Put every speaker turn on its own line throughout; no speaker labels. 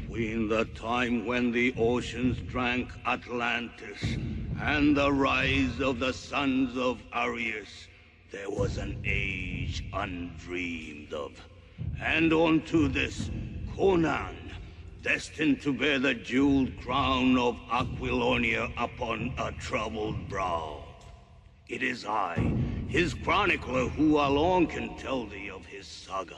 between the time when the oceans drank Atlantis and the rise of the sons of Arius, there was an age undreamed of. And unto this, Conan, destined to bear the jeweled crown of Aquilonia upon a troubled brow. It is I, his chronicler, who alone can tell thee of his saga.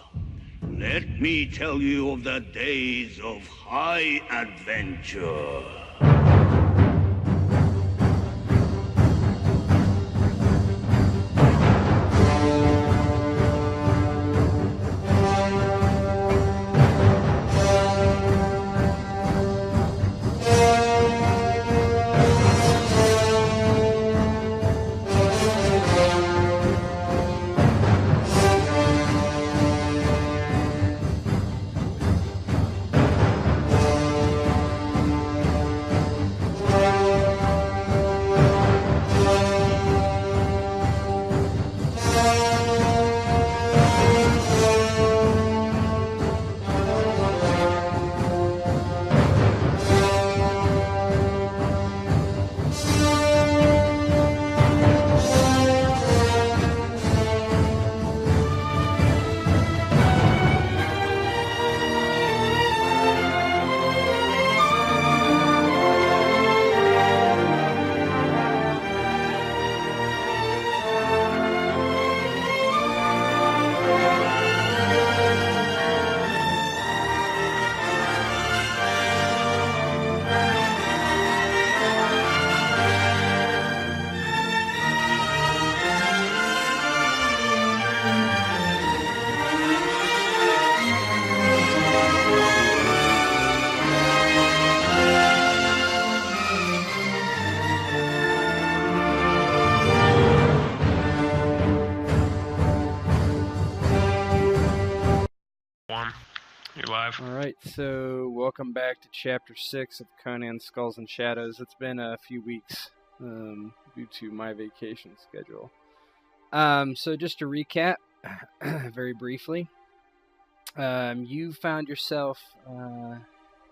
Let me tell you of the days of high adventure.
You're live.
Alright, so welcome back to Chapter 6 of Conan Skulls and Shadows. It's been a few weeks due to my vacation schedule. So just to recap, very briefly, you found yourself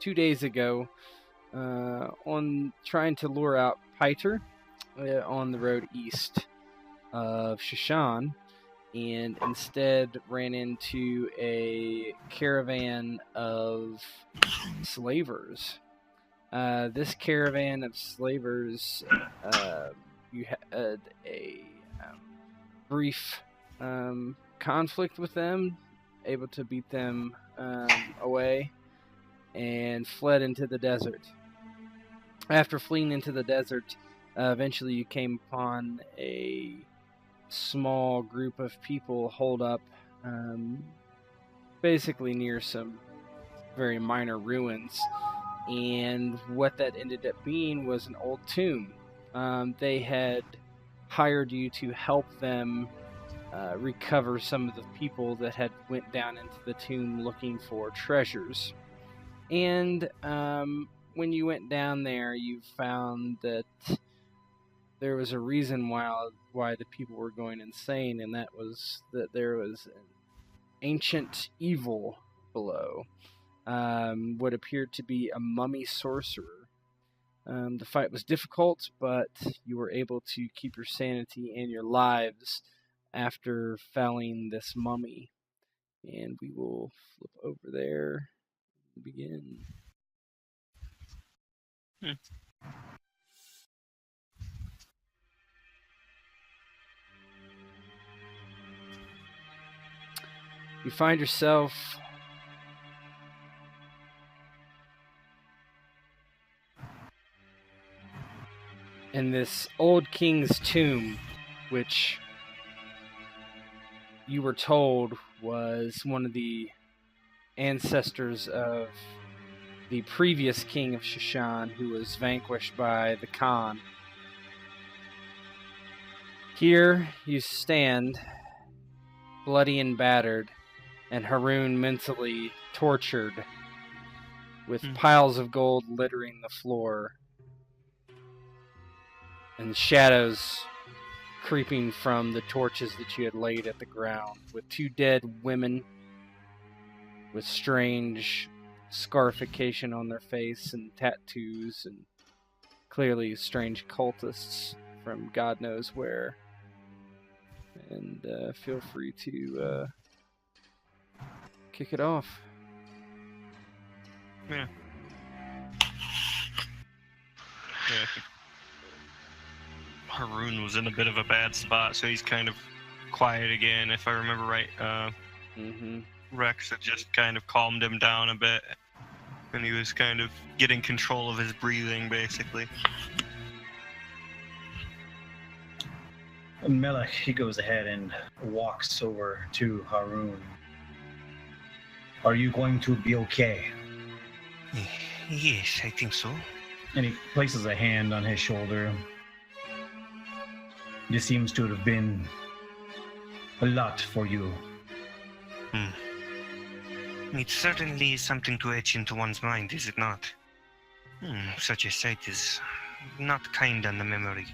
2 days ago on trying to lure out Pyter on the road east of Shushan, and instead ran into a caravan of slavers. This caravan of slavers, you had a brief conflict with them, able to beat them away, and fled into the desert. After fleeing into the desert, eventually you came upon a small group of people holed up basically near some very minor ruins, and what that ended up being was an old tomb. They had hired you to help them recover some of the people that had went down into the tomb looking for treasures. And when you went down there, you found that there was a reason why the people were going insane, and that was that there was an ancient evil below. What appeared to be a mummy sorcerer. The fight was difficult, but you were able to keep your sanity and your lives after felling this mummy. And we will flip over there and begin. You find yourself in this old king's tomb, which you were told was one of the ancestors of the previous king of Shushan, who was vanquished by the Khan. Here you stand, bloody and battered, and Haroun mentally tortured, with piles of gold littering the floor, and shadows creeping from the torches that you had laid at the ground, with two dead women with strange scarification on their face and tattoos, and clearly strange cultists from God knows where. And feel free to kick it off.
Yeah. Yeah, I think Haroon was in a bit of a bad spot, so he's kind of quiet again, if I remember right. Rex had just kind of calmed him down a bit, and he was kind of getting control of his breathing, basically.
Melech, he goes ahead and walks over to Haroon. Are you going to be okay?
Yes, I think so.
And he places a hand on his shoulder. This seems to have been a lot for you.
It certainly is something to etch into one's mind, is it not? Such a sight is not kind on the memory.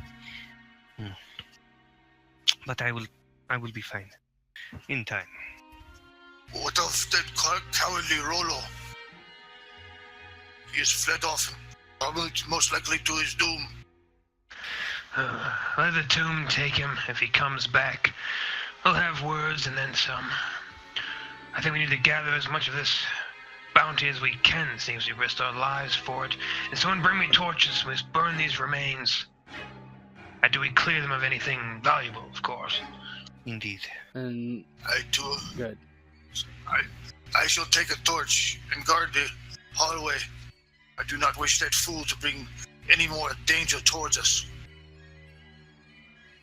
But I will be fine. In time.
What of that cowardly Rolo? He has fled off, probably most likely to his doom.
Let the tomb take him. If he comes back, we'll have words and then some. I think we need to gather as much of this bounty as we can, seems we risked our lives for it. And someone bring me torches, we must burn these remains. Do we clear them of anything valuable, of course?
Indeed.
And
I too.
good.
I shall take a torch and guard the hallway. I do not wish that fool to bring any more danger towards us.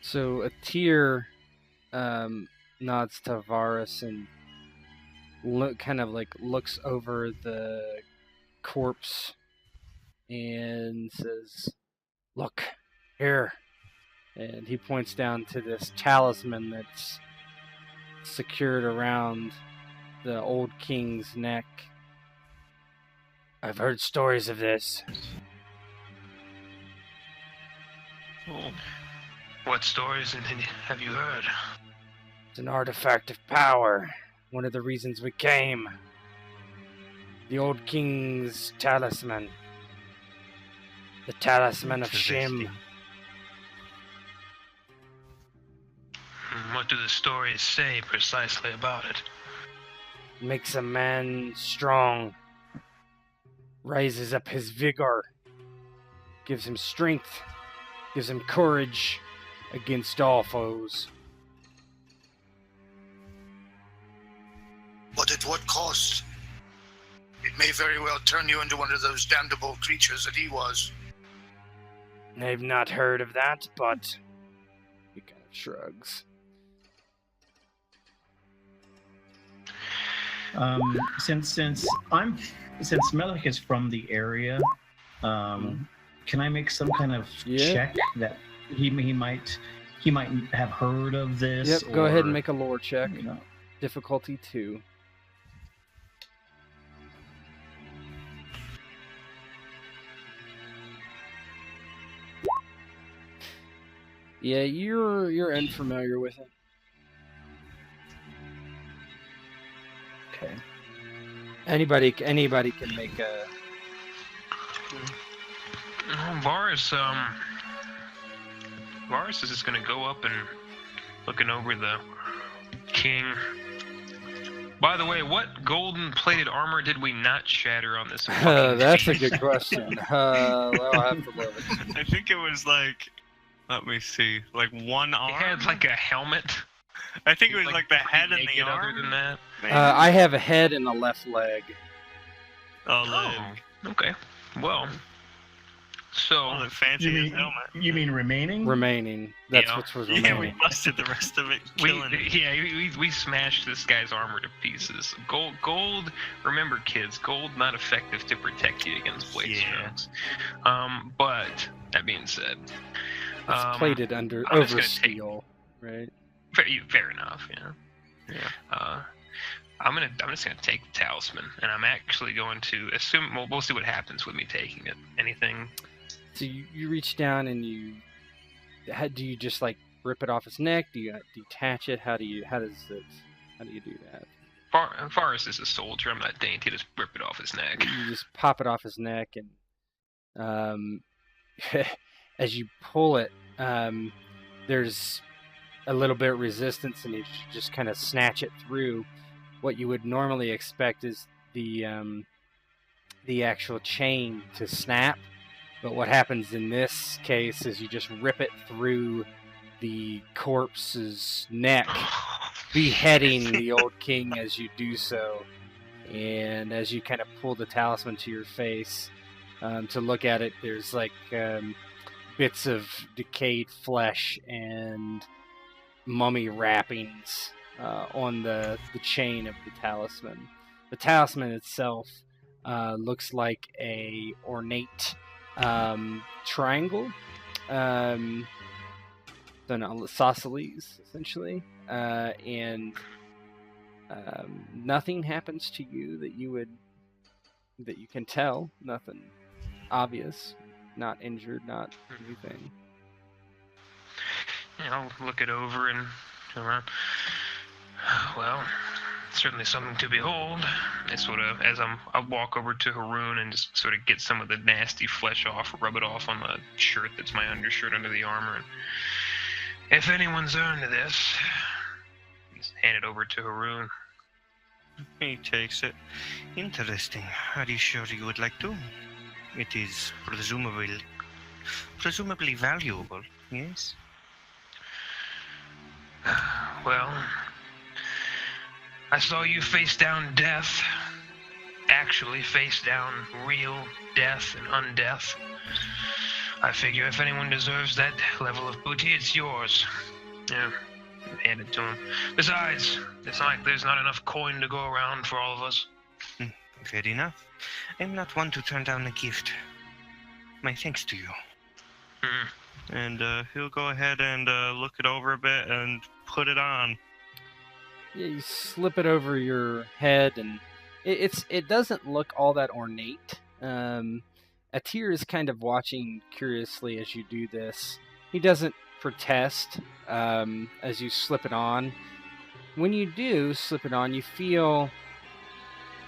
So a tear nods to Varus and kind of like looks over the corpse and says, "Look, here." And he points down to this talisman that's secured around the old king's neck. I've heard stories of this.
What stories have you heard?
It's an artifact of power. One of the reasons we came. The old king's talisman. The talisman of Shim.
What do the stories say precisely about it?
Makes a man strong. Raises up his vigor. Gives him strength. Gives him courage against all foes.
But at what cost? It may very well turn you into one of those damnable creatures that he was.
I've not heard of that, but he kind of shrugs.
Since Melech is from the area, can I make some kind of check that he might have heard of this?
Yep, go ahead and make a lore check.
You know.
Difficulty 2. Yeah, you're unfamiliar with it.
Okay.
Anybody can make a.
Varus is just gonna go up and looking over the king. By the way, what golden-plated armor did we not shatter on this?
That's a good question. I'll have to look.
I think it was like, let me see, like one arm.
It had like a helmet.
I think it was like the head and the arm.
Other than that,
I have a head and a left leg.
Oh, leg.
Okay. Well, so
the fanciest helmet.
You mean remaining?
Remaining. That's what was remaining.
Yeah, we busted the rest of it, killing it.
We smashed this guy's armor to pieces. Gold. Remember, kids, gold not effective to protect you against blade strokes. But that being said,
it's plated over steel, right?
Fair enough. Yeah. I'm just gonna take the talisman, and I'm actually going to assume. Well, we'll see what happens with me taking it. Anything?
So you reach down and do you just like rip it off his neck? Do you detach it? How do you do that?
Forrest is a soldier. I'm not dainty. Just rip it off his neck.
You just pop it off his neck, and as you pull it, there's a little bit of resistance, and you just kind of snatch it through. What you would normally expect is the actual chain to snap, but what happens in this case is you just rip it through the corpse's neck, beheading the old king as you do so. And as you kind of pull the talisman to your face to look at it, there's like bits of decayed flesh and mummy wrappings on the chain of the talisman. The talisman itself looks like a ornate triangle, an isosceles essentially, and nothing happens to you that you can tell. Nothing obvious, not injured, not anything.
I'll look it over and well, certainly something to behold. And sort of, I'll walk over to Haroon and just sort of get some of the nasty flesh off, rub it off on the shirt that's my undershirt under the armor. And if anyone's earned this, just hand it over to Haroon.
He takes it. Interesting. Are you sure you would like to? It is presumably valuable, yes?
Well, I saw you face down death. Actually face down real death and undeath. I figure if anyone deserves that level of booty, it's yours. Yeah, hand it to him. Besides, it's not like there's not enough coin to go around for all of us.
Fair enough. I'm not one to turn down a gift. My thanks to you.
And he'll go ahead and look it over a bit and put it on.
Yeah, you slip it over your head, and it doesn't look all that ornate. Atir is kind of watching curiously as you do this. He doesn't protest as you slip it on. When you do slip it on, you feel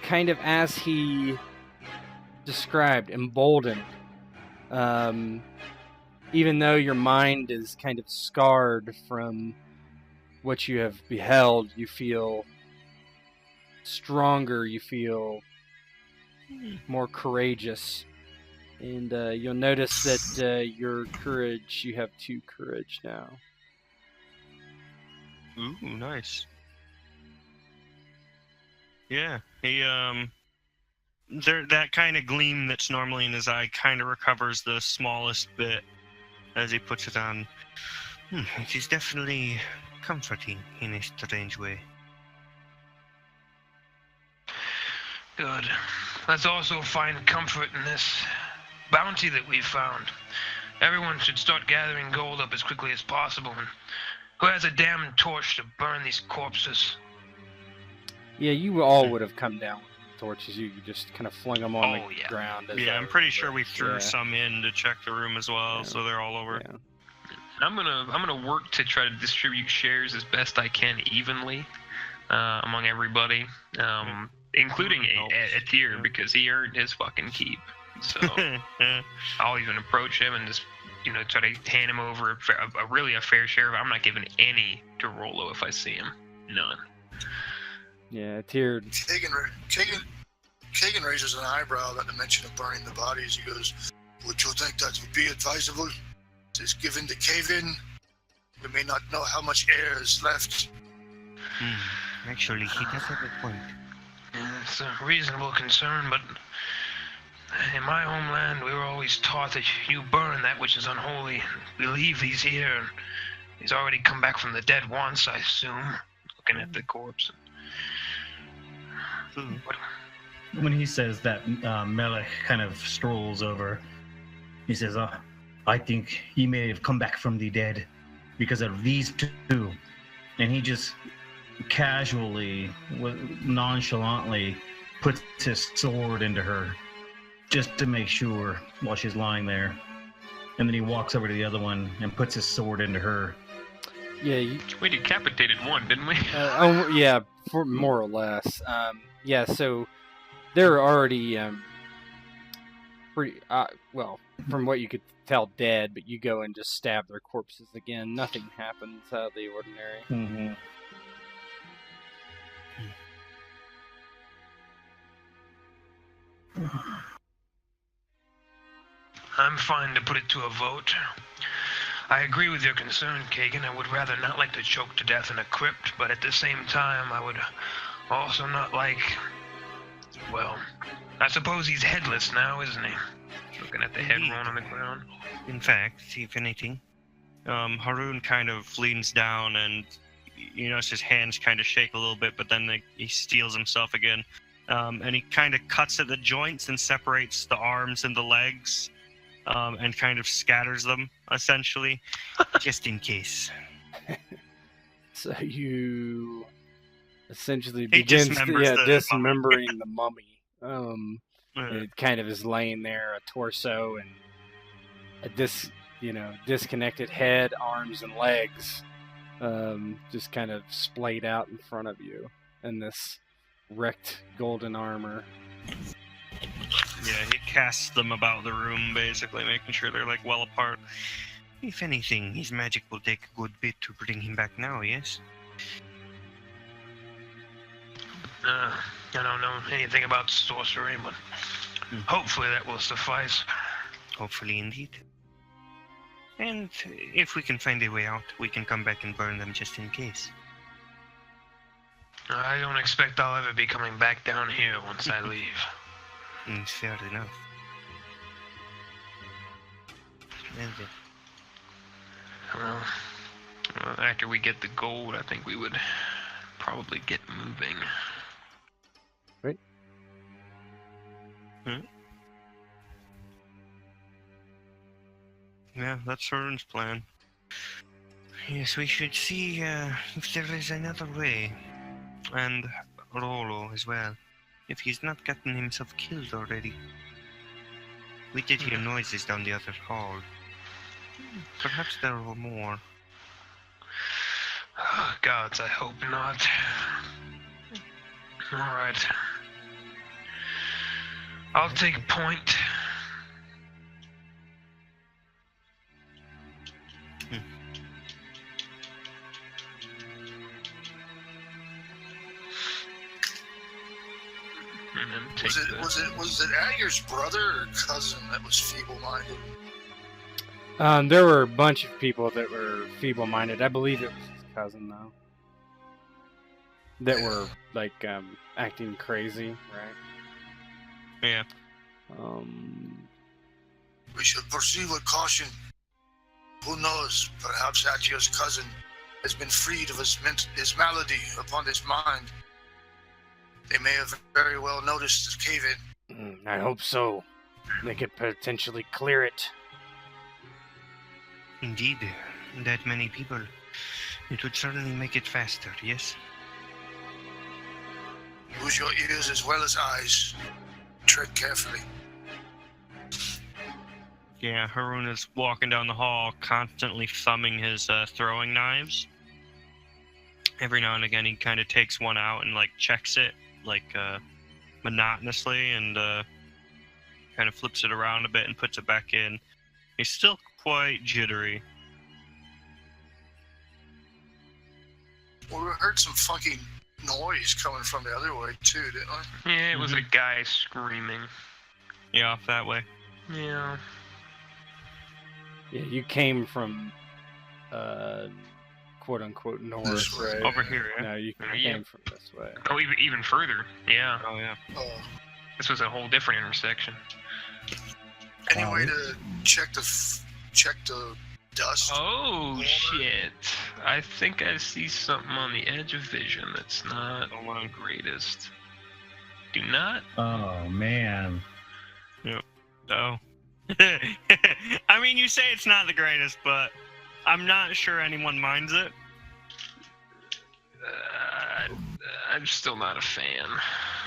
kind of as he described, emboldened. Even though your mind is kind of scarred from what you have beheld, you feel stronger, you feel more courageous. And you'll notice that your courage, you have 2 courage now.
Ooh, nice. Yeah, he that kind of gleam that's normally in his eye kind of recovers the smallest bit as he puts it on.
It is definitely comforting in a strange way.
Good. Let's also find comfort in this bounty that we found. Everyone should start gathering gold up as quickly as possible. And who has a damn torch to burn these corpses?
Yeah, you all would have come down with torches. You just kind of flung them on the ground.
Yeah, I'm pretty sure we threw some in to check the room as well, so they're all over.
Yeah.
I'm gonna work to try to distribute shares as best I can evenly among everybody, including Atir, because he earned his fucking keep. So I'll even approach him and just try to hand him over a fair share. I'm not giving any to Rolo if I see him. None.
Yeah, Atir.
Kagan raises an eyebrow at the mention of burning the bodies. He goes, "Would you think that would be advisable? Just given the cave-in, we may not know how much air is left."
Actually, he does have a point.
It's a reasonable concern, but in my homeland, we were always taught that you burn that which is unholy. We leave these here, and he's already come back from the dead once, I assume, looking at the corpse.
When he says that, Melech kind of strolls over. He says, I think he may have come back from the dead because of these 2. And he just casually, nonchalantly puts his sword into her just to make sure while she's lying there. And then he walks over to the other one and puts his sword into her.
Yeah,
we decapitated one, didn't we?
Yeah, for more or less. Yeah, so they're already pretty well, from what you could tell, dead. But you go and just stab their corpses again. Nothing happens out of the ordinary.
Mm-hmm.
I'm fine to put it to a vote. I agree with your concern, Kagan. I would rather not like to choke to death in a crypt, but at the same time, I would also not like... Well, I suppose he's headless now, isn't he? Looking at the head rolling on the ground.
In fact, if anything, Haroon kind of leans down and you notice his hands kind of shake a little bit, but then he steels himself again. And he kind of cuts at the joints and separates the arms and the legs, and kind of scatters them, essentially, just in case.
So you essentially begins dismembering the mummy. It kind of is laying there, a torso and a disconnected head, arms, and legs, just kind of splayed out in front of you in this wrecked golden armor.
Yeah, he casts them about the room, basically, making sure they're, like, well apart.
If anything, his magic will take a good bit to bring him back now, yes?
I don't know anything about sorcery, but hopefully that will suffice.
Hopefully, indeed. And if we can find a way out, we can come back and burn them just in case.
I don't expect I'll ever be coming back down here once I leave.
Fair enough.
Well, after we get the gold, I think we would probably get moving.
Right.
Yeah, that's Haroon's plan.
Yes, we should see if there is another way. And Rolo as well. If he's not gotten himself killed already. We did hear noises down the other hall. Perhaps there were more.
Oh, gods, I hope not. Alright. I'll take point.
Was it Ager's brother or cousin that was feeble-minded?
There were a bunch of people that were feeble-minded. I believe it was his cousin, though. That were, like, acting crazy, right?
Yeah.
We should proceed with caution. Who knows? Perhaps Ager's cousin has been freed of his malady upon his mind. They may have very well noticed the cave-in.
I hope so. They could potentially clear it.
Indeed, that many people. It would certainly make it faster, yes?
Use your ears as well as eyes. Tread carefully.
Yeah, Haroon is walking down the hall, constantly thumbing his throwing knives. Every now and again, he kind of takes one out and, like, checks it, like, monotonously, and kind of flips it around a bit and puts it back in. He's still quite jittery.
Well, we heard some funky noise coming from the other way, too, didn't we?
Yeah, it was a guy screaming.
Yeah, off that way.
Yeah.
Yeah, you came from, quote-unquote north, right?
Over here, yeah.
No, you came from this way.
Oh, even further. Yeah.
Oh, yeah.
This was a whole different intersection.
Any way to check the dust?
Oh, shit. I think I see something on the edge of vision that's not the greatest. Do not?
Oh, man.
Yep. Oh. I mean, you say it's not the greatest, but I'm not sure anyone minds it.
I'm still not a fan.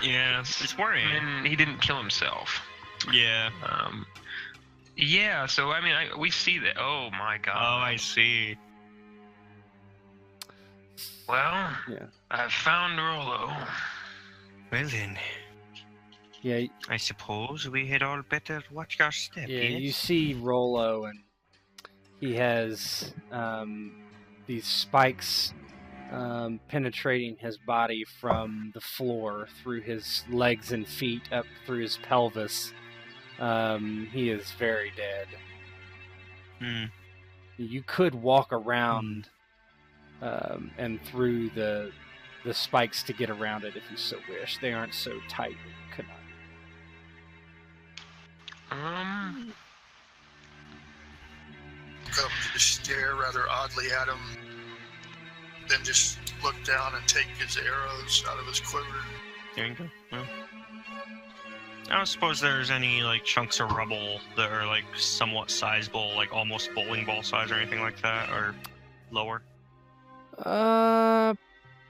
Yeah, it's worrying.
And he didn't kill himself.
Yeah.
Yeah, so, I mean, we see that. Oh, my God.
Oh, I see.
Well,
Yeah.
I've found Rollo.
Well then,
Yeah,
I suppose we had all better watch our step,
yeah.
yes?
You see Rollo, and he has these spikes penetrating his body from the floor through his legs and feet up through his pelvis. He is very dead.
Hmm.
You could walk around and through the spikes to get around it if you so wish. They aren't so tight that you could not.
Look up, just stare rather oddly at him, then just look down and take his arrows out of his quiver.
There you go. Well, I don't suppose there's any like chunks of rubble that are like somewhat sizable, like almost bowling ball size or anything like that, or lower.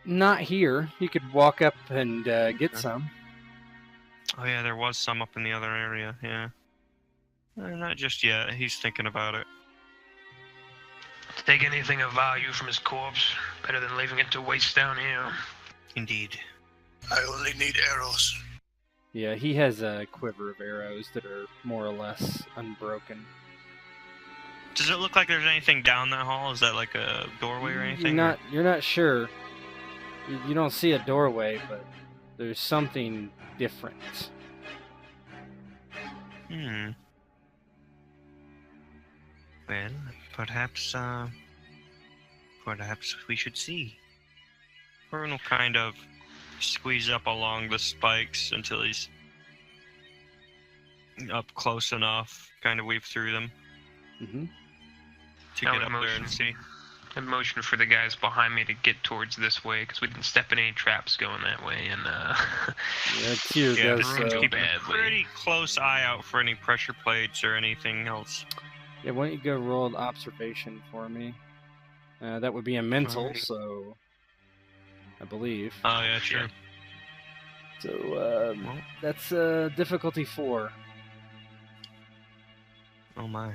Not here. You could walk up and get some.
Oh yeah, there was some up in the other area. Yeah. Not just yet. He's thinking about it.
Take anything of value from his corpse. Better than leaving it to waste down here.
Indeed.
I only need arrows.
Yeah, he has a quiver of arrows that are more or less unbroken.
Does it look like there's anything down that hall? Is that like a doorway or anything?
You're not sure. You don't see a doorway, but there's something different.
Well, perhaps we should see. Conan will kind of squeeze up along the spikes until he's up close enough, kind of weave through them to get up there and see.
I motion for the guys behind me to get towards this way because we didn't step in any traps going that way, and
Tyr does so.
Keep a pretty close eye out for any pressure plates or anything else.
Yeah, why don't you go roll an observation for me? That would be a mental, so I believe.
Oh yeah, sure.
So that's difficulty 4.
Oh my.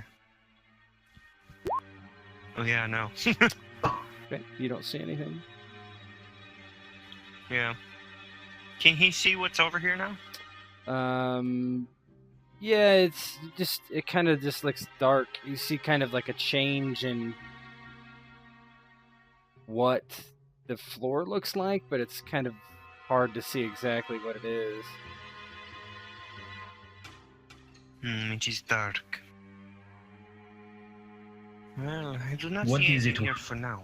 Oh yeah, no.
Okay, you don't see anything?
Yeah. Can he see what's over here now?
Yeah, it kind of just looks dark. You see kind of like a change in what the floor looks like, but it's kind of hard to see exactly what it is.
It is dark. Well, I do not
What
see
is
anything
it?
here for now.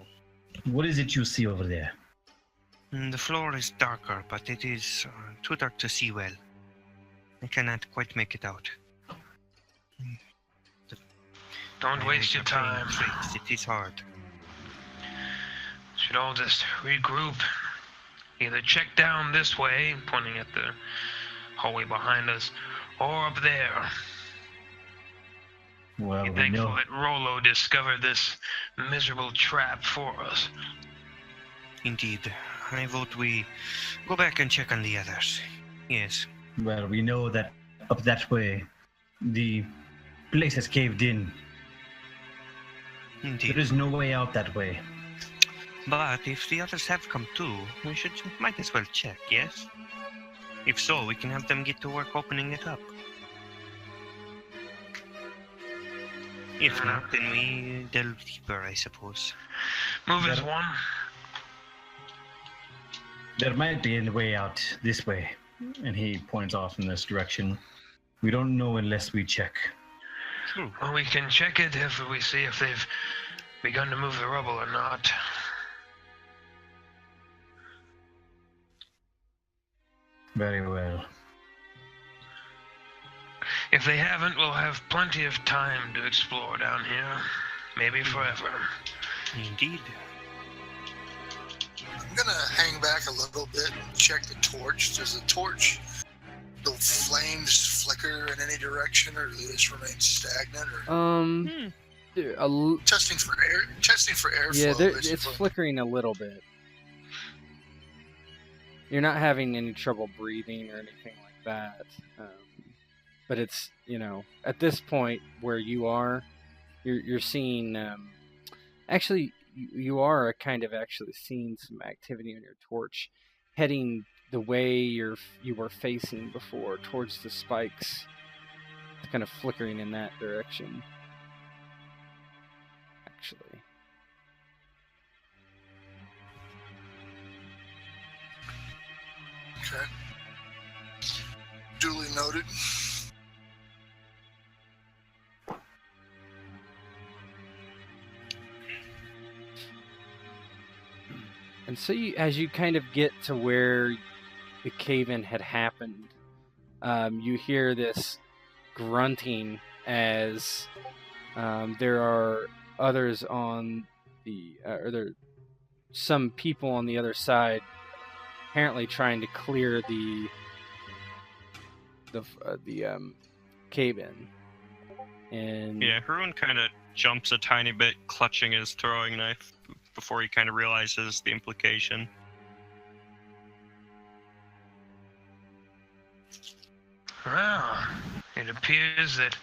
What is it you see over there?
The floor is darker, but it is too dark to see well. I cannot quite make it out.
don't waste your time.
It is hard.
Should all just regroup. Either check down this way, pointing at the hallway behind us, or up there.
Well,
Be
we
thankful
know.
that Rollo discovered this miserable trap for us.
Indeed. I vote we go back and check on the others. Yes.
Well, we know that up that way, the place has caved in.
Indeed.
There is no way out that way.
But if the others have come too, we might as well check, yes? If so, we can have them get to work opening it up. If not, then we delve deeper, I suppose.
Move as one.
There might be a way out this way. And he points off in this direction. We don't know unless we check.
True.
Well, we can check it if we see if they've begun to move the rubble or not.
Very well.
If they haven't, we'll have plenty of time to explore down here. Maybe forever.
Indeed.
I'm gonna hang back a little bit and check the torch. Does the torch, the flames flicker in any direction, or do they just remain stagnant? Or testing for airflow.
Yeah, it's
basically.
flickering a little bit. You're not having any trouble breathing or anything like that. But it's, at this point where you are, you're seeing. Actually, you are kind of actually seeing some activity on your torch, heading the way you were facing before, towards the spikes. It's kind of flickering in that direction. Actually.
Okay. Duly noted.
And so as you kind of get to where the cave-in had happened, you hear this grunting as there are others on the, or there are some people on the other side, apparently trying to clear the cave-in. And
yeah, Haroon kind of jumps a tiny bit, clutching his throwing knife before he kind of realizes the implication.
Well, it appears that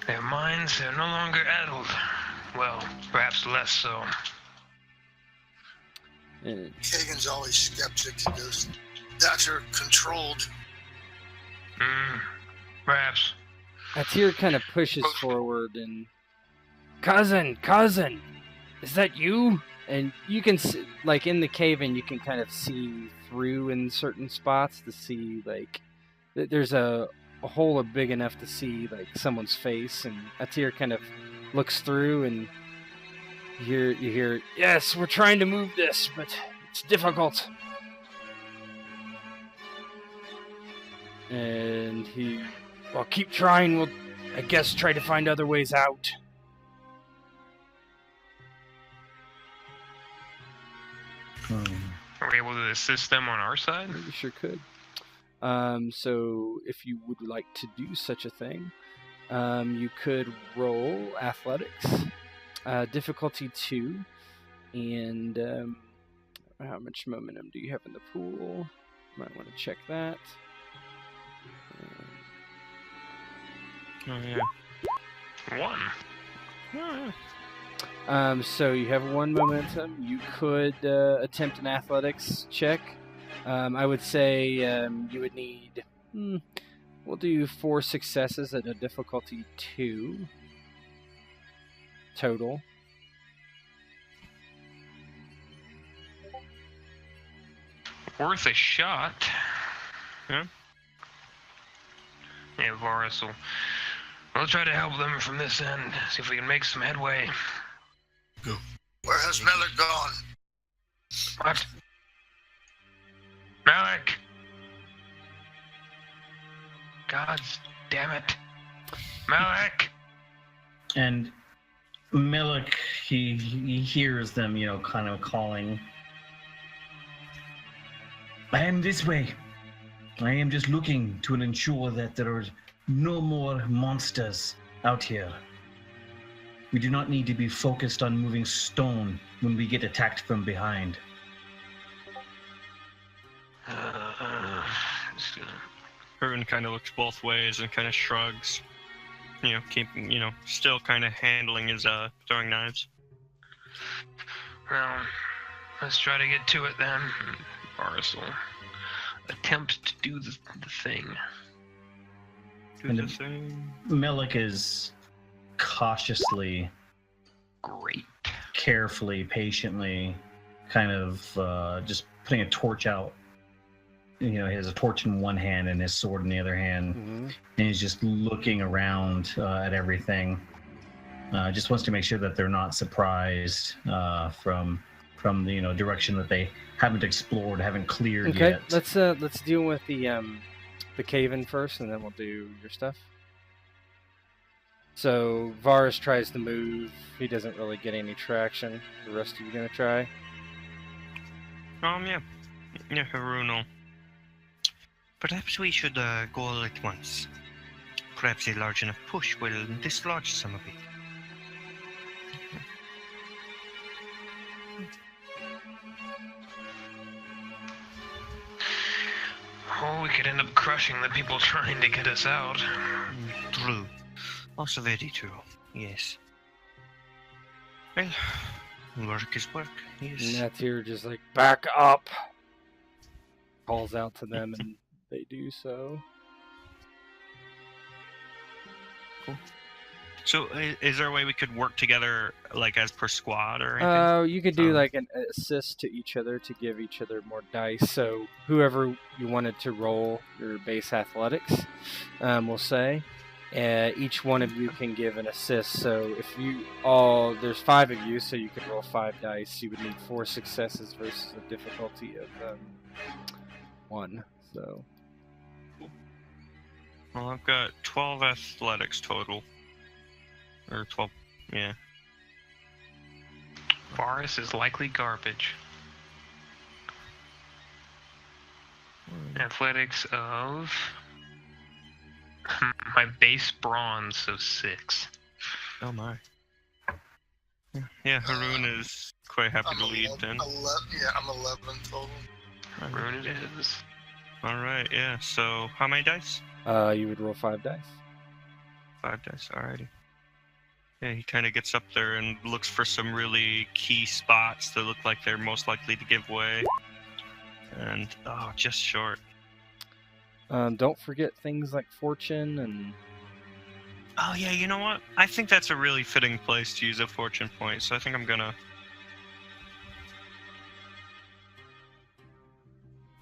their minds are no longer addled. Well, perhaps less so.
Kagan's always skeptic. He goes, that's her controlled.
Perhaps.
Atir kind of pushes forward and, Cousin, is that you? And you can see, like, in the cave-in, you can kind of see through in certain spots to see, like, there's a hole big enough to see, like, someone's face, and Atir kind of looks through, and you hear, yes, we're trying to move this, but it's difficult. And he, well, keep trying, we'll, I guess, try to find other ways out.
Are we able to assist them on our side?
You sure could. So if you would like to do such a thing, you could roll athletics, difficulty 2, and how much momentum do you have in the pool? Might want to check that.
Oh, yeah.
1.
Oh,
Yeah. So you have 1 momentum. You could attempt an athletics check. I would say you would need... we'll do 4 successes at a difficulty 2 total.
Worth a shot.
Yeah.
Yeah, Varus will... We'll try to help them from this end. See if we can make some headway.
Where has Malik gone?
What? Malik! God damn it. Malik!
And Malik, he hears them, kind of calling. I am this way. I am just looking to ensure that there are no more monsters out here. We do not need to be focused on moving stone when we get attacked from behind.
Haroon kind of looks both ways and kind of shrugs. Keeping, still kind of handling his throwing knives.
Well, let's try to get to it then. Varus will attempt to do the thing.
Malik is cautiously, carefully, patiently, kind of just putting a torch out. He has a torch in one hand and his sword in the other hand, and he's just looking around at everything. Just wants to make sure that they're not surprised from the direction that they haven't explored, haven't cleared yet.
Okay, let's deal with the cave-in first, and then we'll do your stuff. So Varus tries to move. He doesn't really get any traction. The rest of you gonna try?
Yeah, Haroon will. Perhaps we should go all at once. Perhaps a large enough push will dislodge some of it.
Oh, we could end up crushing the people trying to get us out.
True. Also very true, yes. Well,
Work is work.
And
Yes.
Natir just like, back up! Calls out to them, and they do so.
So, is there a way we could work together, like as per squad or anything?
Oh, you could do like an assist to each other to give each other more dice. So whoever you wanted to roll your base athletics, we'll say, each one of you can give an assist. So if there's 5 of you, so you could roll 5 dice. You would need 4 successes versus a difficulty of 1. So.
Well, I've got 12 athletics total. Or 12, yeah.
Varus is likely garbage. Athletics of my base bronze, so 6.
Oh my. Yeah, Haroon is quite happy to lead then.
I'm 11 total.
Haroon it is.
Alright, yeah, so how many dice?
You would roll 5 dice.
5 dice, alrighty. Yeah, he kind of gets up there and looks for some really key spots that look like they're most likely to give way. And, just short.
Don't forget things like fortune and...
Oh yeah, you know what? I think that's a really fitting place to use a fortune point, so I think I'm gonna...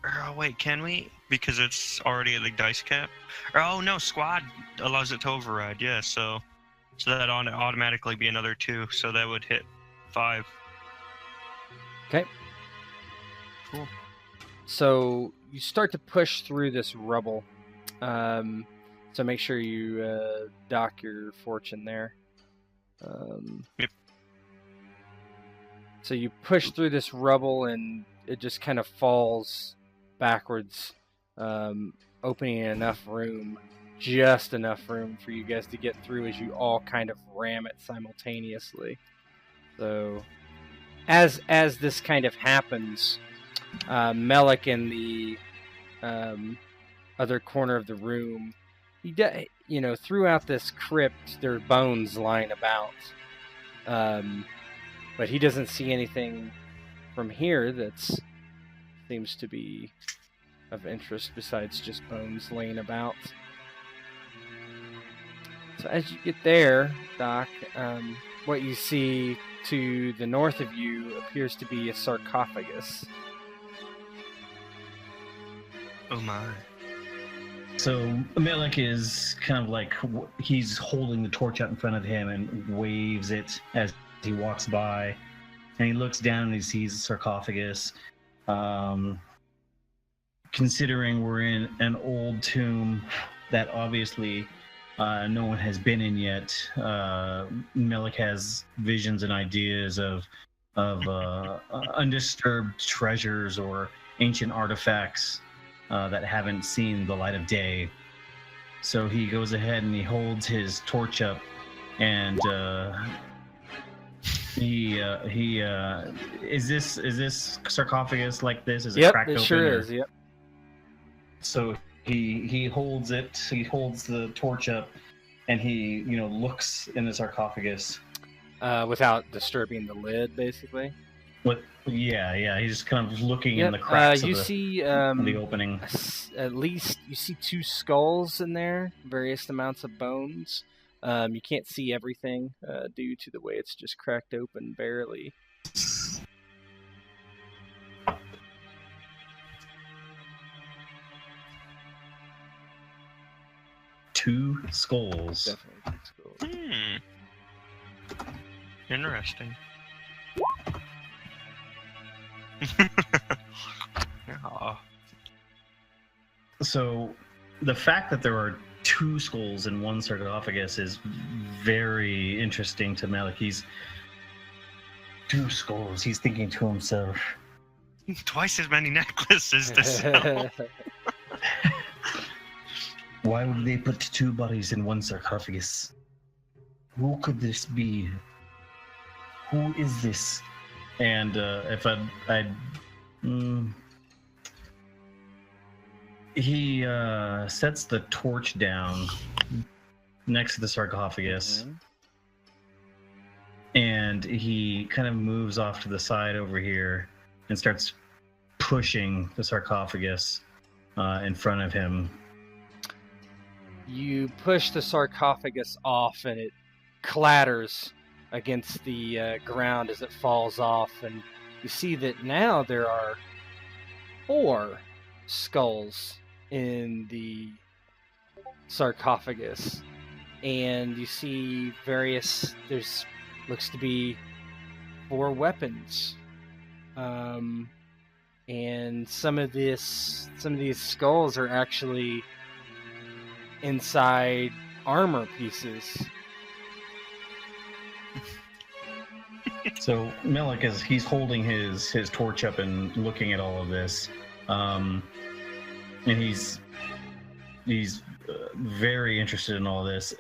Oh wait, can we? Because it's already at the dice cap? Oh no, squad allows it to override, yeah, so that'd automatically be another 2, so that would hit 5.
Okay.
Cool.
So you start to push through this rubble. So make sure you dock your fortune there.
Yep.
So you push through this rubble and it just kind of falls backwards, opening enough room, just enough room for you guys to get through as you all kind of ram it simultaneously. So as this kind of happens, Melik in the other corner of the room, throughout this crypt there are bones lying about, but he doesn't see anything from here that seems to be of interest besides just bones laying about. So as you get there, Doc, what you see to the north of you appears to be a sarcophagus.
Oh my.
So Melik is kind of like, he's holding the torch out in front of him and waves it as he walks by. And he looks down and he sees the sarcophagus. Considering we're in an old tomb that obviously no one has been in yet, Melik has visions and ideas of undisturbed treasures or ancient artifacts that haven't seen the light of day. So he goes ahead and he holds his torch up, and is this sarcophagus like this? Is it cracked open?
Yep, it sure is. Yep.
So he holds it. He holds the torch up, and he looks in the sarcophagus
without disturbing the lid, basically.
What? Yeah. He's just kind of looking in the cracks
you
of
see
the opening.
At least you see 2 skulls in there, various amounts of bones. You can't see everything due to the way it's just cracked open barely.
Two skulls.
Definitely 2 skulls.
Interesting. Oh.
So the fact that there are 2 skulls in one sarcophagus is very interesting to Melik. He's 2 skulls. He's thinking to himself,
Twice as many necklaces to sell.
why would they put 2 bodies in one sarcophagus? Who could this be? Who is this? And if he sets the torch down next to the sarcophagus, And he kind of moves off to the side over here and starts pushing the sarcophagus in front of him.
You push the sarcophagus off, and it clatters against the ground as it falls off, and you see that now there are 4 skulls in the sarcophagus, and you see there's looks to be 4 weapons, and some of these skulls are actually inside armor pieces.
So Melik, as he's holding his torch up and looking at all of this, and he's very interested in all this.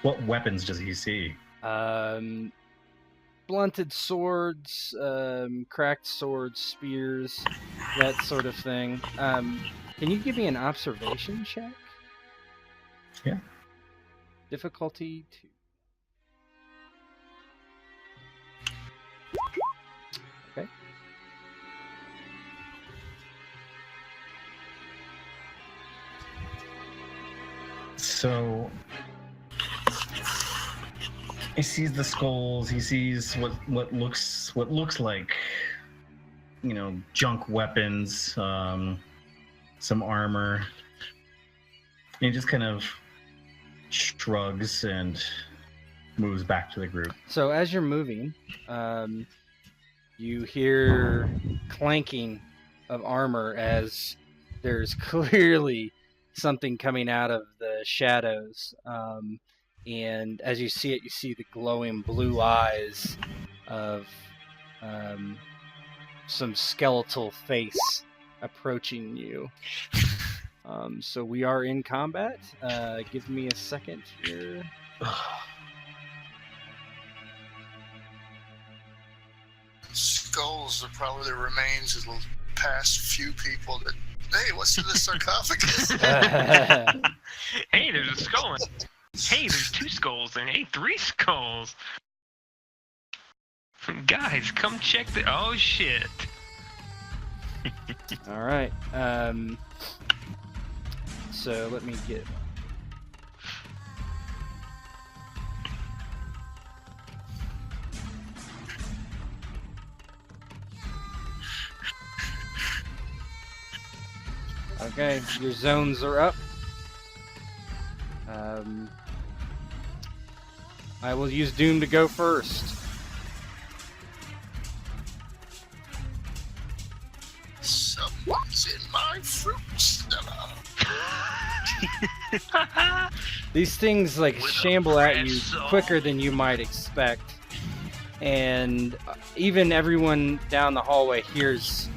What weapons does he see?
Blunted swords, cracked swords, spears, that sort of thing. Can you give me an observation check?
Yeah.
Difficulty 2. Okay.
So he sees the skulls. He sees what looks like, junk weapons, some armor. And he just kind of shrugs and moves back to the group.
So as you're moving, you hear clanking of armor as there's clearly something coming out of the shadows. And as you see it, you see the glowing blue eyes of some skeletal face approaching you. So we are in combat. Give me a second here.
Skulls are probably the remains of the past few people that, hey, what's in the sarcophagus?
Hey, there's a skull. Hey, there's 2 skulls and hey, 3 skulls. Guys, come check the. Oh shit.
All right. So let me get. Okay, your zones are up. I will use Doom to go first.
Someone's in my fruit cellar.
These things shamble at you quicker than you might expect, and even everyone down the hallway hears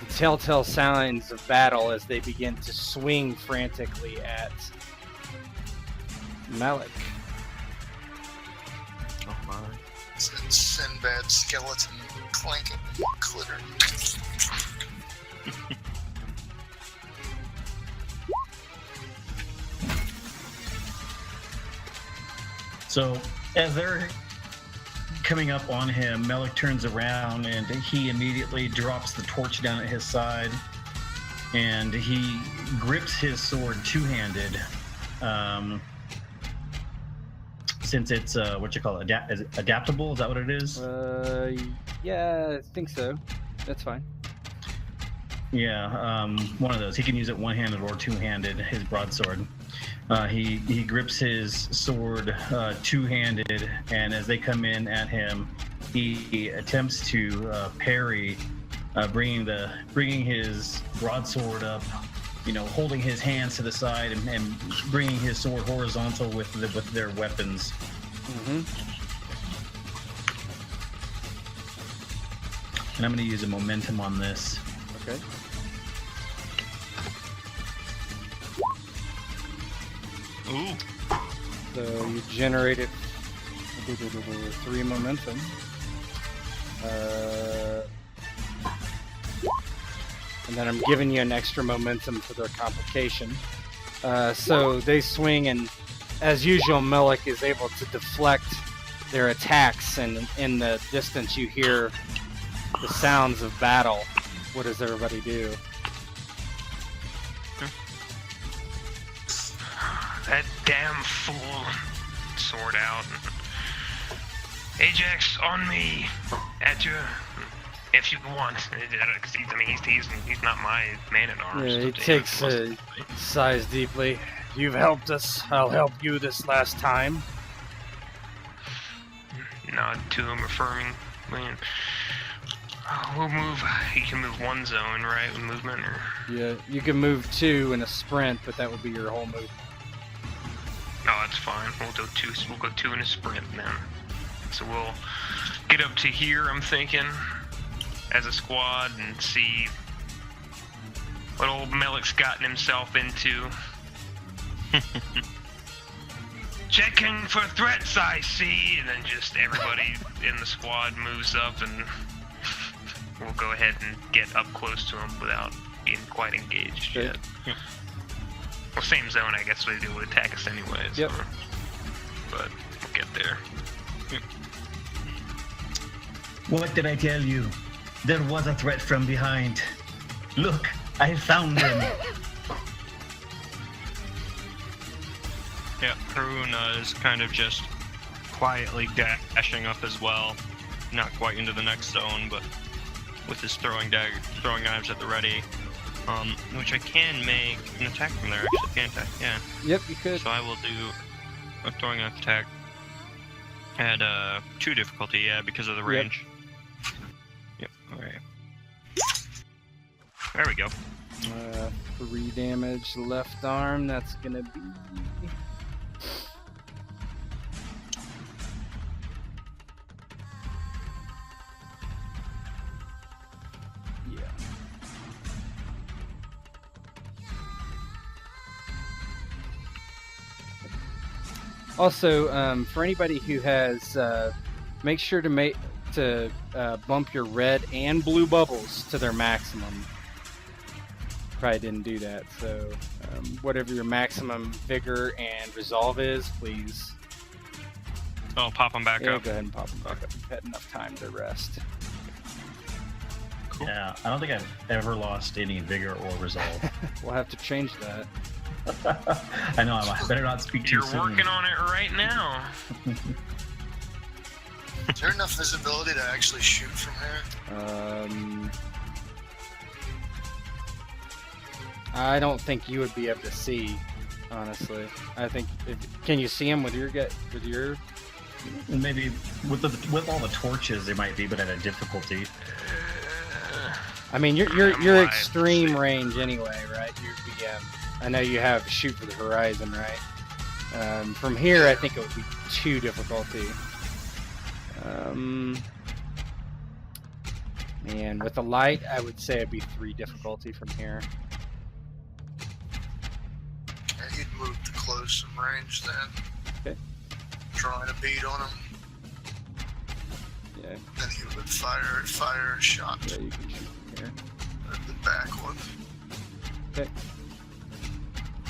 the telltale signs of battle as they begin to swing frantically at Melik.
Oh my.
It's a Sinbad skeleton clanking clitter.
So as they're coming up on him, Melik turns around and he immediately drops the torch down at his side, and he grips his sword two-handed. Since it's adaptable, is that what it is?
Yeah, I think so. That's fine.
Yeah, one of those. He can use it one-handed or two-handed, his broadsword. He grips his sword two-handed, and as they come in at him, he attempts to parry, bringing his broadsword up, holding his hands to the side and bringing his sword horizontal with their weapons.
Mm-hmm.
And I'm going to use a momentum on this.
Okay.
Ooh.
So you generated 3 momentum. And then I'm giving you an extra momentum for their complication. So they swing, and as usual, Melik is able to deflect their attacks, and in the distance you hear the sounds of battle. What does everybody do?
That damn fool. Sword out. Ajax, on me. At you. If you want. I mean, he's not my man-at-arms.
Yeah, he takes sighs deeply. You've helped us. I'll help you this last time.
Nod to him, affirming. Man, we'll move. You can move one zone, right, with movement, or?
Yeah, you can move 2 in a sprint, but that would be your whole move.
No, that's fine. We'll go 2. We'll go 2 in a sprint then. So we'll get up to here. I'm thinking, as a squad, and see what old Melik's gotten himself into. Checking for threats, I see, and then just everybody in the squad moves up, and we'll go ahead and get up close to him without being quite engaged yet. Well, same zone, I guess, they would attack us anyways.
Yep.
But we'll get there.
What did I tell you? There was a threat from behind. Look, I found them.
Yeah, Haruna is kind of just quietly dashing up as well. Not quite into the next zone, but with his throwing knives at the ready. Which I can make an attack from there, actually, can't I? Yeah.
Yep, you could.
So I will do a throwing knife attack at 2 difficulty, yeah, because of the range. Yep, alright. There we go.
3 damage left arm, that's gonna be... Also, for anybody who has, make sure to bump your red and blue bubbles to their maximum. Probably didn't do that, so whatever your maximum vigor and resolve is, please.
Oh, pop them back
yeah,
up.
Go ahead and pop them back up. You've had enough time to rest.
Cool.
Yeah, I don't think I've ever lost any vigor or resolve.
We'll have to change that.
I know, I better not speak too soon.
You're working on it right now.
Is there enough visibility to actually shoot from here?
I don't think you would be able to see, honestly. I think can you see him with your
Maybe with all the torches they might be, but at a difficulty.
I mean, you're extreme range anyway, right? You're BM. I know you have shoot for the horizon, right? From here, I think it would be 2 difficulty. And with the light, I would say it'd be 3 difficulty from here.
Yeah, he'd move to close some range then.
Okay.
Trying to beat on him.
Yeah.
Then he would fire a shot.
Yeah, you can shoot from here.
The back one.
Okay.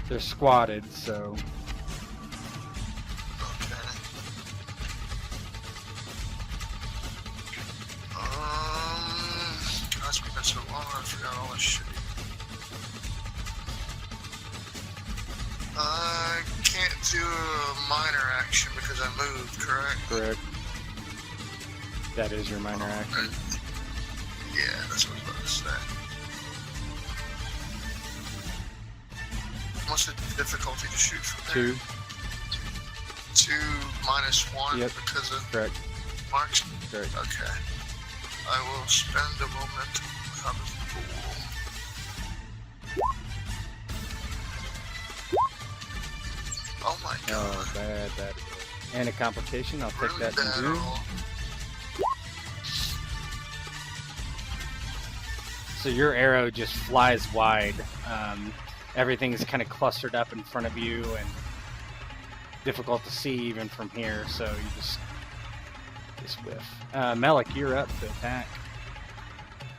They're squatted, so.
Okay. Gosh, it's been so long, I forgot all this shit. I can't do a minor action because I moved, correct?
Correct. That is your minor action.
Yeah, that's what I was about to say. What's the difficulty to shoot from there?
2.
2 -1
Yep.
because of
Correct.
marks?
Correct.
Okay. I will spend a moment out of the pool. Oh my god.
Oh, bad. And a complication, I'll take
Really
that
bad
from you.
roll.
So your arrow just flies wide. Everything's kind of clustered up in front of you and difficult to see even from here, so you just whiff. Melik, you're up to attack.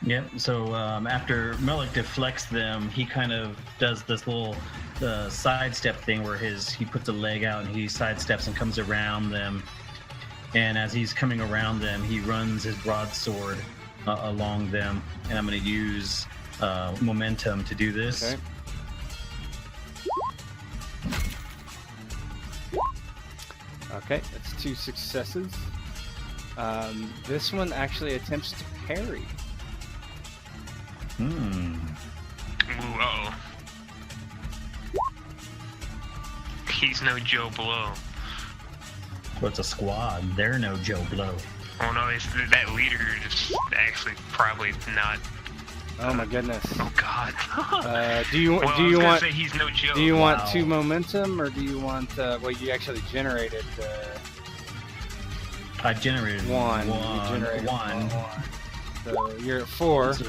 Yep, so after Melik deflects them, he kind of does this little sidestep thing where he puts a leg out and he sidesteps and comes around them. And as he's coming around them, he runs his broadsword along them. And I'm going to use momentum to do this.
Okay. Okay, that's 2 successes. This one actually attempts to parry.
Ooh, uh-oh. He's no Joe Blow.
Well, it's a squad. They're no Joe Blow.
Oh no, that leader is actually probably not.
Oh my goodness.
Oh god.
Do you
well,
do you want?
say he's no joke.
Do you want 2 momentum, or do you want? Well, you actually generated.
I generated
1.
One.
You generated
One.
1. So you're at 4.
So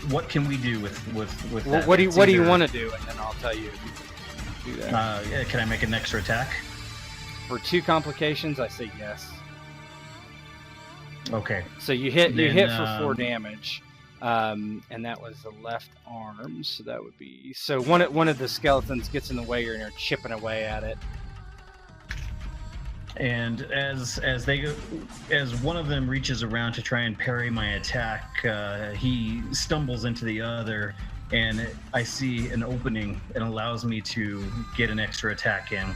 what can we do with that?
What do you want to do, and then I'll tell you if you can do that.
Yeah, can I make an extra attack?
For 2 complications, I say yes.
Okay.
So you hit for 4 damage, and that was the left arm. So that would be one of the skeletons gets in the way, and you're chipping away at it.
And as one of them reaches around to try and parry my attack, he stumbles into the other, and I see an opening and allows me to get an extra attack in.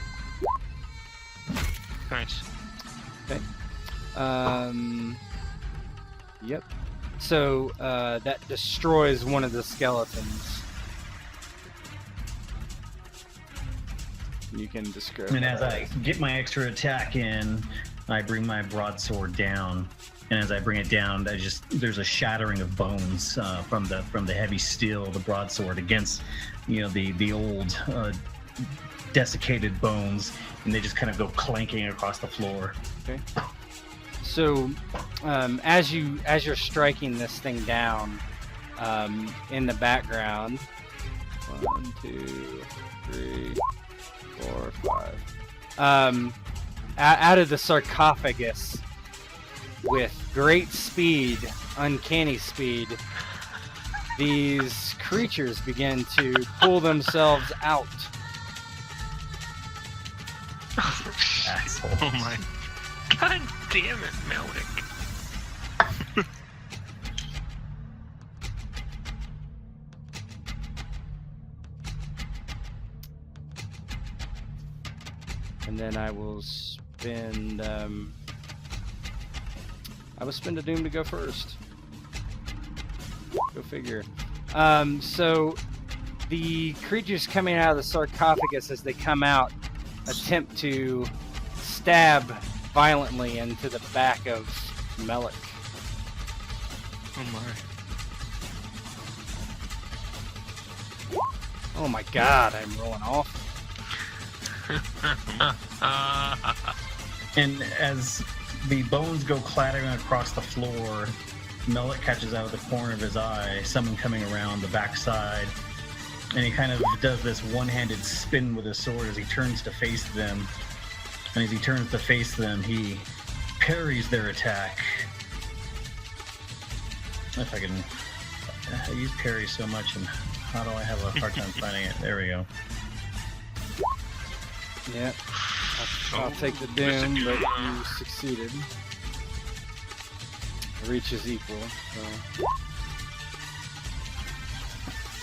Nice.
Okay. Yep. So that destroys one of the skeletons. You can describe.
And as I get my extra attack in, I bring my broadsword down. And as I bring it down, there's a shattering of bones from the heavy steel of the broadsword against, the old desiccated bones, and they just kind of go clanking across the floor.
Okay. So, as you're striking this thing down, in the background, 1, 2, 3, 4, 5. Out of the sarcophagus, with great speed, uncanny speed, these creatures begin to pull themselves out.
Asshole.
Oh my. God damn it, Malik.
And then I will spend a doom to go first. Go figure. So the creatures coming out of the sarcophagus, as they come out, attempt to stab violently into the back of Melik.
Oh my.
Oh my god, I'm rolling off.
And as the bones go clattering across the floor, Melik catches out of the corner of his eye someone coming around the backside, and he kind of does this one-handed spin with his sword as he turns to face them. And as he turns to face them, he parries their attack. If I can... I use parry so much, and how do I have a hard time finding it? There we go.
Yeah. I'll take the doom, but you succeeded. Reach is equal,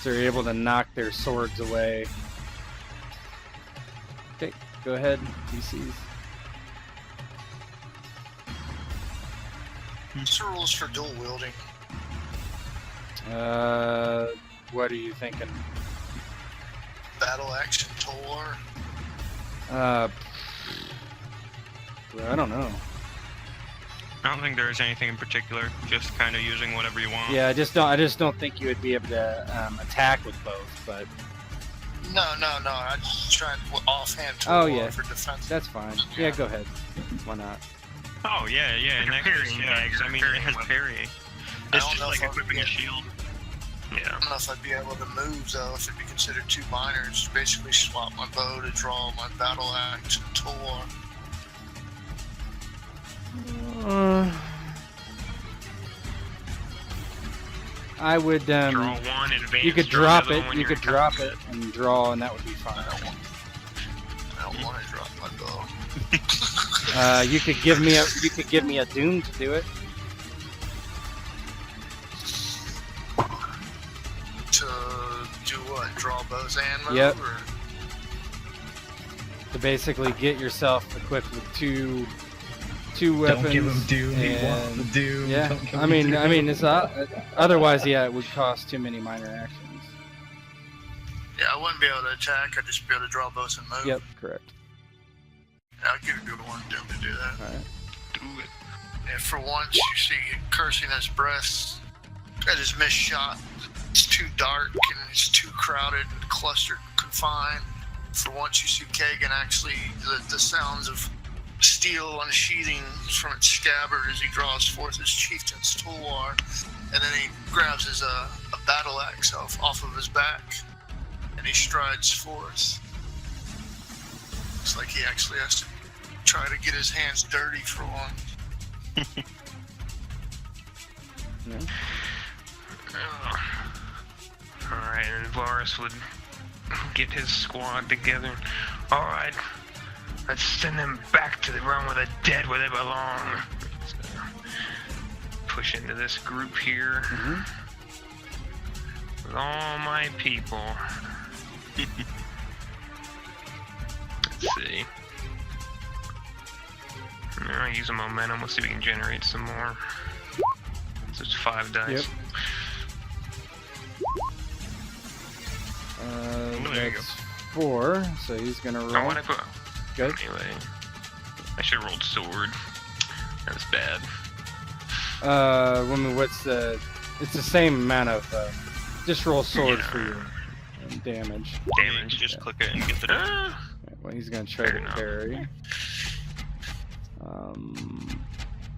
so you're able to knock their swords away. Okay, go ahead, DCs.
What's the rules for dual wielding?
What are you thinking?
Battle action, Tor?
I don't know.
I don't think there's anything in particular. Just kind of using whatever you want.
Yeah, I just don't think you would be able to attack with both, but.
No. I just tried offhand Tor for defense.
That's fine. Yeah, go ahead. Why not?
Oh yeah. In that case, yeah. Because I mean, it has parry. It's just like equipping a shield. Yeah.
I don't know if I'd be able to move though. If it'd be considered 2 minors, basically swap my bow to draw my battle axe and Tor.
I would.
Draw one, advance.
You could
draw
drop
another
it.
one when
You
you're
could
in
drop
combat.
it and draw, and that would be fine.
I don't want to drop my bow.
You could give me a. You could give me a doom to do it.
To do what? Draw bows and move?
Yep.
Or?
To basically get yourself equipped with two weapons.
Don't give him doom. He
and-
wants the doom.
Yeah,
Don't give
I
him
mean,
doom.
it's otherwise, yeah, it would cost too many minor actions.
Yeah, I wouldn't be able to attack. I'd just be able to draw bows and move.
Yep, correct.
Yeah, I'll give you one doom to do that.
All right.
Do it.
And for once, you see cursing his breath at his missed shot. It's too dark and it's too crowded and clustered, confined. For once, you see Kagan actually, the sounds of steel unsheathing from its scabbard as he draws forth his chieftain's tulwar, and then he grabs his a battle axe off of his back, and he strides forth. It's like he actually has to try to get his hands dirty for once.
Yeah.
Alright, and Varus would get his squad together. Alright, let's send them back to the realm of the dead where they belong. So, push into this group here. With all my people. Let's see. I'll use a momentum. We'll see if we can generate some more. So it's 5 dice.
Yep.
There you
That's 4, so he's gonna roll.
Oh, what I put?
Good.
Anyway, I should have rolled sword. That was bad.
What's the? It's the same amount of. Just roll sword
Yeah.
for your damage.
Damage.
Just click it and get the damage.
Alright, well, he's gonna try
Fair
to
enough.
parry.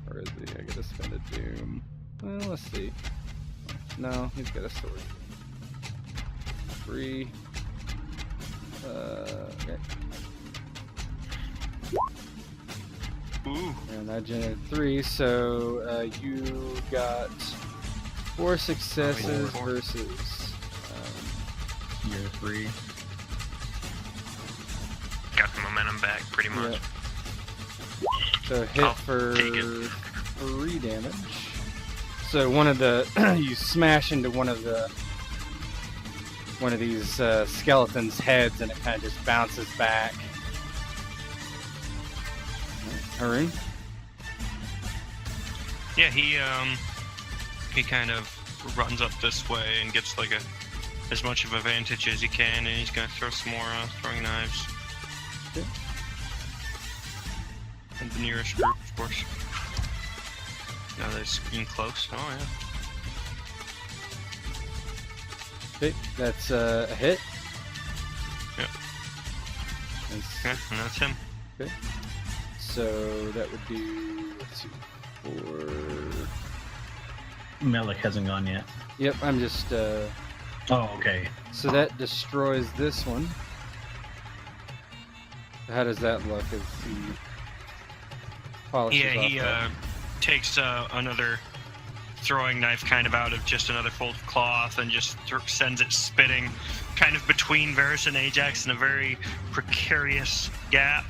Where is he? I gotta spend a doom. Well, let's see. No, he's got a sword. 3. Okay.
Ooh.
And I generated 3, so you got 4 successes
Four.
versus.
Year 3.
Got the momentum back pretty much.
Yep. So hit
I'll
for
take it.
3 damage. So one of the you smash into one of these skeletons' heads, and it kind of just bounces back. Haroon?
Yeah, he kind of runs up this way and gets like as much of a advantage as he can, and he's gonna throw some more throwing knives.
Okay.
And the nearest group, of course. Now they're getting close. Oh yeah.
Okay, that's a hit.
Yep.
That's-
Yeah, and that's him.
So that would be, let's see, 4.
Melik hasn't gone yet.
Yep, I'm just.
Oh, okay.
So that destroys this one. How does that look as he polishes
Yeah, he
off that?
takes another throwing knife kind of out of just another fold of cloth and just sends it spitting kind of between Varus and Ajax in a very precarious gap.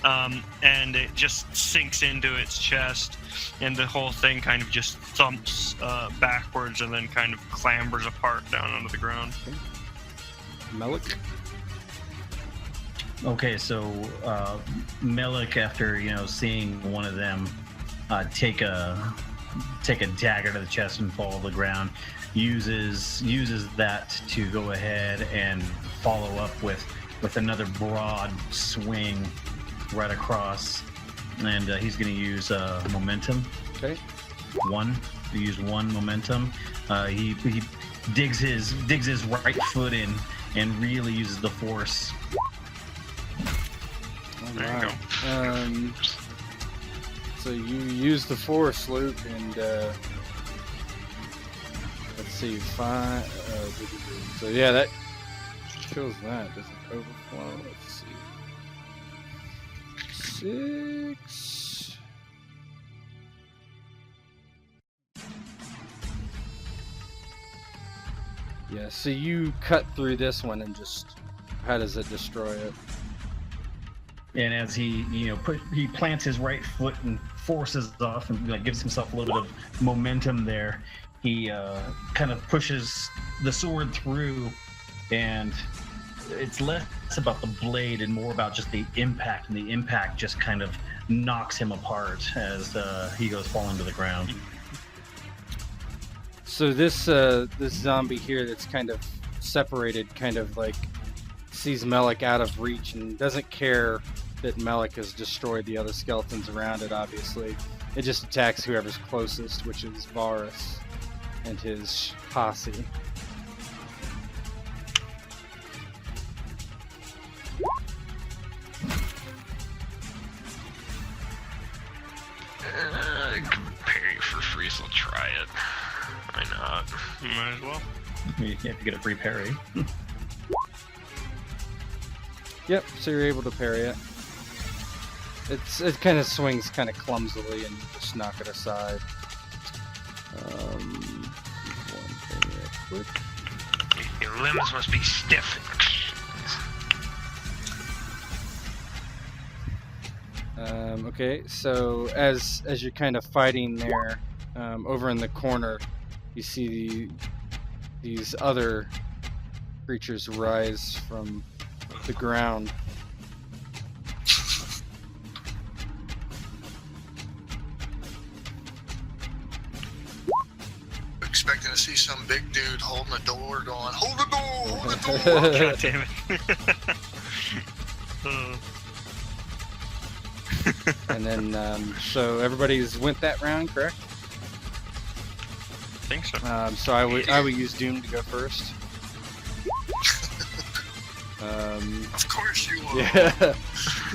And it just sinks into its chest, and the whole thing kind of just thumps backwards and then kind of clambers apart down onto the ground.
Melik?
Okay, so Melik, after seeing one of them take a dagger to the chest and fall to the ground, uses that to go ahead and follow up with another broad swing right across, and he's going to use momentum.
Okay.
He used 1 momentum. He digs his right foot in and really uses the force.
There you
Alright. So you use the force, Luke, and let's see, 5. So yeah, that kills that. Does it overflow? Let's see. 6. Yeah, so you cut through this one and just, how does it destroy it?
And as he, he plants his right foot and forces off and gives himself a little bit of momentum there. He kind of pushes the sword through, and it's less about the blade and more about just the impact, and the impact just kind of knocks him apart as he goes falling to the ground.
So this zombie here that's kind of separated, kind of like sees Melik out of reach and doesn't care that Melik has destroyed the other skeletons around it, obviously. It just attacks whoever's closest, which is Varus and his posse.
Parry for free, so try it. Why not?
You might as well.
You have to get a free parry.
Yep, so you're able to parry it. It kind of swings kind of clumsily and you just knock it aside. One thing real quick.
Your limbs must be stiff.
Okay, so as you're kind of fighting there, over in the corner, you see these other creatures rise from the ground.
Expecting to see some big dude holding the door going, hold the door, hold the door.
God damn it.
And then, so everybody's went that round, correct?
I think so.
So I would use Doom to go first.
Of course you will.
Yeah.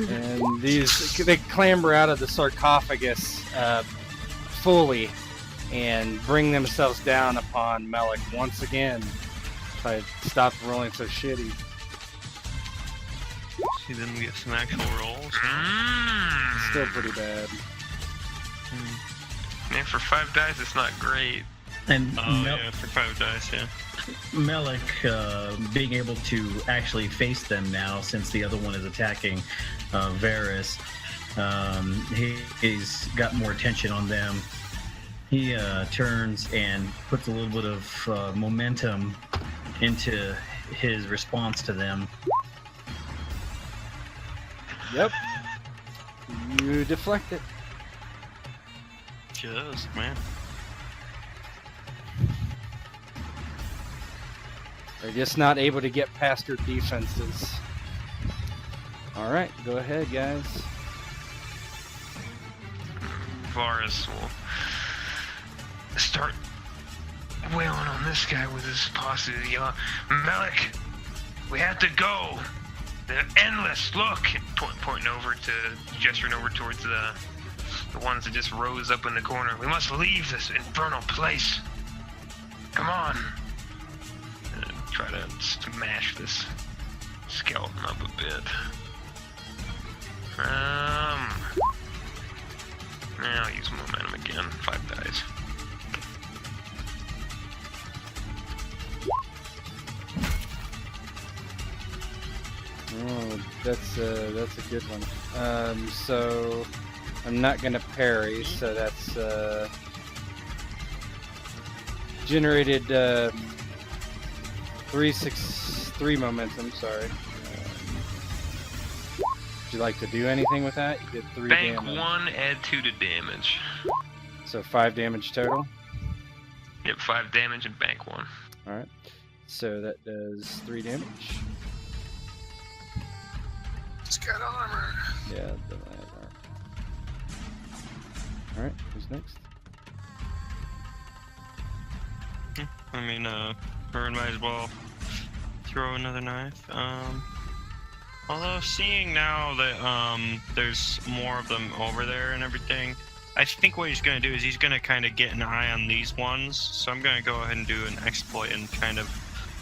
And they clamber out of the sarcophagus fully and bring themselves down upon Melik once again. If I stopped rolling so shitty.
See, then we get some actual rolls.
Still pretty bad.
Man, for 5 dice, it's not great.
And
Yeah, for 5 dice, yeah.
Melik being able to actually face them now, since the other one is attacking Varus, he's got more attention on them. He turns and puts a little bit of momentum into his response to them.
Yep. You deflect it.
Just, man.
They're just not able to get past your defenses. Alright, go ahead, guys.
Varus will start wailing on this guy with his posse. Yell, Melik, we have to go. They're endless. Look, pointing over to, gesturing over towards the ones that just rose up in the corner. We must leave this infernal place. Come on. And try to smash this skeleton up a bit. I'll use momentum again. 5 dice.
Oh, that's a good one. So I'm not gonna parry, so that's generated 3 momentum. Sorry. Would you like to do anything with that? You did 3
Bank
damage.
1, add 2 to damage.
So 5 damage total.
Yep, 5 damage and bank 1.
All right. So that does 3 damage.
It's got armor.
Yeah, it doesn't have armor. All right. Who's next?
I mean, Vern might as well throw another knife. Although seeing now that there's more of them over there and everything, I think what he's gonna do is he's gonna kind of get an eye on these ones. So I'm gonna go ahead and do an exploit and kind of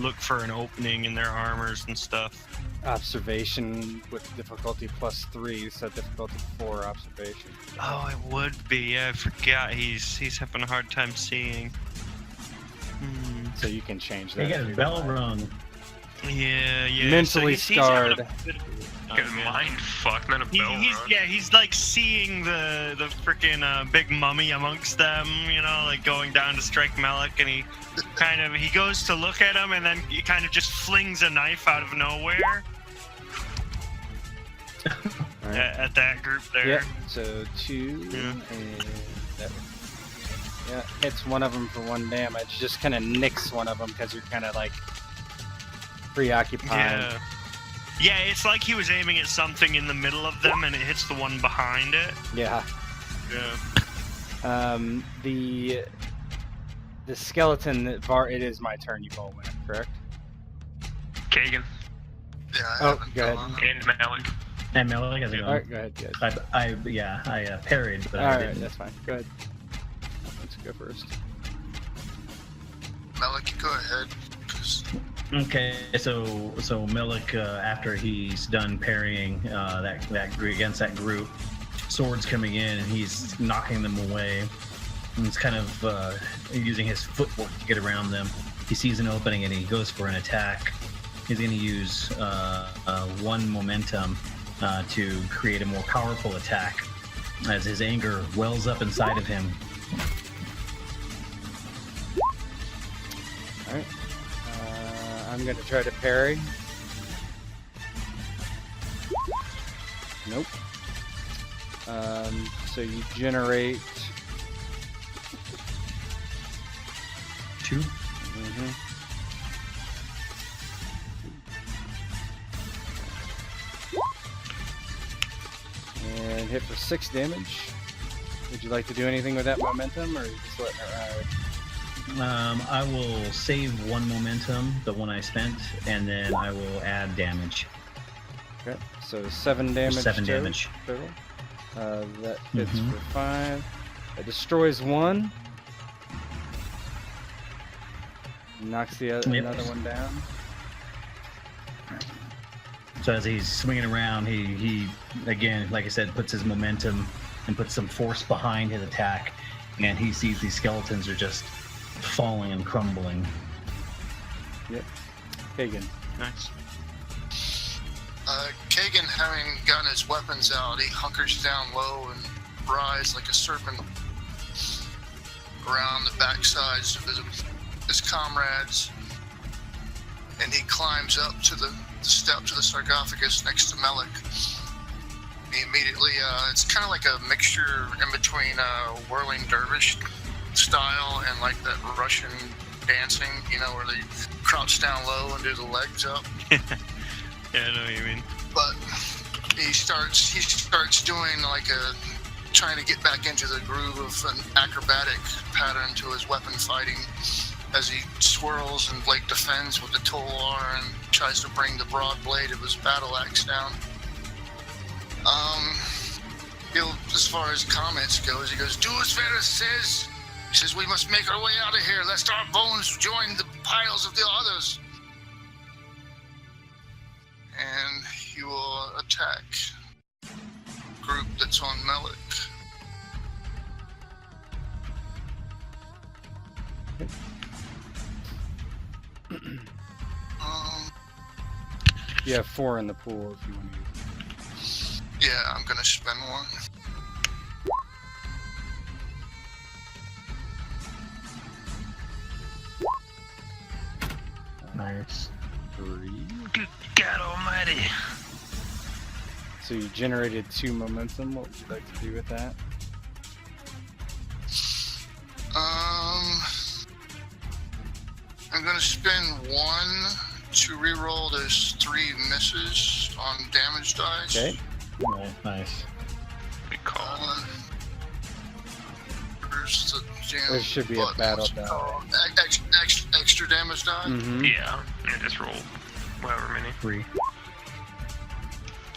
look for an opening in their armors and stuff.
Observation with difficulty +3, so difficulty 4 observation.
Oh, it would be. Yeah, I forgot. He's having a hard time seeing.
So you can change that.
He got his bell rung.
Yeah.
Mentally scarred.
Get mind fucked, not a bell run.
He's like seeing the freaking big mummy amongst them, you know, like going down to strike Melik, and he goes to look at him, and then he kind of just flings a knife out of nowhere.
Right.
At that group there.
Yep. So 2 and that hits one of them for 1 damage. Just kind of nicks one of them because you're kind of like preoccupied.
Yeah, it's like he was aiming at something in the middle of them, and it hits the one behind it.
Yeah.
Yeah.
The skeleton that it is my turn. You all win, correct?
Kagan.
Yeah.
Go ahead.
And Melik.
And Melik has a
All right, go ahead, guys.
I parried, but
All
I
right,
didn't.
that's fine. Go ahead. Let's go first.
Melik, go ahead. 'Cause
Okay, so Melik, after he's done parrying that against that group, swords coming in, and he's knocking them away. And he's kind of using his footwork to get around them. He sees an opening and he goes for an attack. He's going to use 1 momentum to create a more powerful attack as his anger wells up inside of him.
All right. I'm going to try to parry. Nope. So you generate
2.
Mm-hmm. And hit for 6 damage. Would you like to do anything with that momentum, or are you just letting it ride?
I will save 1 momentum, the one I spent, and then I will add damage.
Okay, so 7 damage.
7
total.
damage.
That hits for 5. It destroys 1. Knocks the other, another one down.
So as he's swinging around, he again, like I said, puts his momentum and puts some force behind his attack, and he sees these skeletons are just falling and crumbling.
Yep. Kagan.
Nice.
Kagan, having gotten his weapons out, he hunkers down low and rides like a serpent around the backsides of his comrades, and he climbs up to the step to the sarcophagus next to Melik. He immediately, it's kind of like a mixture in between whirling dervish style and like that Russian dancing, you know, where they crouch down low and do the legs up.
Yeah, I know what you mean.
But he starts doing like trying to get back into the groove of an acrobatic pattern to his weapon fighting as he swirls and like defends with the Tolar and tries to bring the broad blade of his battle axe down. As far as comments goes, he goes, "Do as Varus says." He says, "We must make our way out of here, lest our bones join the piles of the others." And he will attack group that's on Melik.
You have 4 in the pool if you want to use it.
Yeah, I'm gonna spend 1.
Nice.
3.
Good God Almighty!
So you generated 2 momentum. What would you like to do with that?
I'm gonna spend 1 to reroll those 3 misses on damage dice.
Okay.
Oh, nice.
Good call.
Where's the damn
There should be a
button?
battle
What's it
die.
called? Extra damage die?
Mm-hmm.
Yeah, just roll however many.
3.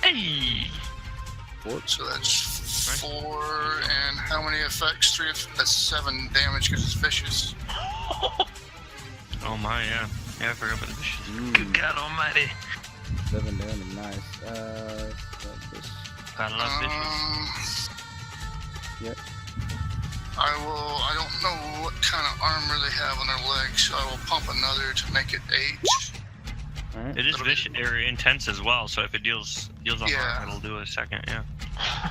Hey!
So that's 4, and how many effects? 3. That's 7 damage because it's vicious.
Oh my, yeah. Yeah, I forgot about the vicious.
Good God Almighty!
7 damage, nice.
Gotta love vicious.
Yep.
I don't know what kind of armor they have on their legs, so I will pump another to make it 8.
All right.
It is vicious area intense as well, so if it deals a harm, it'll do a second, yeah.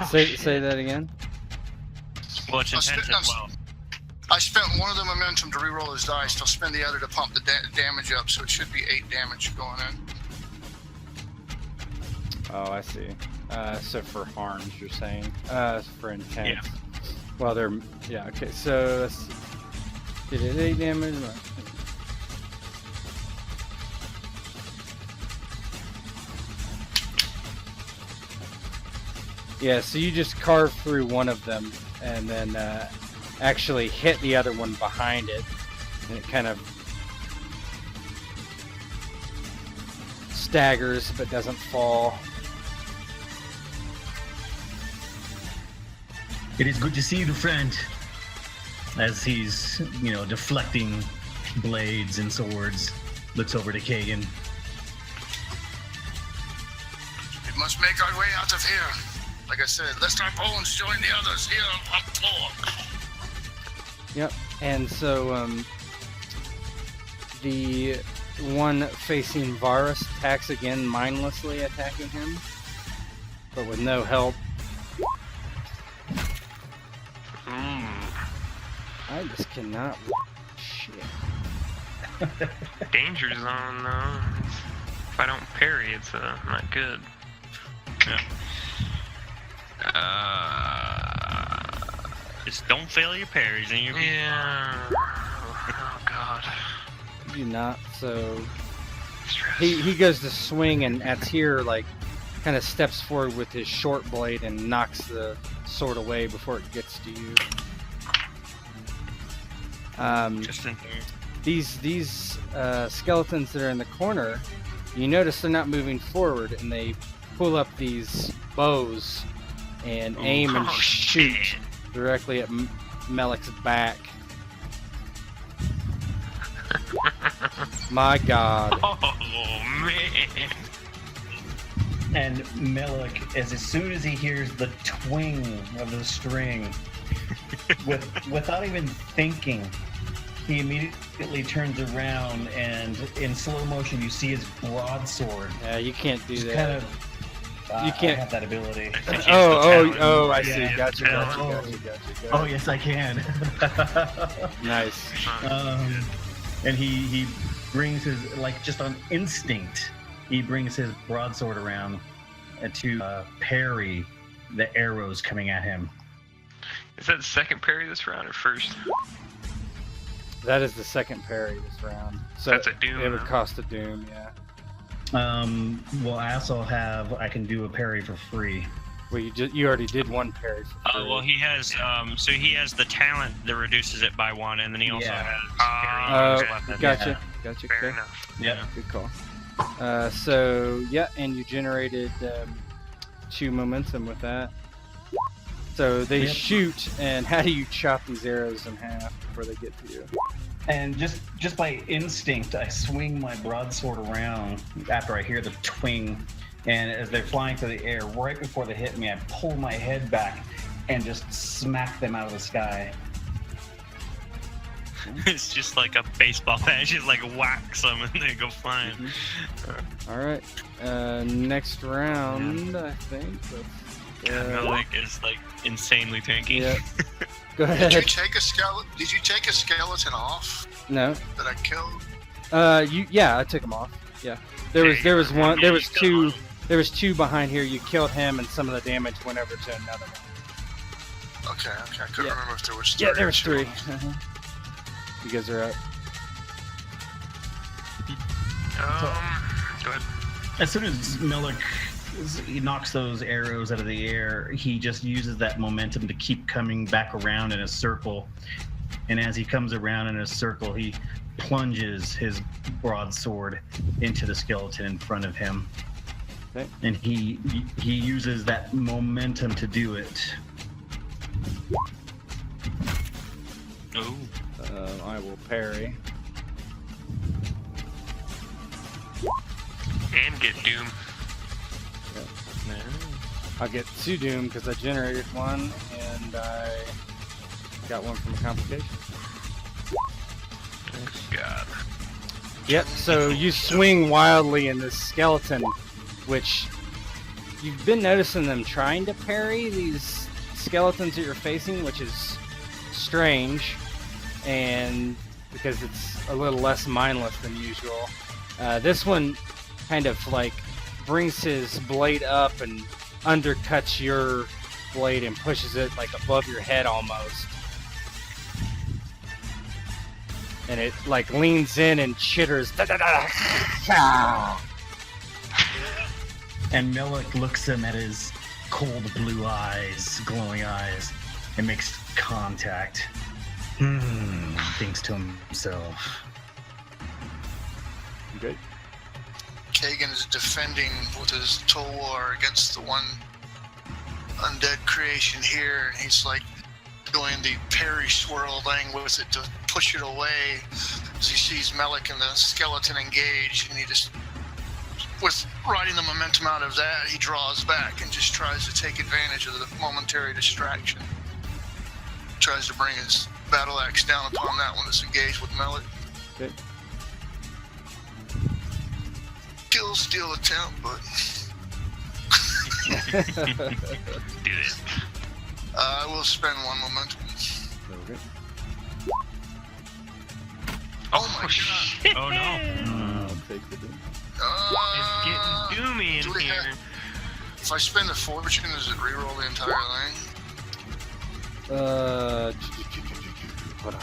Say that again.
Well, it's intense as well.
I spent one of the momentum to reroll his dice. I'll spend the other to pump the damage up, so it should be 8 damage going in.
Oh, I see. So for harms, you're saying? For intense.
Yeah.
Well, they're... Yeah, okay, so... Did it 8 damage? Yeah, so you just carve through one of them, and then actually hit the other one behind it, and it kind of staggers but doesn't fall.
It is good to see you, friend. As he's, deflecting blades and swords, looks over to Kagan.
We must make our way out of here. Like I said, lest our bones join the others here on Pop Floor.
Yep, and so the one facing Varus attacks again, mindlessly attacking him, but with no help. I just cannot. Shit.
Danger zone, though. If I don't parry, it's not good.
Yeah. Just don't fail your parries and you'll be
Yeah. Oh god.
You not so.
Stress.
He goes to swing, and Atir kind of steps forward with his short blade and knocks the sword away before it gets to you.
just in here.
These skeletons that are in the corner, you notice they're not moving forward, and they pull up these bows and aim and shoot directly at Melek's back. My God.
Oh man.
And Melek, as soon as he hears the twing of the string, without even thinking, he immediately turns around, and in slow motion you see his broadsword.
Yeah, you can't do
Just
that.
kind of,
You can't-
I have that ability.
Oh, I see.
Yeah,
Gotcha.
Oh, yes, I can.
Nice.
And he brings his, just on instinct, he brings his broadsword around to parry the arrows coming at him.
Is that the second parry this round or first?
That is the second parry this round. So
That's a doom,
it would
huh?
cost a doom, yeah.
Well, I also I can do a parry for free.
Well, you already did one parry. For free.
Well, he has so he has the talent that reduces it by 1, and then he also has parry
Oh,
on his weapon.
gotcha.
Yeah.
Gotcha.
Fair
Okay.
enough.
Yep.
Good call. So yeah, and you generated 2 momentum with that. So they
Yep.
shoot, and how do you chop these arrows in half before they get to you?
And just by instinct, I swing my broadsword around after I hear the twing, and as they're flying through the air, right before they hit me, I pull my head back and just smack them out of the sky.
It's just like a baseball bat. Just whacks them and they go flying.
All right. Next round, I think.
Melek is insanely tanky.
Yeah. Go
Did
ahead.
you take a skeleton off
No.
that I killed?
Yeah, I took him off. Yeah. There was one. There was two. There was 2 behind here. You killed him, and some of the damage went over to another one.
Okay. I couldn't
Yeah.
remember if there was 3.
Yeah, there was
or
3.
2.
You guys are up.
Go ahead.
As soon as Melek he knocks those arrows out of the air, he just uses that momentum to keep coming back around in a circle. And as he comes around in a circle, he plunges his broadsword into the skeleton in front of him.
Okay.
And he uses that momentum to do it.
Oh.
I will parry.
And get doom.
I'll get 2 doom because I generated 1, and I got one from a complication.
God.
Yep, so you swing wildly in this skeleton, which you've been noticing them trying to parry these skeletons that you're facing, which is strange, and because it's a little less mindless than usual. This one kind of like brings his blade up and undercuts your blade and pushes it like above your head almost. And it like leans in and chitters. Da, da, da, ah.
And Melik looks him at his cold blue eyes, glowing eyes, and makes contact. Thinks to himself.
You good?
Kagan is defending with his Tolwar against the one undead creation here, and he's like doing the parry swirl thing with it to push it away as he sees Melik and the skeleton engage, and he just, with riding the momentum out of that, he draws back and just tries to take advantage of the momentary distraction. Tries to bring his battle axe down upon that one that's engaged with Melik.
Good.
Kill steal attempt, but
Do it.
I will spend one momentum.
Okay.
Oh my god.
Shit.
Oh no.
I'll take the damage.
It's getting doomy
do
in
we
here.
have- If I spend a fortune, does it reroll the entire thing?
Hold on.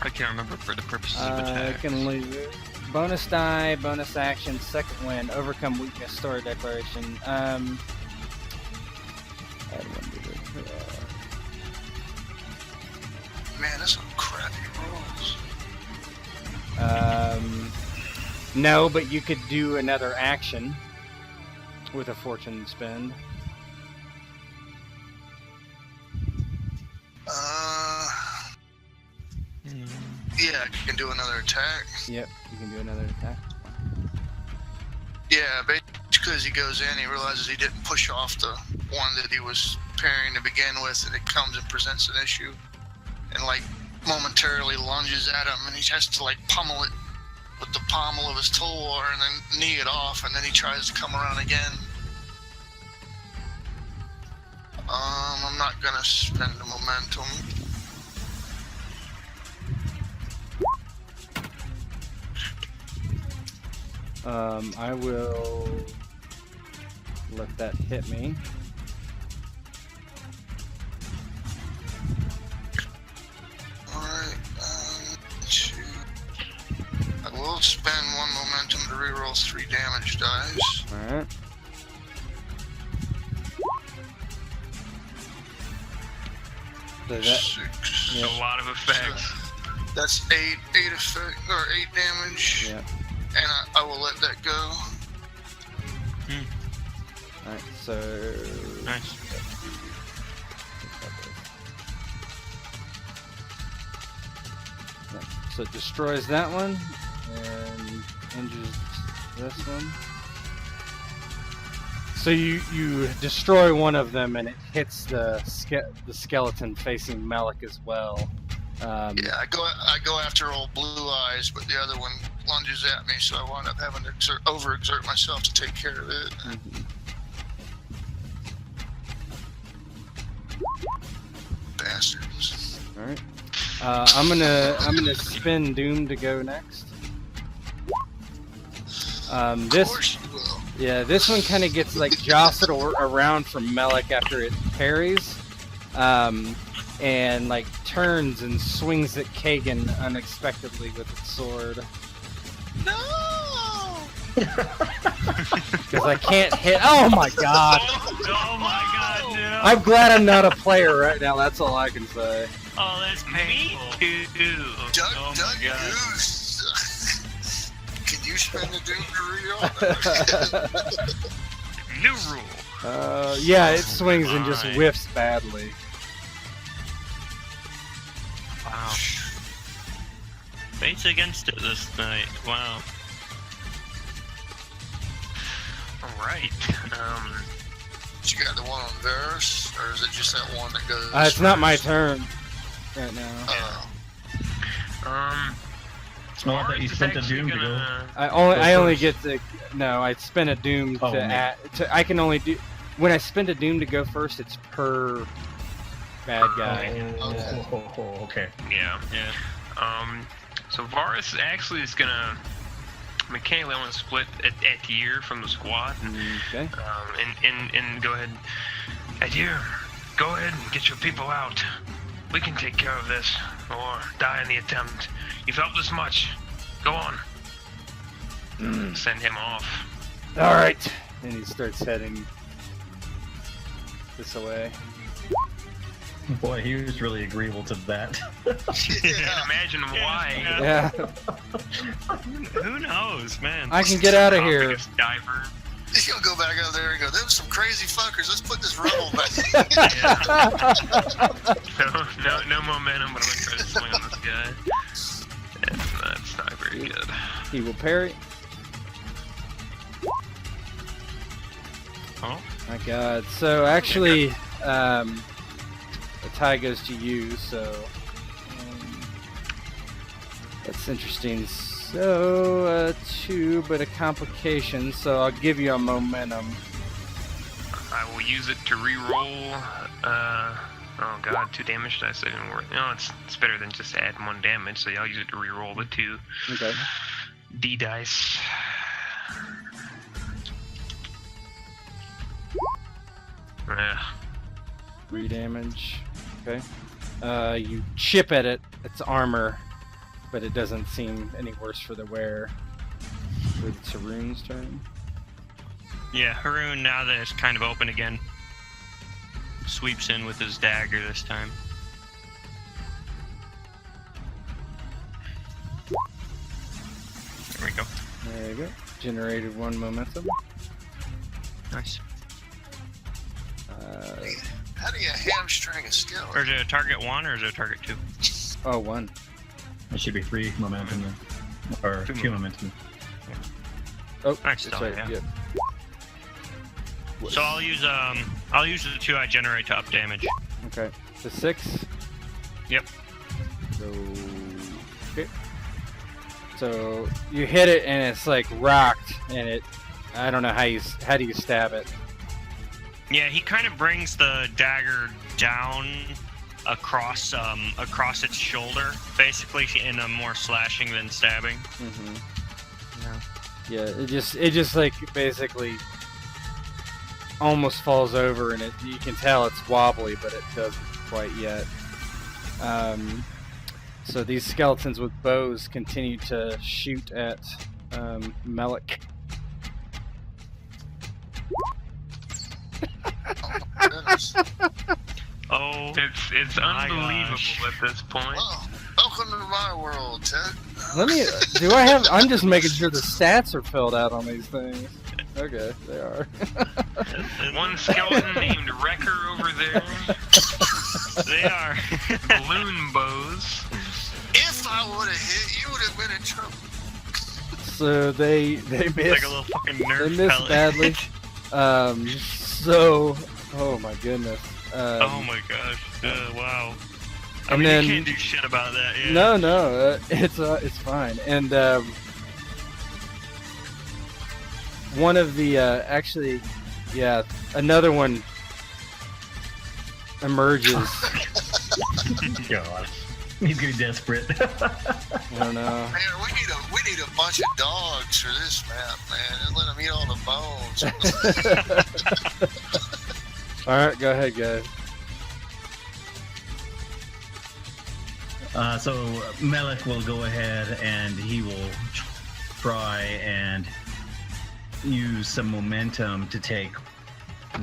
I can't remember for the purposes of
I
attack.
can leave. Bonus die, bonus action, second win, overcome weakness, story declaration. Add one to this.
Man, that's some crappy rolls.
No, but you could do another action with a fortune spend.
Yeah, I can do another attack.
Yep, you can do another attack.
Yeah, basically as he goes in, he realizes he didn't push off the one that he was parrying to begin with, and it comes and presents an issue, and like momentarily lunges at him, and he has to like pummel it with the pommel of his Tolwar and then knee it off, and then he tries to come around again. I'm not gonna spend the momentum.
I will let that hit me.
Alright, I will spend one momentum to reroll 3 damage dice.
Alright. So that,
6.
yeah.
A lot of effects.
That's 8 effect, or 8 damage.
Yeah.
And I will let that go.
Alright, so.
Nice.
So it destroys that one and injures this one. So you destroy one of them and it hits the skeleton facing Melik as well.
Yeah, I go after old Blue Eyes, but the other one lunges at me, so I wind up having to overexert myself to take care of it.
Mhm.
Bastards.
All right. I'm gonna spin Doom to go next.
Of
This
course you will.
yeah, this one kind of gets like jostled around from Melik after it parries, and like turns and swings at Kagan unexpectedly with its sword.
No!
Because I can't hit. Oh my god!
Oh my god, no.
I'm glad I'm not a player right now. That's all I can say.
Oh, that's painful. Me too.
Doug,
Oh my
Doug
God.
Goose. Can you spend the Doom to reroll?
New rule.
Yeah, it swings and just
Fine.
whiffs badly.
Wow. Fate's against it this night. Wow.
All right.
But you got the one on Varus, or is it just that one that goes?
It's not my turn right now.
I thought you spent a doom to go.
I only get to. No, I spent a doom to add. I can only do when I spend a doom to go first. It's per bad guy.
Okay.
Yeah. So Varus actually is gonna mechanically I want to split Atir from the squad.
Okay.
And go ahead, Atir, go ahead and get your people out. We can take care of this, or die in the attempt. You've helped us much. Go on. Send him off.
All right. And he starts heading this away.
Boy, he was really agreeable to that.
Yeah.
Imagine why.
Yeah.
Who knows, man?
I can get out of here.
Diver.
He's gonna go back out there and go, "Them some crazy fuckers. Let's put this rubble back."
No momentum, but I'm gonna try to swing on this guy. That's not very good.
He will parry.
Oh
my God! So actually, the tie goes to you. So that's interesting. So 2, but a complication. So I'll give you a momentum.
I will use it to re-roll. Oh god, 2 damage dice. That didn't work. No, it's better than just adding 1 damage. So I'll use it to re-roll the 2
Okay.
D dice. Yeah.
3 damage. Okay. You chip at it. It's armor, but it doesn't seem any worse for the wearer. It's Haroon's turn.
yeah, Haroon, now that it's kind of open again, sweeps in with his dagger this time. There we go.
There you go. Generated 1 momentum.
Nice.
How do you hamstring a skill?
Or is it a target 1 or is it a target 2?
Oh, 1.
It should be 3 momentum then. Or 2 momentum.
Oh,
Nice
that's
stuff,
right.
yeah.
Yep.
So I'll use the 2 I generate to up damage.
Okay. The 6.
Yep.
So, okay. So you hit it and it's like rocked, and it. I don't know how do you stab it?
Yeah, he kind of brings the dagger down across its shoulder, basically, in a more slashing than stabbing.
Mm-hmm.
Yeah.
Yeah. It just like basically almost falls over, and you can tell it's wobbly, but it doesn't quite yet. So these skeletons with bows continue to shoot at Melik.
Oh,
it's
my
unbelievable
gosh.
at this point.
Well, welcome to my world, Ted.
Let me. I'm just making sure the stats are filled out on these things. Okay, they are.
One skeleton named Wrecker over there.
They are.
Balloon bows.
If I would have hit, you would have been in trouble.
So they miss.
Like a little fucking Nerf
They miss
pellet.
badly. So, oh my goodness.
Oh my gosh! Wow. I
And
mean,
then-
you can't do shit about that. Yeah.
No, it's fine. And one of the actually, yeah, another one emerges.
God. He's getting desperate.
I don't know.
Man, we need a bunch of dogs for this map, man. And let them eat all the bones.
All right, go ahead, guys.
So Melik will go ahead and he will try and use some momentum to take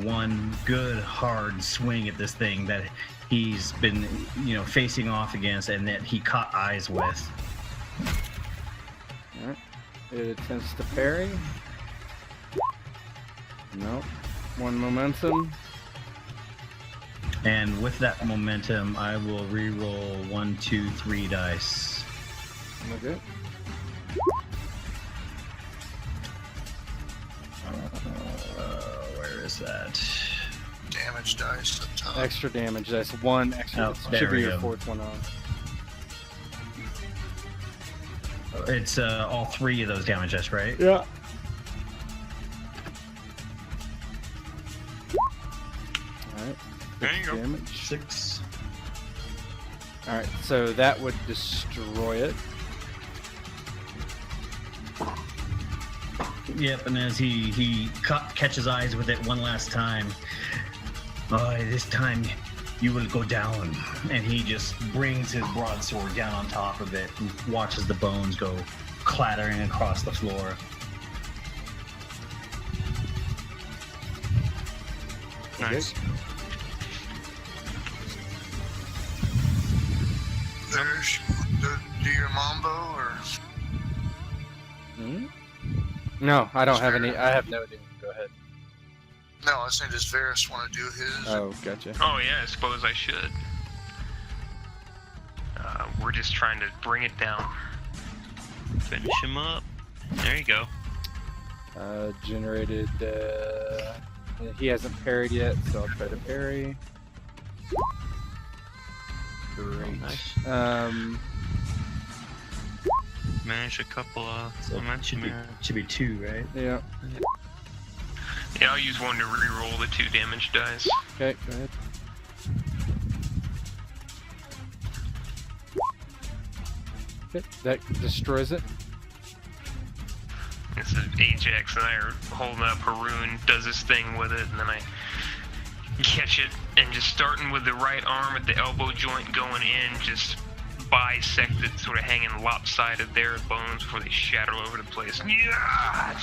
one good hard swing at this thing that he's been, facing off against and that he caught eyes with.
All right. It attempts to parry. Nope. 1 momentum.
And with that momentum, I will re-roll 1, 2, 3 dice.
Okay.
Where is that?
damage dice up top.
Extra damage dice. One extra.
there
Should be
we
your
go.
fourth one on.
It's all 3 of those damage dice, right?
Yeah. Alright.
There you go.
Damage.
6.
Alright, so that would destroy it.
Yep, and as he catches eyes with it one last time, this time you will go down. And he just brings his broadsword down on top of it and watches the bones go clattering across the floor.
Nice.
There's do your mambo or
Hmm? No, I don't have any. I have no idea. Go ahead.
no? I was saying, does Varys want to do his?
Oh, gotcha.
Oh yeah, I suppose I should. We're just trying to bring it down.
Finish him up. There you go.
Generated. He hasn't parried yet, so I'll try to parry. Great.
Nice. Manage a couple of momentum here.
Should be 2, right?
Yeah.
Yeah, I'll use one to re-roll the 2 damage dice.
Okay, go ahead. Okay, that destroys it.
This is Ajax and I are holding up. Haroon does his thing with it, and then I catch it and just starting with the right arm at the elbow joint going in, just bisect it, sort of hanging lopsided there at bones before they shatter all over the place. Yeah!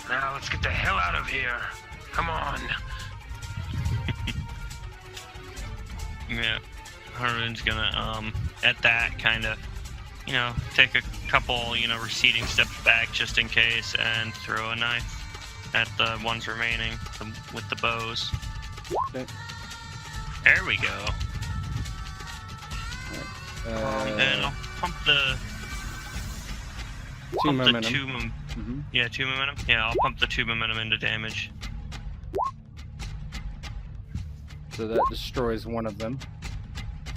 Now let's get the hell out of here. Come on.
Yeah. Haroon's gonna, at that, kind of, take a couple, receding steps back just in case and throw a knife at the ones remaining with the bows.
Okay.
There we go. And I'll pump the...
Two momentum.
Yeah, 2 momentum. Yeah, I'll pump the 2 momentum into damage.
So that destroys one of them.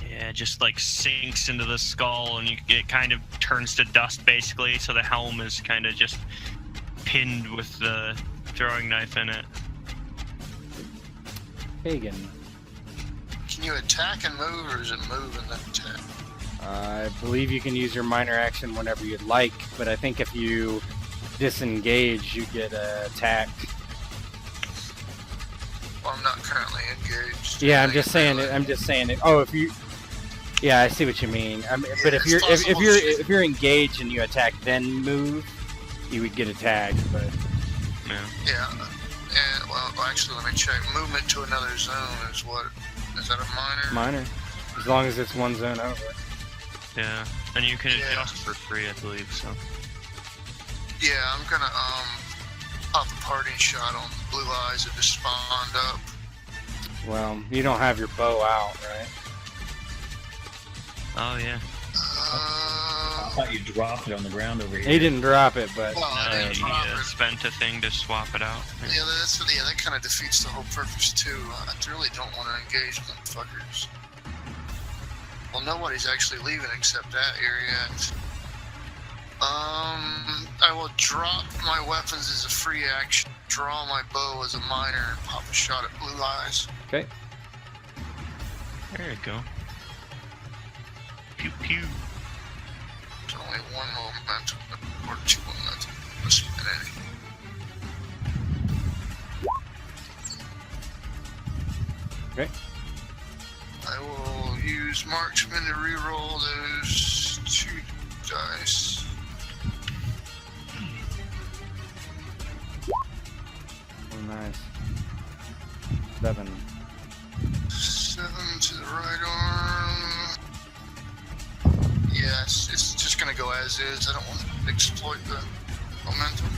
Yeah, just like sinks into the skull and it kind of turns to dust basically, so the helm is kind of just pinned with the throwing knife in it.
Pagan.
Can you attack and move, or is it move and then attack?
I believe you can use your minor action whenever you'd like, but I think if you disengage, you get attacked.
Well, I'm not currently engaged.
Yeah, I'm just saying it. I'm just saying it. Oh, if you, yeah, I see what you mean. But if you're if you're engaged and you attack then move, you would get attacked. But
Yeah. And well, actually, let me check. Movement to another zone is what? Is that a minor?
minor, as long as it's one zone over.
Yeah, and you can adjust for free, I believe. So.
Yeah, I'm gonna pop a parting shot on Blue Eyes that just spawned up.
Well, you don't have your bow out, right?
Oh yeah.
I thought you dropped it on the ground over here.
He didn't drop it, but
Well, I didn't
He
drop it.
spent a thing to swap it out.
Yeah, that kind of defeats the whole purpose too. I really don't want to engage with them fuckers. Well, nobody's actually leaving except that area. I will drop my weapons as a free action, draw my bow as a minor, and pop a shot at Blue Eyes.
okay.
There you go. Pew pew.
There's only one momentum, or two momentum. Let's spin any.
Okay.
I will use marksman to reroll those 2 dice.
Oh, nice. 7.
7 to the right arm. Yes, it's just gonna go as is. I don't want to exploit the momentum.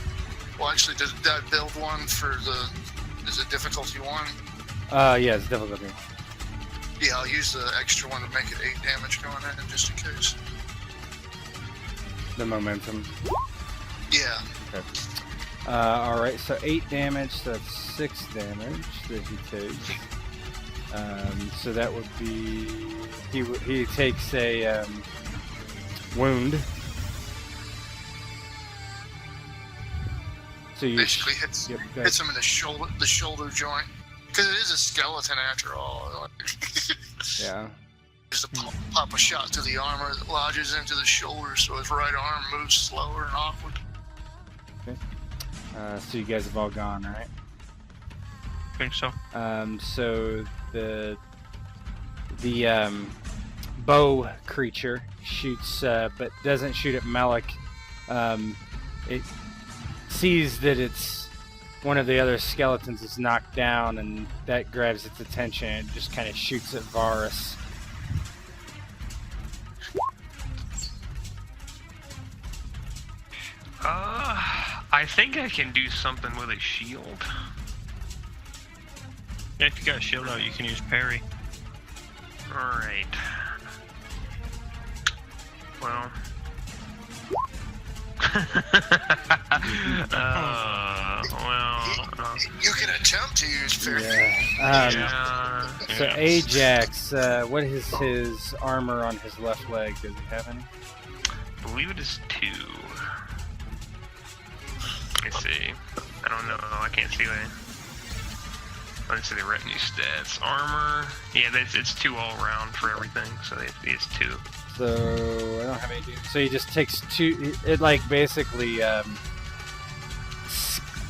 Well, actually, did that build one for the? Is it difficulty 1?
Yeah, it's difficulty.
Yeah, I'll use the extra one to make it 8 damage going in, just in case.
The momentum.
Yeah.
Okay. Alright, so 8 damage, so that's 6 damage that he takes. So that would be... He takes a wound. So you
basically hits him in the shoulder joint. Because it is a skeleton after all.
Yeah.
Just pop a shot to the armor that lodges into the shoulder, so his right arm moves slower and awkward.
Okay. So you guys have all gone, right?
I think so.
So the bow creature shoots, but doesn't shoot at Malik. It sees that it's one of the other skeletons is knocked down, and that grabs its attention. It just kind of shoots at Varus.
I think I can do something with a shield.
Yeah, if you got a shield out, you can use parry.
Alright. Well.
You can attempt to use parry.
Yeah. So Ajax, what is his armor on his left leg? Does he have any?
I believe it is 2. Let me see. I don't know. I can't see that. I didn't see the retinue stats. Armor. Yeah, it's 2 all around for everything. So it's 2.
So I don't have any. So he just takes 2. It like basically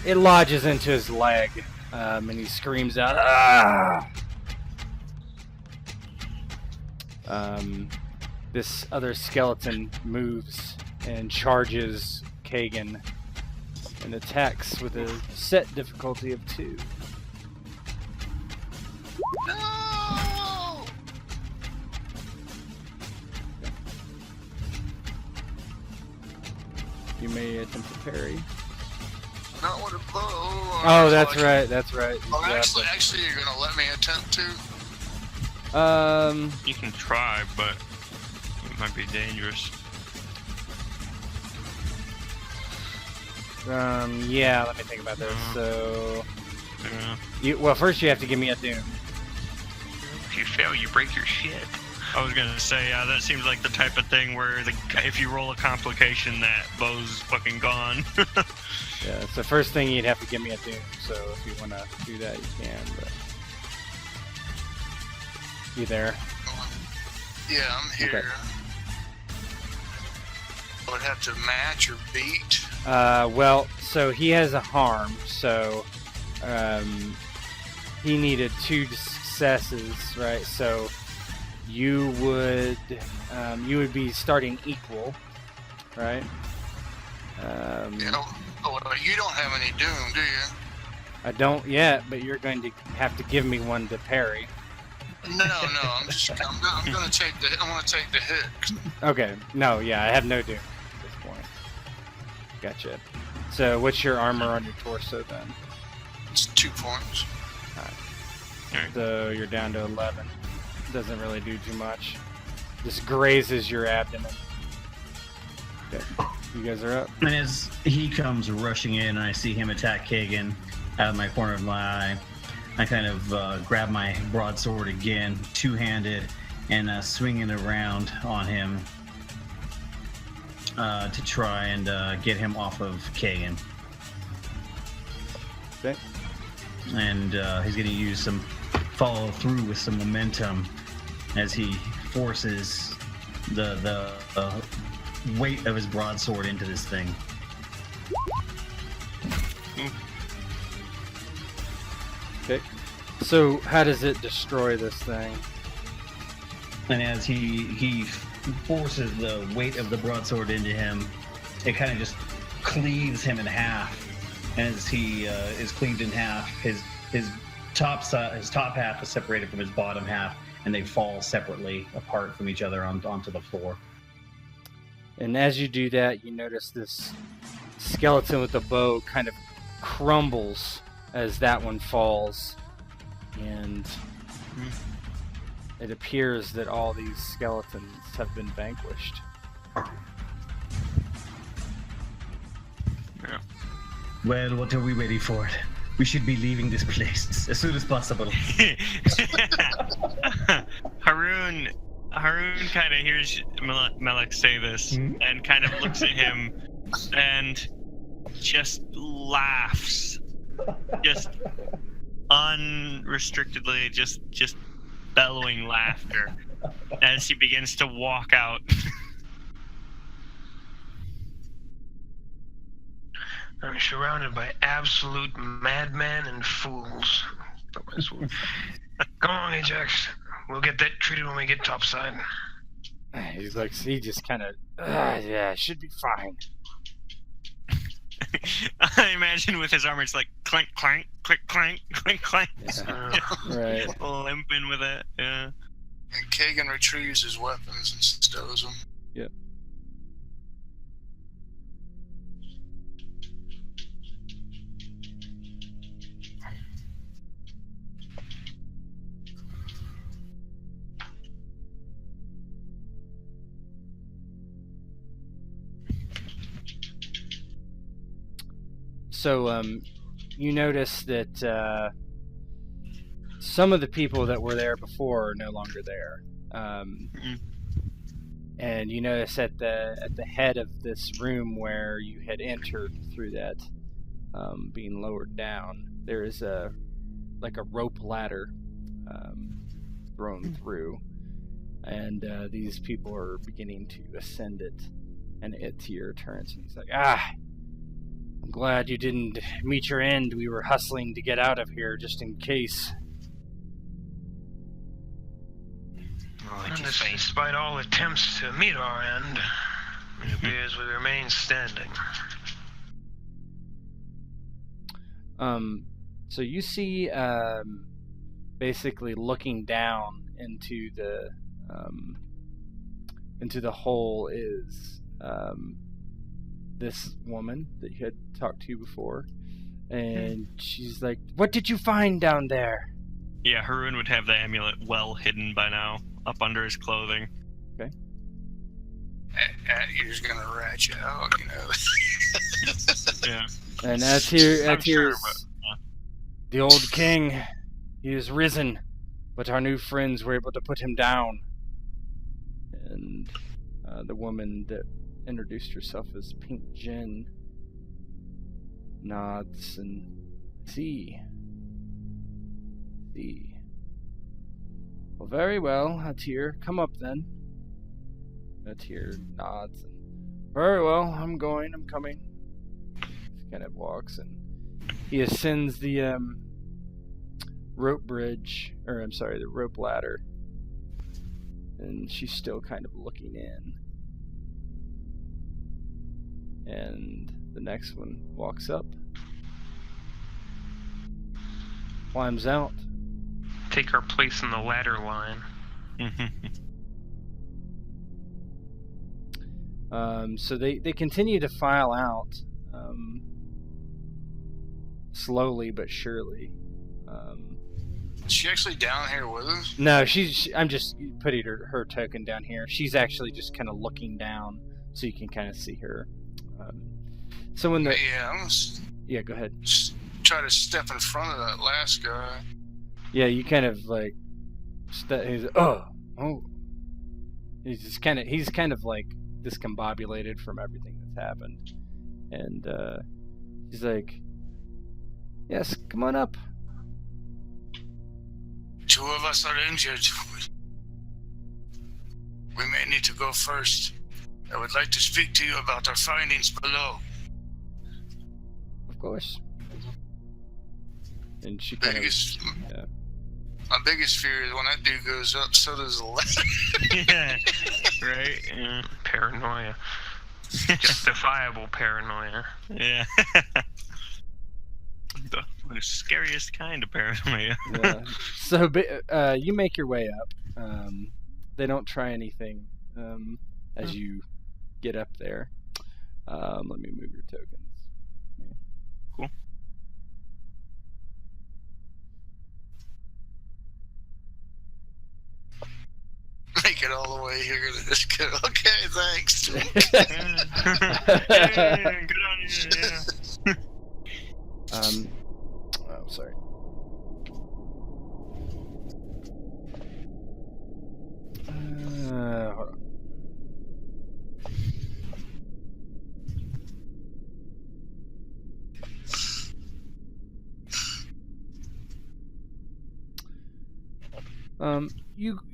it lodges into his leg, and he screams out, "Ah!" This other skeleton moves and charges Kagan and attacks with a set difficulty of 2.
No!
You may attempt to parry.
Not with a bow.
Oh, that's right. That's right.
Oh, actually, you're gonna let me attempt to?
You can try, but it might be dangerous.
Yeah. Let me think about this. So,
Yeah.
well, first you have to give me a doom.
If you fail, you break your shit.
I was gonna say, yeah, that seems like the type of thing where if you roll a complication, that bow's fucking gone.
Yeah. So first thing you'd have to give me a doom. So if you want to do that, you can. But you there?
Yeah, I'm here.
Okay.
I would have to match or beat.
Well, so he has a harm, so he needed 2 successes, right? So you would be starting equal, right?
You don't have any doom, do you?
I don't yet, but you're going to have to give me one to parry.
No. I'm gonna take the hit.
Okay. No, yeah, I have no doom at this point. Gotcha. So what's your armor on your torso then?
It's 2 points.
Alright. So you're down to 11. Doesn't really do too much. Just grazes your abdomen. Okay. You guys are up.
And as he comes rushing in, I see him attack Kagan out of my corner of my eye. I kind of grab my broadsword again, 2-handed, and swing it around on him to try and get him off of Kagan.
Okay.
And he's going to use some follow through with some momentum as he forces the weight of his broadsword into this thing.
Okay. So how does it destroy this thing?
And as he forces the weight of the broadsword into him, it kind of just cleaves him in half. And as he is cleaved in half, his top half is separated from his bottom half, and they fall separately apart from each other onto the floor.
And as you do that, you notice this skeleton with the bow kind of crumbles as that one falls, and it appears that all these skeletons have been vanquished.
Yeah.
Well, what are we waiting for? We should be leaving this place as soon as possible.
Haroon kind of hears Melek say this and kind of looks at him and just laughs, just unrestrictedly, just bellowing laughter as he begins to walk out.
I'm surrounded by absolute madmen and fools. Come on, Ajax. We'll get that treated when we get topside.
He's like, he just kind of, yeah, should be fine.
I imagine with his armor, it's like clank, clank, click, clank, clink, clank.
Yeah. Right.
Limping with it, yeah.
And Kagan retrieves his weapons and stows them.
Yep. So, you notice that some of the people that were there before are no longer there. And you notice at the head of this room where you had entered through that, being lowered down, there is a rope ladder thrown through, and these people are beginning to ascend it, and Tyr turns and he's like, I'm glad you didn't meet your end. We were hustling to get out of here just in case.
Despite all attempts to meet our end, it appears we remain standing.
So you see, basically looking down into the hole is this woman that you had talked to before, and she's like, "What did you find down there?"
Yeah, Haroon would have the amulet well hidden by now, up under his clothing.
Okay.
You're just gonna ratchet out, you know.
Yeah.
And Atyr's
sure,
the old king. He is risen, but our new friends were able to put him down. And the woman that introduced herself as Pink Jin nods and see. Well, very well, Atyr. Come up then. Atyr nods. And, very well, I'm coming. He kind of walks and he ascends the rope ladder. And she's still kind of looking in. And the next one walks up, climbs out.
Take our place in the ladder line.
So they continue to file out, slowly but surely.
Is she actually down here with us?
No, I'm just putting her token down here. She's actually just kind of looking down, so you can kind of see her. So when the go ahead.
Just try to step in front of that last guy.
Yeah, you kind of like. He's he's kind of like discombobulated from everything that's happened, and he's like, "Yes, come on up."
Two of us are injured. We may need to go first. I would like to speak to you about our findings below.
Of course. And she
My biggest fear is when that dude goes up, so does the ladder.
Yeah, right? Yeah.
Paranoia. Justifiable paranoia.
Yeah. The scariest kind of paranoia.
Yeah. So you make your way up. They don't try anything as you get up there. Let me move your tokens.
Cool.
Make it all the way here to this kid. Okay, thanks.
Yeah, good on you. Yeah.
Oh, sorry. Hold on.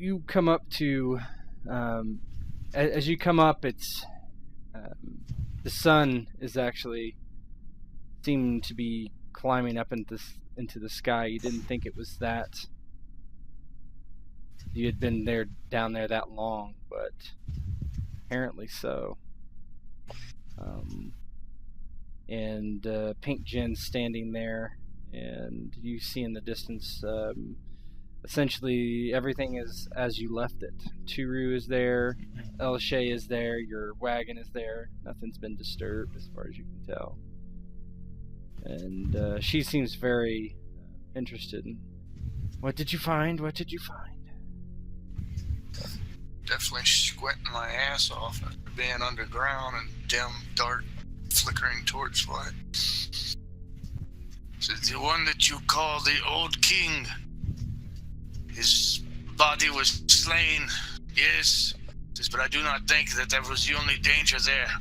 You come up to, as you come up, it's the sun is actually seeming to be climbing up into the sky. You didn't think it was that. You had been down there that long, but apparently so. And Pink Jin's standing there, and you see in the distance, essentially everything is as you left it. Turu is there, Elishay is there, your wagon is there. Nothing's been disturbed as far as you can tell. And she seems very interested in, what did you find? What did you find?
Definitely squinting my ass off after being underground and dim, dark, flickering torchlight. So the one that you call the Old King, his body was slain, yes, but I do not think that was the only danger there.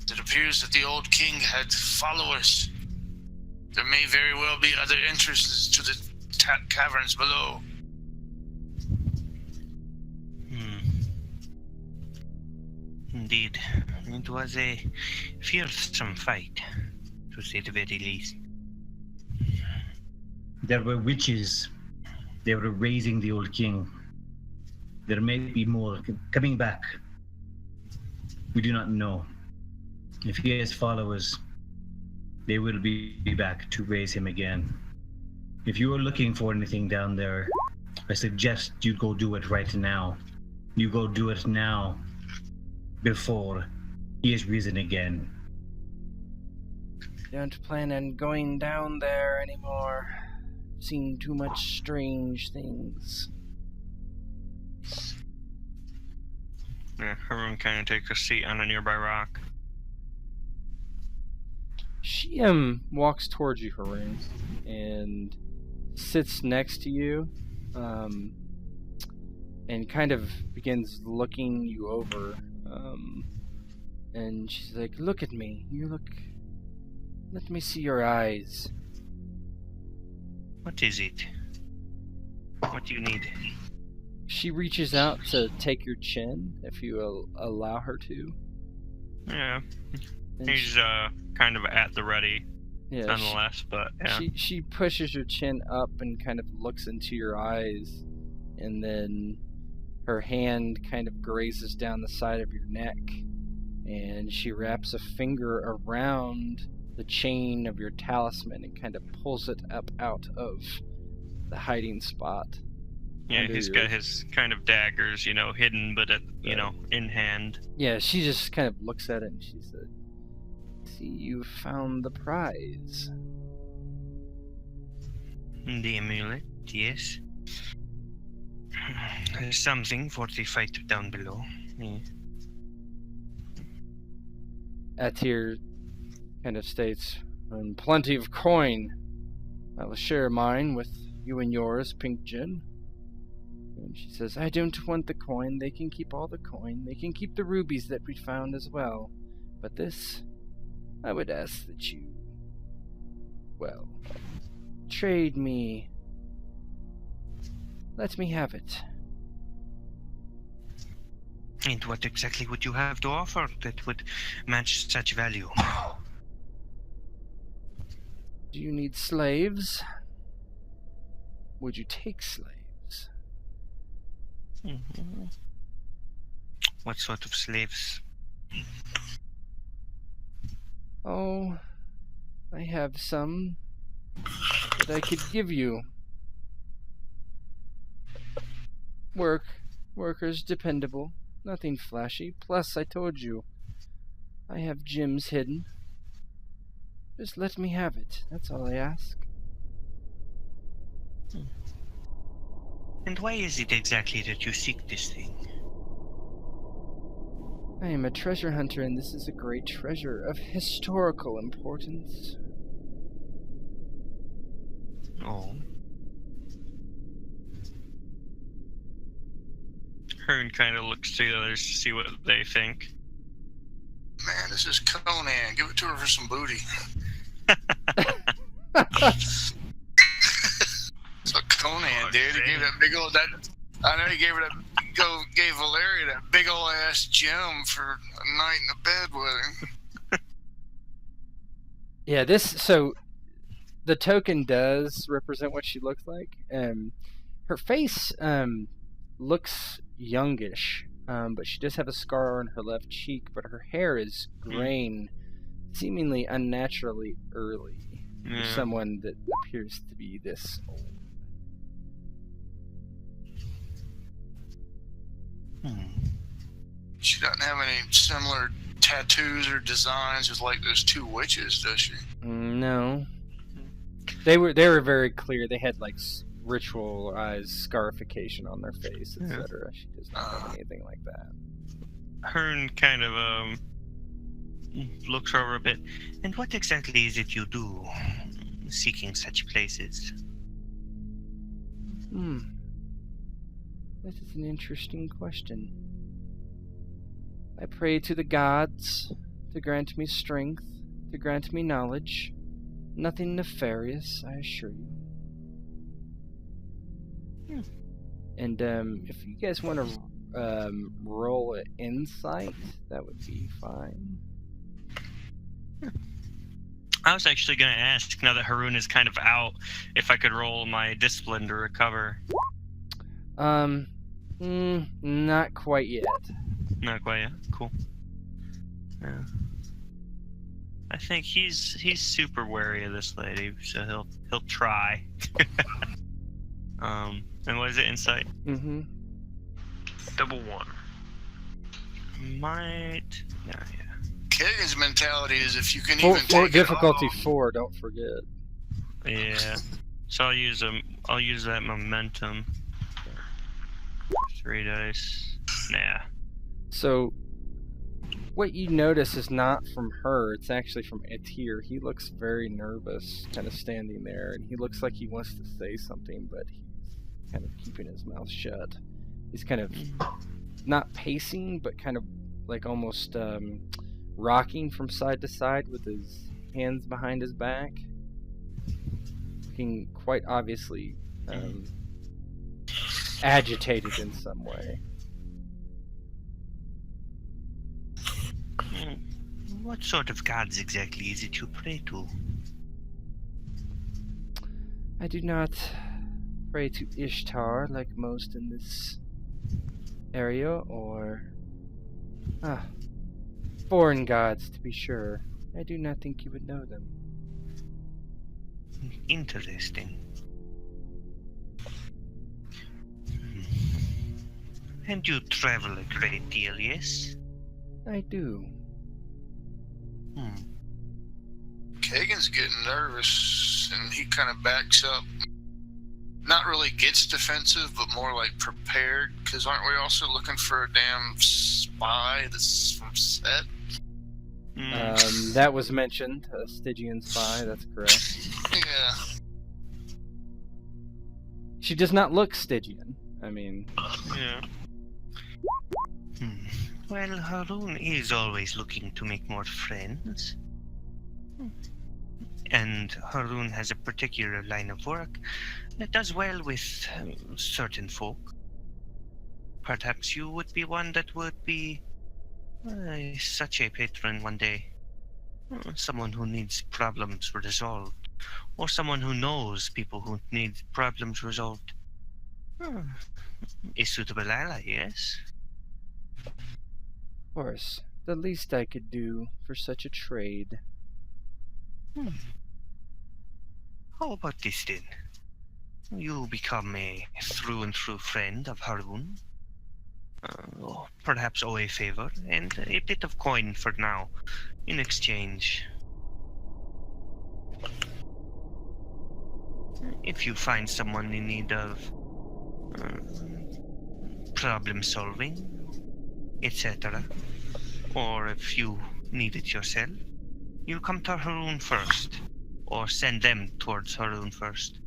It appears that the Old King had followers. There may very well be other entrances to the caverns below.
Indeed, it was a fearsome fight, to say the very least.
There were witches. They were raising the Old King. There may be more coming back. We do not know. If he has followers, they will be back to raise him again. If you are looking for anything down there, I suggest you go do it right now. You go do it now, before he is risen again.
Don't plan on going down there anymore. Seen too much strange things.
Yeah, everyone kind of takes a seat on a nearby rock.
She walks towards you, Haroon, and sits next to you, and kind of begins looking you over. And she's like, "Look at me. Let me see your eyes."
What is it? What do you need?
She reaches out to take your chin, if you allow her to.
Yeah,
And
he's kind of at the ready,
yeah,
nonetheless, but yeah.
She pushes your chin up and kind of looks into your eyes, and then her hand kind of grazes down the side of your neck, and she wraps a finger around the chain of your talisman and kind of pulls it up out of the hiding spot.
Yeah, he's got his kind of daggers, hidden, but in hand.
Yeah, she just kind of looks at it and she said, "See, you found the prize."
The amulet, yes. There's something for the fight down below. Yeah.
Atir kind of states, "And plenty of coin. I will share mine with you and yours, Pink Jin." And she says, "I don't want the coin. They can keep all the coin. They can keep the rubies that we found as well. But this, I would ask that you, well, trade me. Let me have it."
And what exactly would you have to offer that would match such value?
Do you need slaves? Would you take slaves?
Mm-hmm. What sort of slaves?
Oh, I have some that I could give you. Workers, dependable, nothing flashy. Plus, I told you, I have gems hidden. Just let me have it. That's all I ask.
And why is it exactly that you seek this thing?
I am a treasure hunter, and this is a great treasure of historical importance.
Oh. Hearn kind of looks to the others to see what they think.
Man, this is Conan. Give it to her for some booty. So Conan did. He gave that big old I know he gave her gave Valeria that big old ass gem for a night in the bed with him.
Yeah, so the token does represent what she looks like. Her face looks youngish, but she does have a scar on her left cheek, but her hair is graying, seemingly unnaturally early for someone that appears to be this old.
She doesn't have any similar tattoos or designs as like those two witches, does she?
No. They were very clear. They had like ritualized scarification on their face, etc. She does not have anything like that.
Hearn kind of looks over a bit. And what exactly is it you do, seeking such places?
This is an interesting question. I pray to the gods to grant me strength, to grant me knowledge. Nothing nefarious, I assure you. And if you guys want to roll an insight, that would be fine.
I was actually going to ask, now that Haroon is kind of out, if I could roll my discipline to recover.
Not quite yet.
Not quite yet. Cool. Yeah. I think he's super wary of this lady, so he'll try. And what is it, insight?
Double one.
Might. Yeah.
Kagan's mentality is if you can
Four,
even take
difficulty
it off.
4. Don't forget.
Yeah. So I'll use that momentum. 3 dice. Nah.
So, what you notice is not from her, it's actually from Etir. He looks very nervous, kind of standing there, and he looks like he wants to say something, but he's kind of keeping his mouth shut. He's kind of not pacing, but kind of like almost rocking from side to side with his hands behind his back. Looking quite obviously agitated in some way.
What sort of gods exactly is it you pray to?
I do not pray to Ishtar like most in this area, or foreign gods to be sure. I do not think you would know them.
Interesting. And you travel a great deal, yes?
I do.
Kagan's getting nervous, and he kind of backs up. Not really gets defensive, but more like prepared, because aren't we also looking for a damn spy that's from Set?
That was mentioned, a Stygian spy, that's correct.
Yeah.
She does not look Stygian. I mean...
Yeah. Well, Haroon is always looking to make more friends. And Haroon has a particular line of work that does well with certain folk. Perhaps you would be one that would be such a patron one day. Someone who needs problems resolved. Or someone who knows people who need problems resolved. A suitable ally, yes?
Of course. The least I could do for such a trade.
How about this then? You become a through and through friend of Haroon. Or perhaps owe a favor and a bit of coin for now in exchange. If you find someone in need of problem solving, etc., Or if you need it yourself, you come to Haroon first. Or send them towards Haroon first.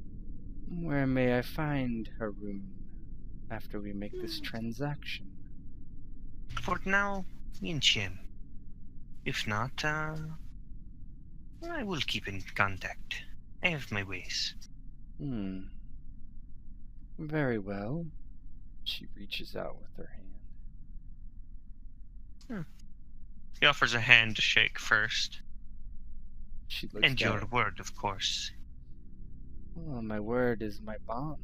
Where may I find Haroon after we make this transaction?
For now, in Shem. If not, I will keep in contact. I have my ways.
Very well. She reaches out with her hand.
He offers a hand to shake first.
She looks
And
down.
your word, of course.
Oh, my word is my bond,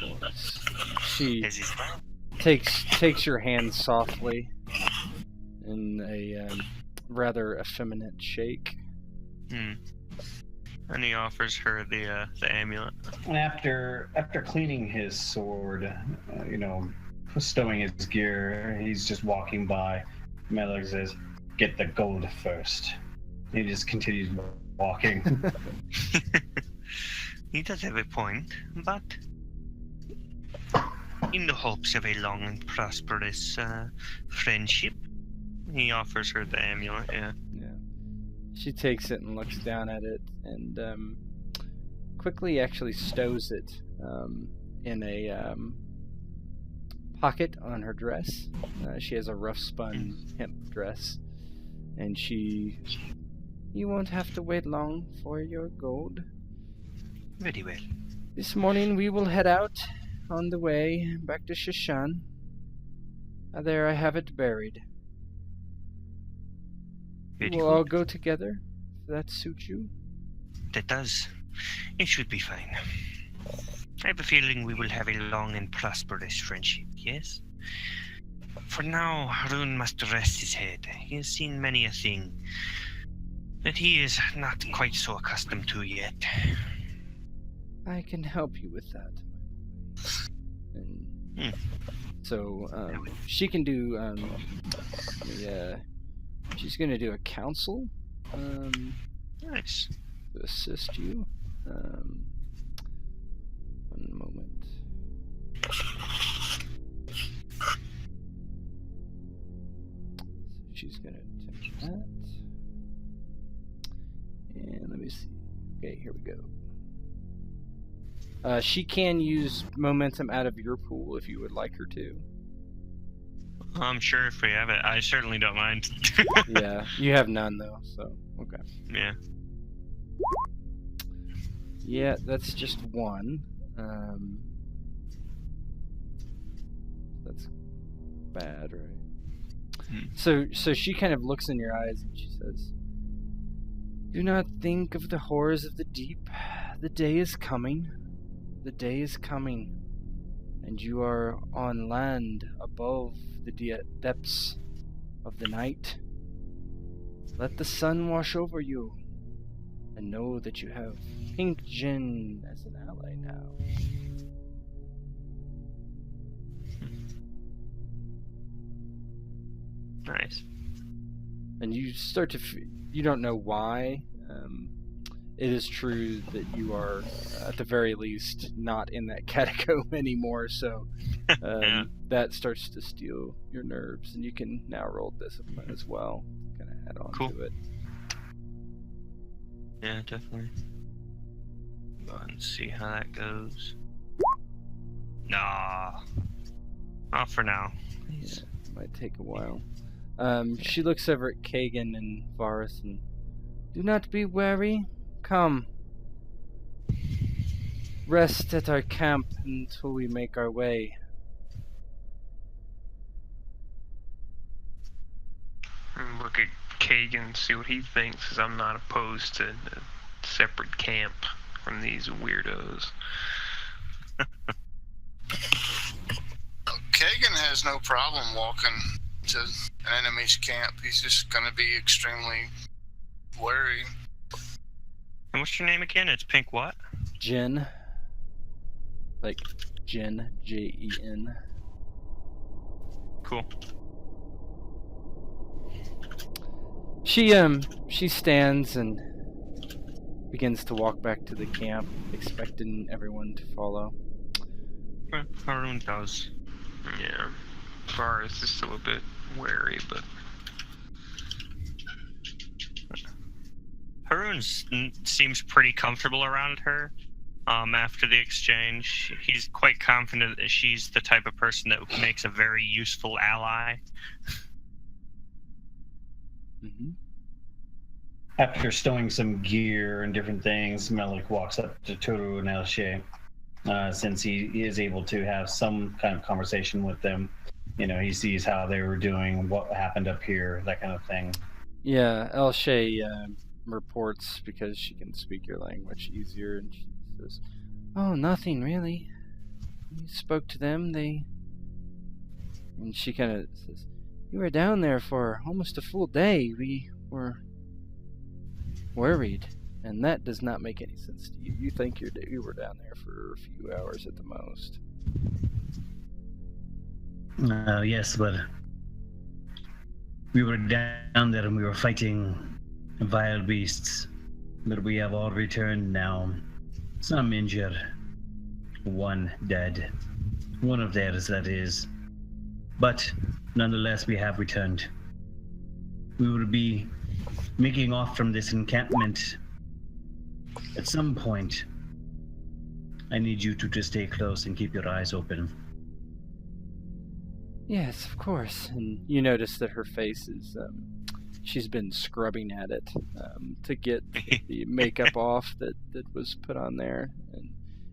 of course. She
As is mine.
takes your hand softly in a rather effeminate shake.
And he offers her the amulet.
And after cleaning his sword, stowing his gear, he's just walking by. Melek says, "Get the gold first." He just continues walking.
He does have a point, but in the hopes of a long and prosperous friendship, he offers her the amulet, yeah.
She takes it and looks down at it and quickly actually stows it in a pocket on her dress. She has a rough spun hemp dress, and you won't have to wait long for your gold.
Very well.
This morning we will head out on the way back to Shushan. There I have it buried. We'll all go together, if that suits you.
That does. It should be fine. I have a feeling we will have a long and prosperous friendship, yes? For now, Haroon must rest his head. He has seen many a thing that he is not quite so accustomed to yet.
I can help you with that. And so she can do. She's going to do a counsel.
Nice.
To assist you. One moment. She's going to attempt that. And let me see. Okay, here we go. She can use momentum out of your pool if you would like her to.
I'm sure if we have it, I certainly don't mind.
Yeah, you have none though, so okay.
Yeah.
Yeah, that's just one. That's bad, right? So she kind of looks in your eyes and she says, "Do not think of the horrors of the deep. The day is coming. The day is coming, and you are on land above the depths of the night. Let the sun wash over you, and know that you have Pink Jinn as an ally now."
Nice.
And you start to you don't know why. It is true that you are, at the very least, not in that catacomb anymore, so that starts to steal your nerves, and you can now roll discipline as well. Kind of add on to it.
Yeah, definitely. Go on and see how that goes. Nah. Not for now.
Yeah, might take a while. She looks over at Kagan and Varus and, "Do not be wary. Come. Rest at our camp until we make our way."
Look at Kagan, see what he thinks, because I'm not opposed to a separate camp from these weirdos.
Kagan has no problem walking to an enemy's camp. He's just going to be extremely wary.
And what's your name again? It's Pink what?
Jinn. Like Jinn, Jen.
Cool.
She stands and begins to walk back to the camp, expecting everyone to follow.
Well, Haroon does.
Yeah. Varus is still a bit wary, but
seems pretty comfortable around her. After the exchange, he's quite confident that she's the type of person that makes a very useful ally.
Mm-hmm.
After stowing some gear and different things, Melik walks up to Toru and Elshe. Since he is able to have some kind of conversation with them, he sees how they were doing, what happened up here, that kind of thing.
Yeah, Elshe reports because she can speak your language easier, and she says, "Oh, nothing really. We spoke to them. And she kind of says, "You were down there for almost a full day. We were worried, and that does not make any sense to you. You think you were down there for a few hours at the most."
Yes, but we were down there and we were fighting vile beasts, but we have all returned now. Some injured, one dead. One of theirs, that is. But nonetheless, we have returned. We will be making off from this encampment at some point. I need you to stay close and keep your eyes open.
Yes, of course. And you notice that her face is, she's been scrubbing at it to get the makeup off that was put on there. And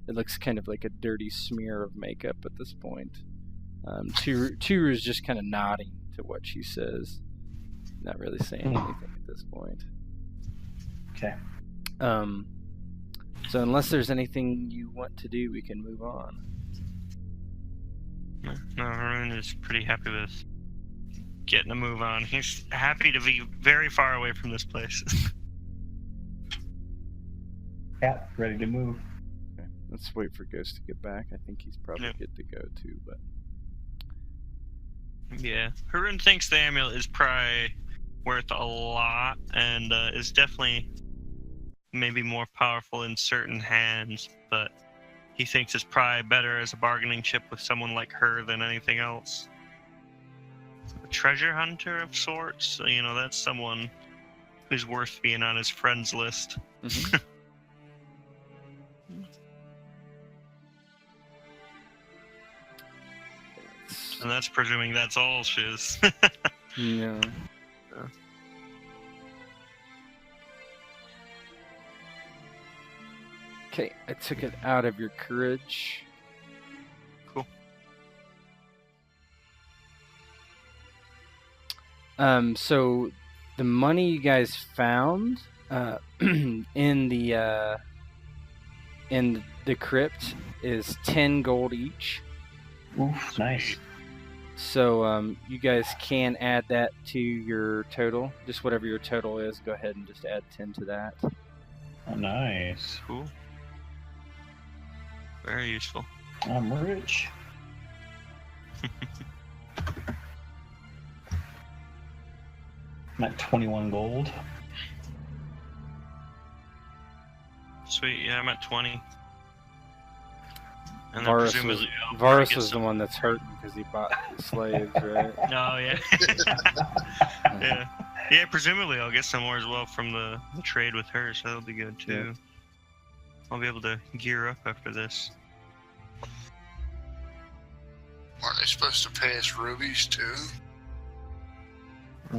it looks kind of like a dirty smear of makeup at this point. Toru is just kind of nodding to what she says, not really saying anything at this point.
Okay.
So unless there's anything you want to do, we can move on.
No, Haroon is pretty happy with getting a move on. He's happy to be very far away from this place.
Yeah, ready to move.
Okay, let's wait for Ghost to get back. I think he's probably good to go too, but...
Yeah, Haroon thinks the amulet is probably worth a lot, and is definitely maybe more powerful in certain hands, but he thinks it's probably better as a bargaining chip with someone like her than anything else. A treasure hunter of sorts, that's someone who's worth being on his friends list.
Mm-hmm.
And that's presuming that's all shiz.
Yeah. Okay, I took it out of your courage.
Cool.
So the money you guys found in the crypt is 10 gold each.
Oof, nice.
So you guys can add that to your total. Just whatever your total is, go ahead and just add 10 to that.
Oh, nice.
Cool. Very useful.
I'm rich. I'm at 21 gold.
Sweet, yeah, I'm at 20. And then
Varus was the one that's hurting because he bought the slaves, right?
Oh, yeah. Yeah, presumably I'll get some more as well from the trade with her, so that'll be good too. Yeah. I'll be able to gear up after this.
Aren't they supposed to pay us rubies too?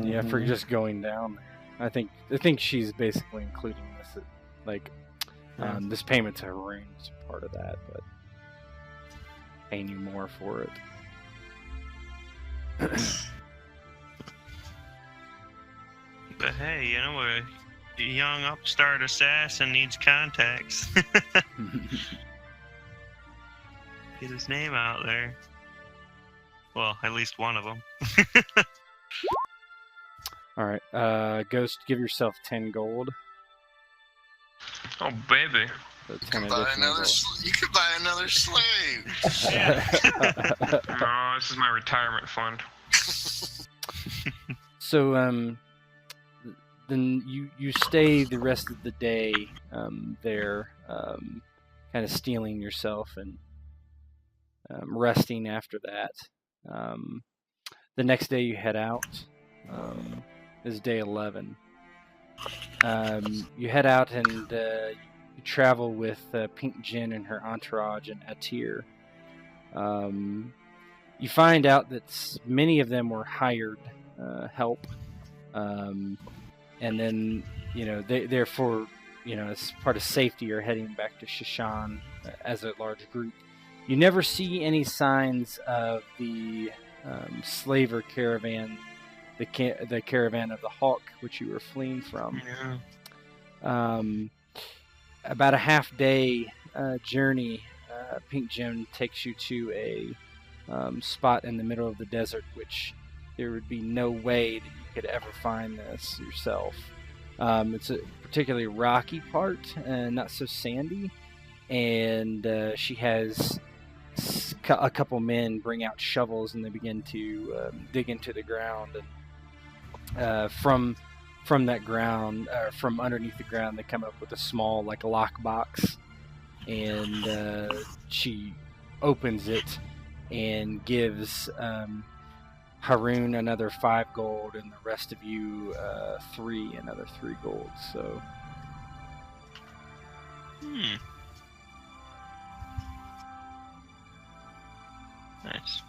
Yeah, for just going down there. I think she's basically including this, this payment to Haroon is part of that, but paying you more for it.
But hey, a young upstart assassin needs contacts. Get his name out there. Well, at least one of them.
Alright, Ghost, give yourself 10 gold.
Oh, baby.
So
You can buy another slave.
No, this is my retirement fund.
So, then you stay the rest of the day there, kind of stealing yourself and resting after that. The next day you head out. Is day 11. you head out and you travel with Pink Jin and her entourage and Atir. You find out that many of them were hired help, and then therefore, as part of safety, are heading back to Shushan as a large group. You never see any signs of the slaver caravan, the caravan of the Hawk, which you were fleeing from.
Yeah.
About a half-day journey, Pink Jim takes you to a spot in the middle of the desert, which there would be no way that you could ever find this yourself. It's a particularly rocky part and not so sandy, and she has a couple men bring out shovels and they begin to dig into the ground, and from that ground, from underneath the ground, they come up with a small lockbox, and she opens it and gives Haroon another 5 gold, and the rest of you another 3 gold. So.
Nice.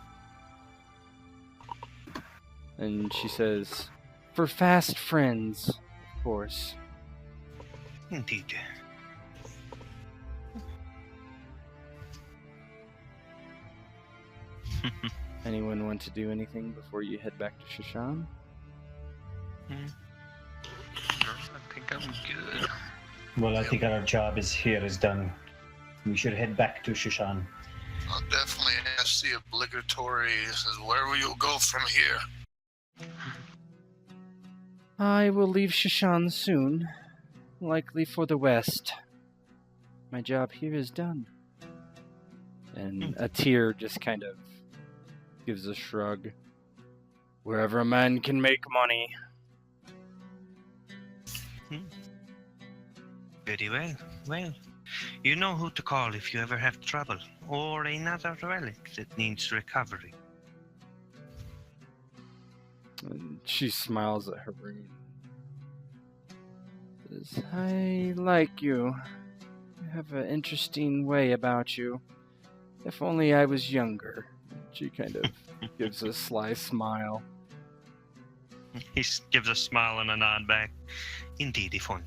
And she says, "For fast friends, of course."
Indeed.
Anyone want to do anything before you head back to Shushan?
No, I think I'm good.
Well, I think our job is done. We should head back to Shushan.
I'll definitely ask the obligatory, where will you go from here?
I will leave Shushan soon, likely for the west. My job here is done. And Atir just kind of gives a shrug. Wherever a man can make money.
Very well. Well, you know who to call if you ever have trouble, or another relic that needs recovery.
And she smiles at Haroon. Says, "I like you. You have an interesting way about you. If only I was younger." She kind of gives a sly smile.
He gives a smile and a nod back. Indeed, if only.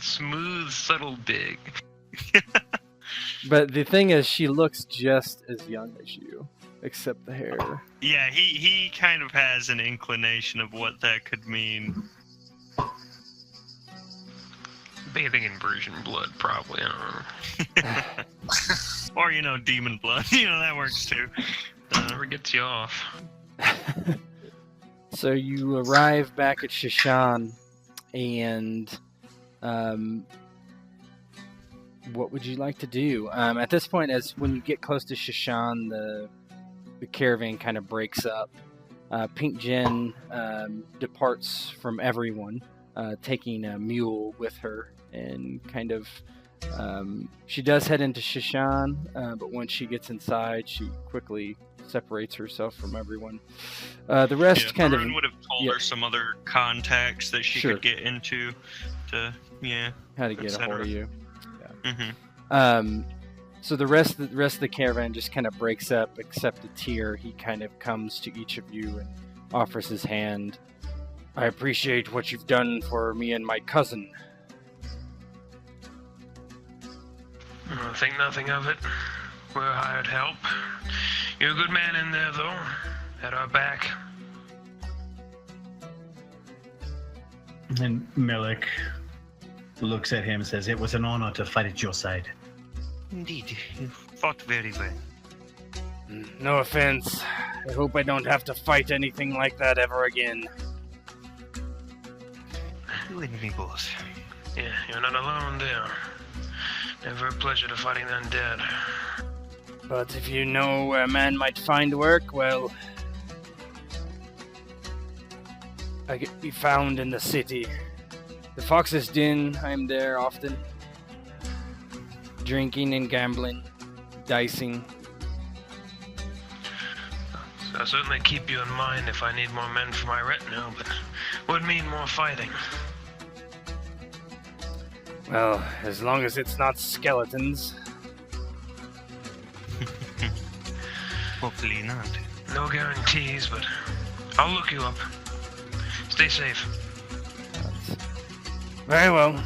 Smooth, subtle dig.
But the thing is, she looks just as young as you, except the hair.
Yeah, he kind of has an inclination of what that could mean.
Bathing in virgin blood, probably. I don't know.
Or, demon blood. That works too.
Never gets you off.
So you arrive back at Shushan, and what would you like to do? At this point, when you get close to Shushan, the caravan kind of breaks up. Pink Jin departs from everyone, taking a mule with her, and kind of she does head into Shushan, but once she gets inside, she quickly separates herself from everyone. The rest kind of
would have told her some other contacts that she could get into to
how to get a hold of you.
Mm-hmm.
So the rest of the caravan just kind of breaks up, except Atir. He kind of comes to each of you and offers his hand. "I appreciate what you've done for me and my cousin."
Think nothing of it. We're hired help. You're a good man in there, though. At our back.
And Melik looks at him and says, "It was an honor to fight at your side."
Indeed, you fought very well.
No offense. I hope I don't have to fight anything like that ever again.
You and me both.
Yeah, you're not alone there. Never a pleasure to fighting the undead.
But if you know where a man might find work, well, I can be found in the city. The Fox's Den, I'm there often. Drinking and gambling, dicing.
I'll certainly keep you in mind if I need more men for my retinue, but would mean more fighting.
Well, as long as it's not skeletons.
Hopefully not.
No guarantees, but I'll look you up. Stay safe.
Very well.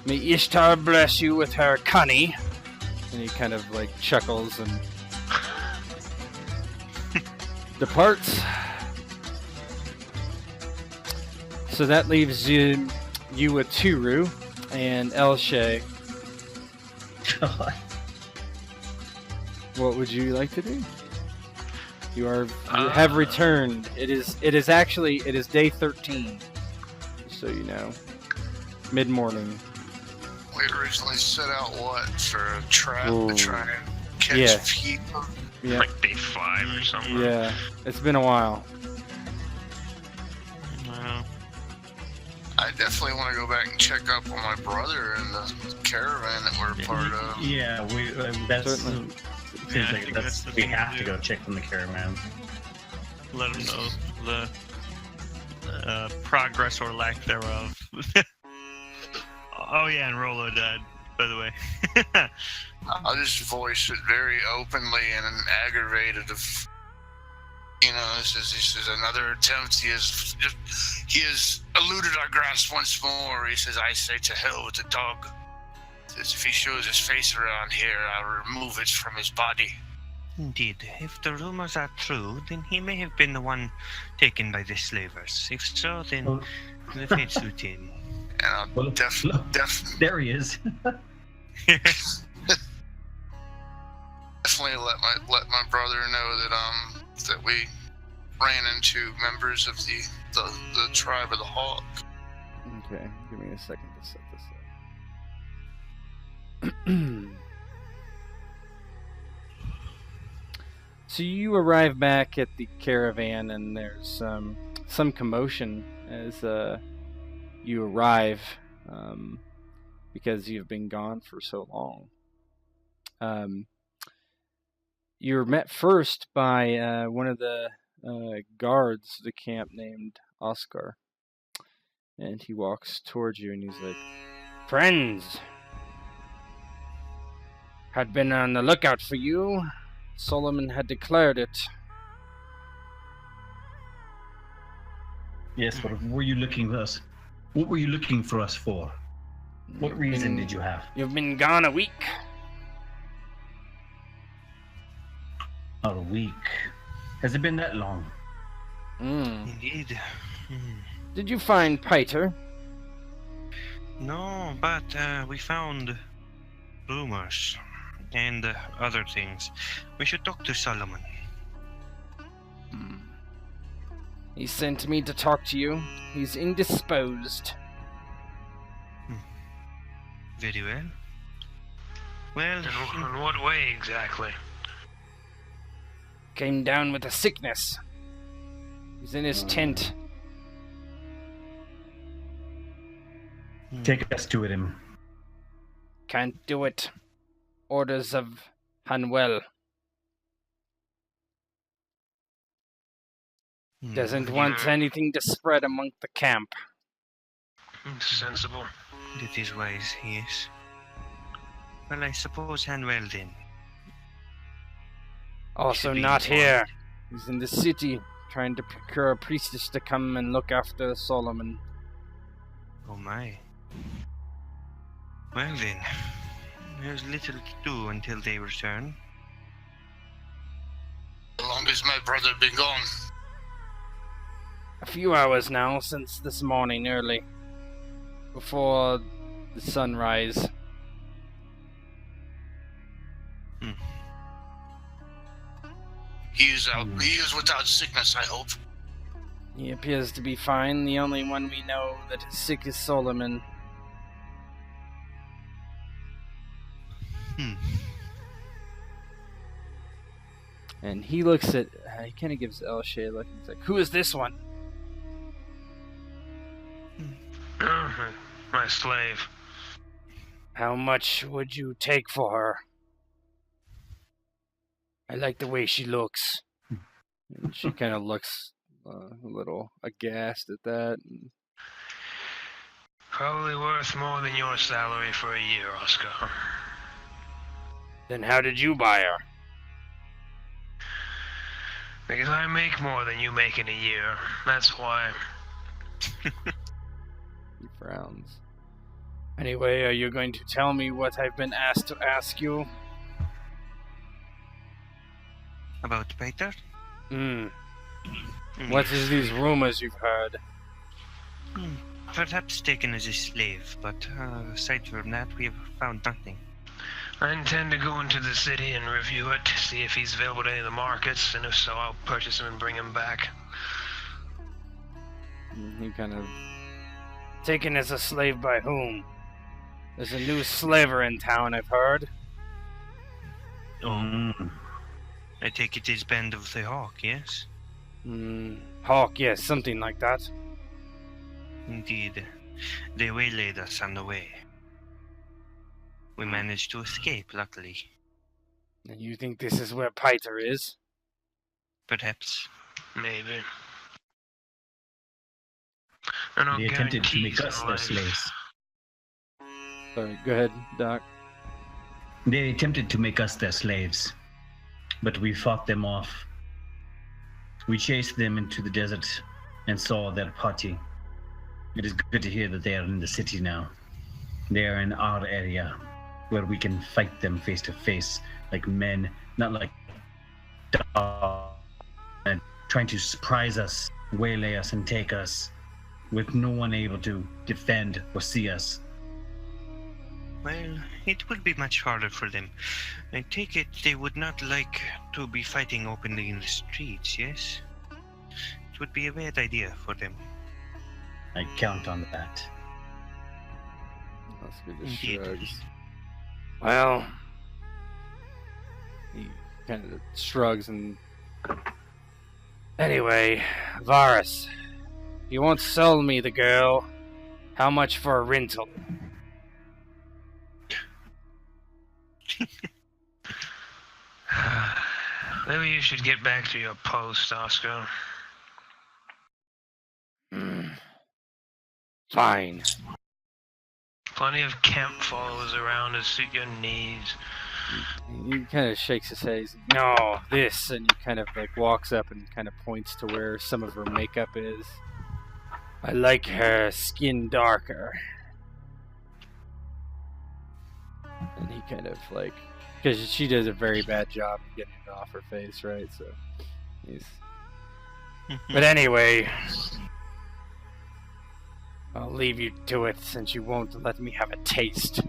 May Ishtar bless you with her cunny. And he kind of like chuckles and departs. So that leaves you with Turu and Elshay.
God.
What would you like to do? You have returned. It is day 13. Just so you know. Mid-morning.
We originally set out what for a trap to try and catch people.
Yeah.
Like day 5 or something.
Yeah. It's been a while.
Well,
I definitely want to go back and check up on my brother and the caravan that we're a part of.
Yeah, that's
Certainly.
Seems like we have to go check on the caravan.
let them know the progress or lack thereof. Oh yeah, and Rolo died, by the way.
I'll just voice it very openly and aggravated. This is another attempt. He has eluded our grasp once more. He says, "I say to hell with the dog." Says, "If he shows his face around here, I'll remove it from his body."
Indeed, if the rumors are true, then he may have been the one taken by the slavers. If so, then the fate suit him.
And I'll
Look, there he is.
definitely let my brother know that we ran into members of the tribe of the Hawk.
Okay, give me a second to set this up. So you arrive back at the caravan, and there's some commotion as you arrive because you've been gone for so long. You're met first by one of the guards of the camp named Oscar. And he walks towards you and he's like, "Friends, had been on the lookout for you. Solomon had declared it."
Yes, what were you looking for us? What were you looking for us for? What reason did you have?
You've been gone a week.
A week. Has it been that long?
Indeed.
Did you find Pyter?
No, but we found rumors and other things. We should talk to Solomon.
He sent me to talk to you. He's indisposed.
Very well. Well,
In what way exactly?
Came down with a sickness. He's in his tent.
Take us to him.
Can't do it. Orders of Hanuel. Doesn't want anything to spread among the camp.
Sensible.
That is wise, yes. Well, I suppose Hanuel then.
Also
Should be
not
informed.
here. He's in the city, trying to procure a priestess to come and look after Solomon.
Oh my. Well then, there's little to do until they return.
How long has my brother been gone?
A few hours now, since this morning early. Before the sunrise.
He is out. He is without sickness, I hope.
He appears to be fine. The only one we know that is sick is Solomon. And he looks at... he kind of gives Elshay a look. He's like, "Who is this one?"
My slave.
"How much would you take for her?" I like the way she looks. And she kind of looks a little aghast at that. And...
Probably worth more than your salary for a year, Oscar.
Then how did you buy her?
Because I make more than you make in a year. That's why.
He frowns. Anyway, are you going to tell me what I've been asked to ask you?
About Pyter?
What is these rumors you've heard?
Perhaps taken as a slave, but aside from that, we have found nothing.
I intend to go into the city and review it, see if he's available at any of the markets, and if so, I'll purchase him and bring him back.
He kind of... Taken as a slave by whom? There's a new slaver in town, I've heard.
I take it is Band of the Hawk, yes?
Hawk, yes, something like that.
Indeed. They waylaid us on the way. We managed to escape, luckily.
And you think this is where Pyter is?
Perhaps.
Maybe.
They attempted to make us their slaves.
Sorry, go ahead, Doc.
They attempted to make us their slaves, but we fought them off. We chased them into the desert and saw their party. It is good to hear that they are in the city now. They are in our area, where we can fight them face to face, like men, not like dogs, and trying to surprise us, waylay us, and take us, with no one able to defend or see us.
Well, it would be much harder for them. I take it they would not like to be fighting openly in the streets, yes? It would be a bad idea for them.
I count on that.
Oscar just shrugs. Well, he kind of shrugs and... Anyway, Varus, you won't sell me the girl. How much for a rental?
Maybe you should get back to your post, Oscar.
Fine.
Plenty of camp followers around to suit your needs.
He kind of shakes his head. He's like, no, this, and he kind of like walks up and kind of points to where some of her makeup is. I like her skin darker. And he kind of like, because she does a very bad job of getting it off her face, right? So he's. But anyway, I'll leave you to it since you won't let me have a taste.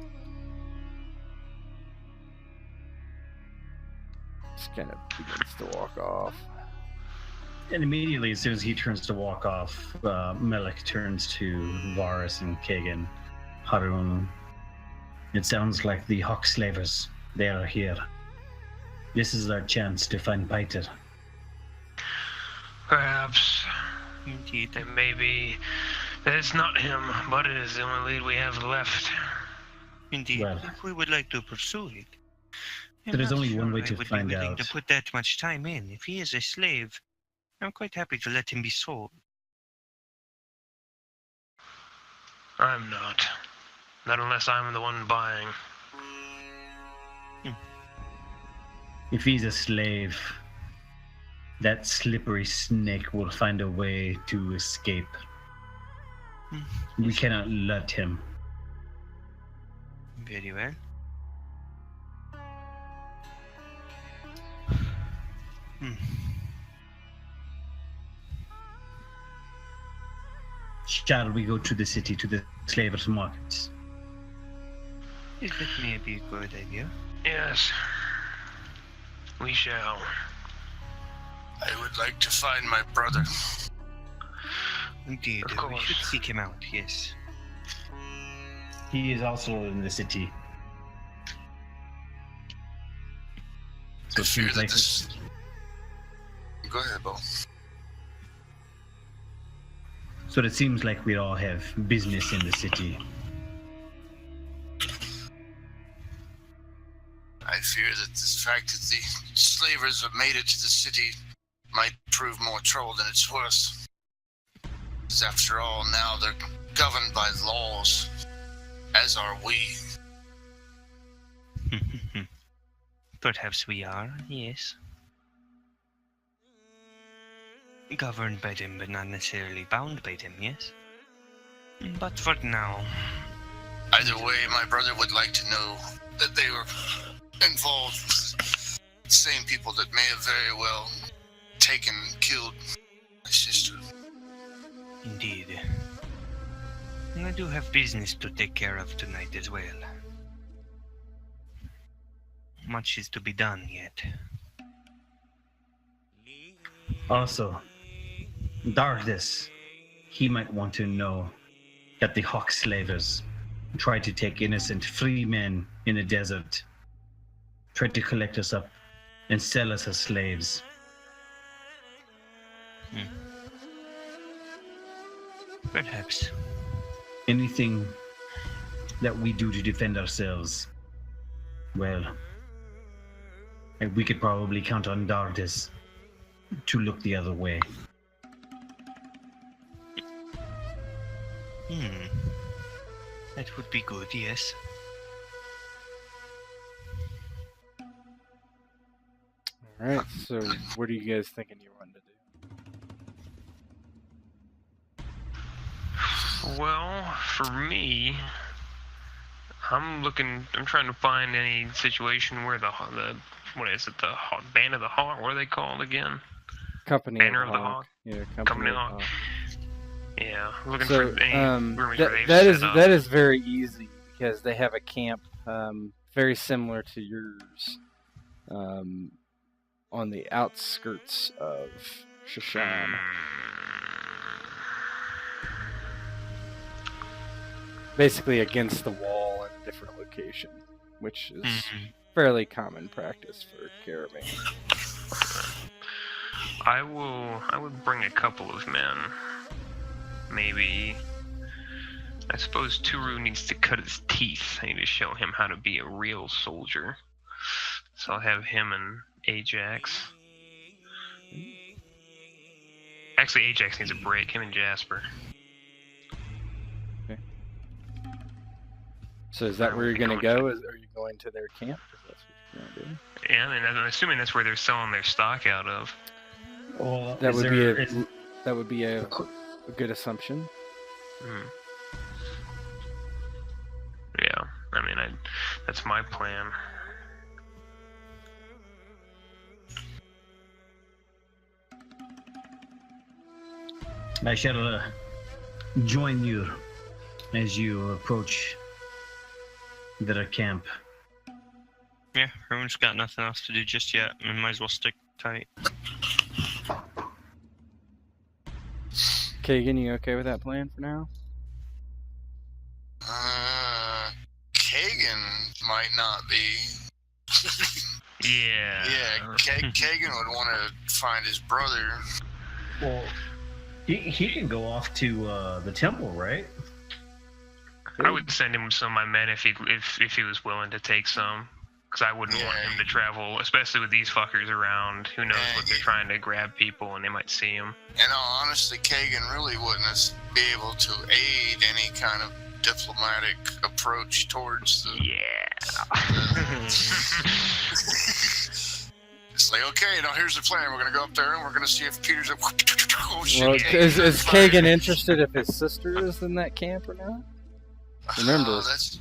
Just kind of begins to walk off.
And immediately, as soon as he turns to walk off, Melik turns to Varus and Kagan. Harun, it sounds like the Hawk slavers. They are here. This is our chance to find Pyter.
Perhaps.
Indeed.
It may be that it's not him, but it is the only lead we have left.
Indeed.
Well,
if we would like to pursue it.
there is only one way
I
to
would
find
be willing
out.
to put that much time in. If he is a slave, I'm quite happy to let him be sold.
I'm not. Not unless I'm the one buying.
If he's a slave, that slippery snake will find a way to escape. We cannot let him.
Very well.
Shall we go to the city, to the slavers' markets?
That may be a good idea.
Yes. We shall.
I would like to find my brother.
Indeed,
Of
we
course.
should seek him out, yes.
He is also in the city. So
I
it
fear
seems
that
like
this... Go ahead, Bo.
so it seems like we all have business in the city.
I fear that the fact that the slavers have made it to the city might prove more trouble than it's worth. Because after all, now they're governed by laws, as are we.
Perhaps we are, yes. Governed by them, but not necessarily bound by them, yes? But for now...
Either way, my brother would like to know that they were involved with the same people that may have very well taken and killed my sister.
Indeed. And I do have business to take care of tonight as well. Much is to be done yet.
Also, Dardis, he might want to know that the Hawk slavers tried to take innocent free men in the desert, tried to collect us up and sell us as slaves.
Perhaps.
Anything that we do to defend ourselves, well, we could probably count on Dardis to look the other way.
That would be good, yes.
Alright, so what are you guys thinking you want to do?
Well, for me, I'm trying to find any situation where what is it, the Band of the Hawk, what are they called again?
Company
Banner
of the Hawk. Yeah,
Company of the Hawk. Yeah, looking
So,
for any rumors where they've
that
set
is
up.
that is very easy because they have a camp very similar to yours on the outskirts of Shushan. Basically against the wall in a different location, which is fairly common practice for caravan.
I would bring a couple of men. Maybe. I suppose Turu needs to cut his teeth. I need to show him how to be a real soldier. So I'll have him and Ajax. Actually, Ajax needs a break. Him and Jasper.
Okay. So is that where you're going to go? Are you going to their camp? That's what you're going to do?
Yeah, I mean, I'm assuming that's where they're selling their stock out of.
Well,
That would be a good assumption.
Yeah, I mean, that's my plan.
I shall join you as you approach their camp.
Yeah, everyone's got nothing else to do just yet. We might as well stick tight.
Kagan, you okay with that plan for now?
Kagan might not be.
Yeah.
Yeah, Kagan would want to find his brother.
Well, he can go off to the temple, right?
I would send him some of my men if he was willing to take some. Because I wouldn't want him to travel, especially with these fuckers around. Who knows what they're trying to grab people and they might see him.
And honestly, Kagan really wouldn't be able to aid any kind of diplomatic approach towards the... It's like, okay, now here's the plan. We're going to go up there and we're going to see if Peter's... Oh, shit,
Well, is Kagan interested if his sister is in that camp or not? Remember.
That's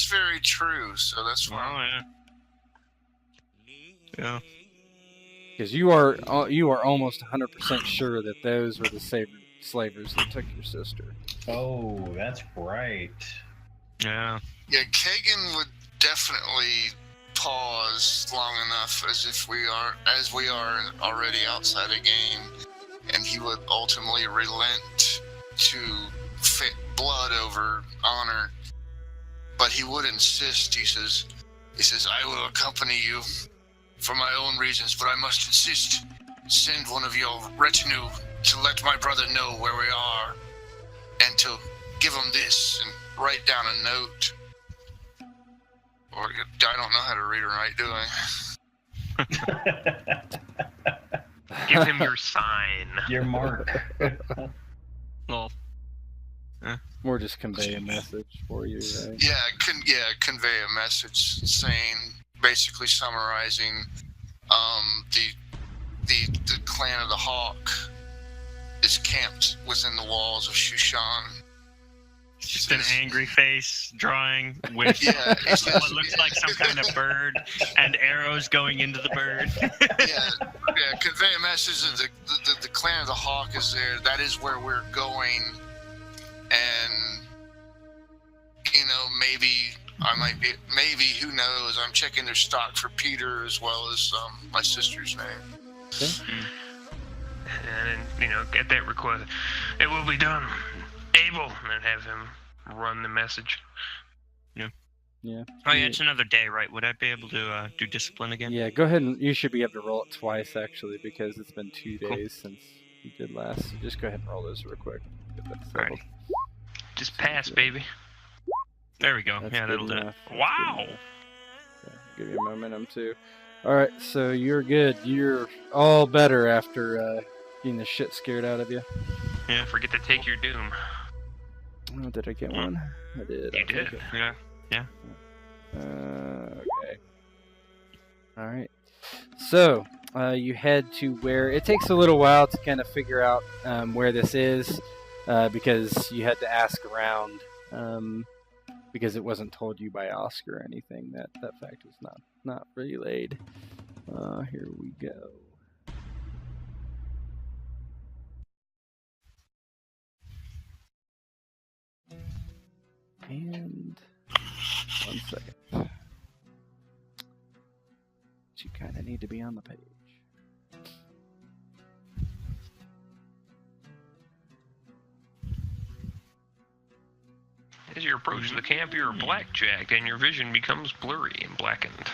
very true. So that's why.
Oh, yeah. Yeah.
Because you are almost 100% sure that those were the slavers that took your sister.
Oh, that's right.
Yeah.
Yeah, Kagan would definitely pause long enough as we are already outside the game, and he would ultimately relent to fit blood over honor. But he would insist. He says, I will accompany you for my own reasons, but I must insist. Send one of your retinue to let my brother know where we are, and to give him this and write down a note. Or I don't know how to read or write, do I?
Give him your sign.
Your mark.
Well,
Or just convey a message for you, right?
Yeah, convey a message saying, basically summarizing, the clan of the Hawk is camped within the walls of Shushan.
just an angry face drawing with
it's
what looks like some kind of bird and arrows going into the bird.
Convey a message that the clan of the Hawk is there. That is where we're going, and maybe I might be. Maybe, who knows? I'm checking their stock for Pyter as well as my sister's name.
Okay.
And then, get that request. It will be done. Able, and then have him run the message.
Yeah.
Oh yeah, it's another day, right? Would I be able to do discipline again?
Yeah, go ahead and you should be able to roll it twice actually, because it's been 2 days since you did last. So just go ahead and roll those real quick. Get that settled.
Alrighty.
Just pass, baby.
There we go.
That's
Yeah,
good
that'll do it.
enough. That's
Wow.
good enough. Yeah, give you momentum too. Alright, so you're good. You're all better after getting the shit scared out of you.
Yeah, forget to take your doom.
Oh, did I get one? I did.
You
I'll take
did.
it.
Yeah.
Okay. Alright. So, you head to where it takes a little while to kind of figure out where this is, because you had to ask around, because it wasn't told you by Oscar or anything. That fact was not relayed. Here we go. And 1 second. You kind of need to be on the page.
As you approach the camp, you're blackjacked, and your vision becomes blurry and blackened.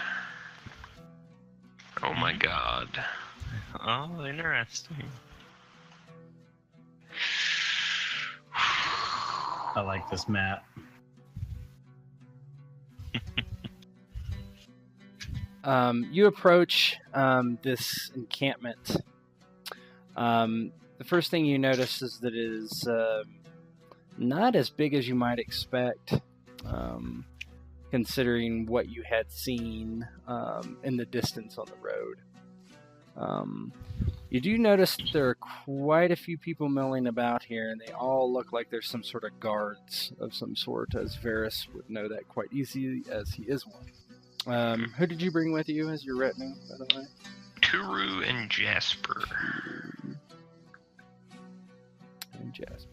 Oh my god.
Oh, interesting.
I like this map.
You approach this encampment. The first thing you notice is that it is not as big as you might expect, considering what you had seen in the distance on the road. You do notice that there are quite a few people milling about here, and they all look like there's some sort of guards of some sort, as Varys would know that quite easily, as he is one. Who did you bring with you as your retinue, by the way?
Turu and Jasper.
And Jasper.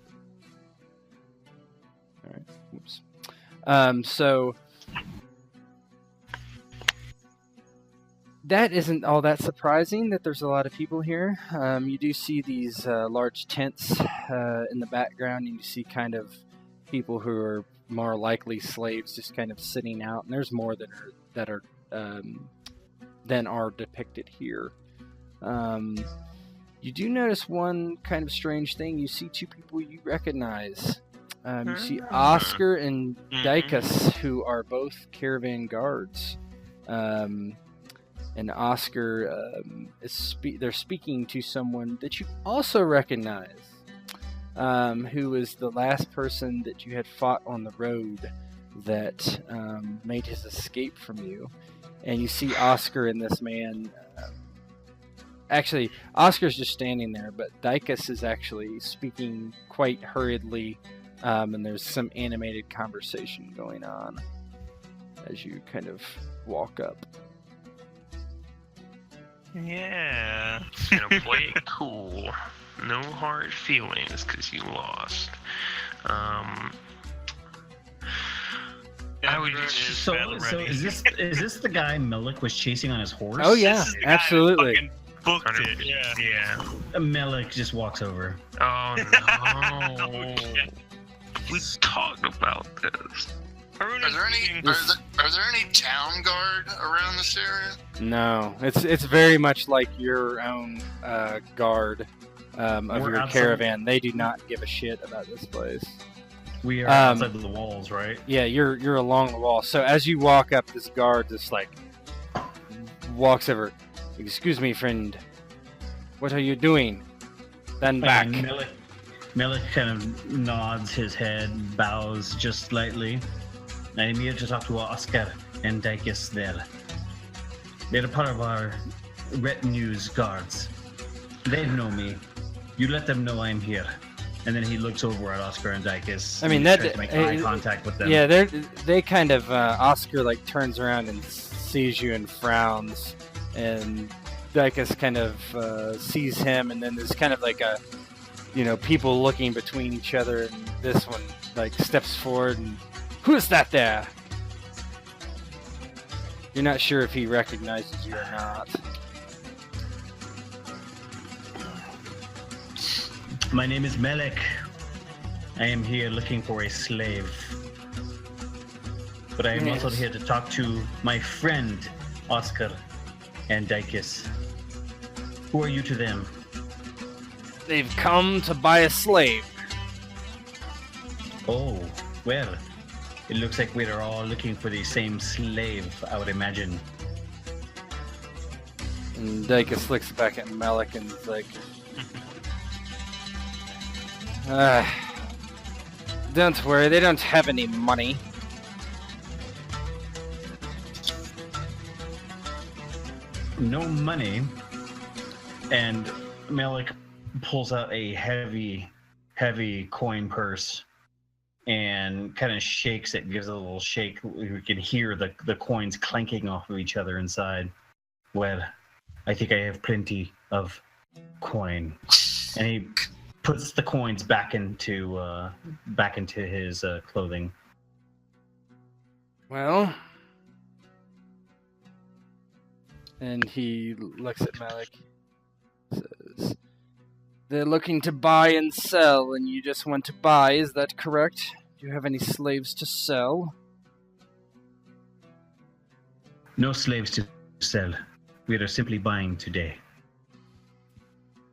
Alright, oops. So that isn't all that surprising that there's a lot of people here. You do see these large tents in the background, and you see kind of people who are more likely slaves just kind of sitting out, and there's more that are depicted here. You do notice one kind of strange thing. You see 2 people you recognize. You see Oscar and Dicus, who are both caravan guards. And Oscar they're speaking to someone that you also recognize, who is the last person that you had fought on the road that made his escape from you. And you see Oscar and this man. Actually, Oscar's just standing there, but Dicus is actually speaking quite hurriedly, and there's some animated conversation going on as you kind of walk up.
Yeah.
Gonna play it cool. No hard feelings because you lost. I would
So is this the guy Melik was chasing on his horse?
Oh yeah,
This is the guy that
absolutely.
fucking booked it. Yeah.
Melik just walks over.
Oh no. We talked about this.
Harun
Are
is
there any
being-
are there any town guard around this area?
No, it's very much like your own guard of
We're
your
outside.
caravan. They do not give a shit about this place.
We are outside the walls, right?
Yeah, you're along the wall. So as you walk up, this guard just like walks over. Excuse me, friend. What are you doing? Stand back.
And Melik kind of nods his head, bows just slightly. I'm here to talk to Oscar and Dykes there. They're part of our retinue's guards. They know me. You let them know I'm here. And then he looks over at Oscar and Dykes.
I mean,
that tries to make eye contact with them.
Yeah, they kind of Oscar like turns around and sees you and frowns, and Dykes kind of sees him, and then there's kind of like a, people looking between each other, and this one like steps forward and, who's that there? You're not sure if he recognizes you or not.
My name is Melik. I am here looking for a slave. But I am also here to talk to my friend, Oscar and Dykes. Who are you to them?
They've come to buy a slave.
Oh, well, it looks like we're all looking for the same slave, I would imagine.
And Dykes looks back at Melik and is like, don't worry, they don't have any money.
No money. And Melik pulls out a heavy coin purse and kind of shakes it, gives it a little shake. We can hear the coins clanking off of each other inside. Well, I think I have plenty of coin. And he puts the coins back into his clothing.
Well, and he looks at Melik, says, they're looking to buy and sell, and you just want to buy, is that correct? Do you have any slaves to sell?
No slaves to sell. We are simply buying today.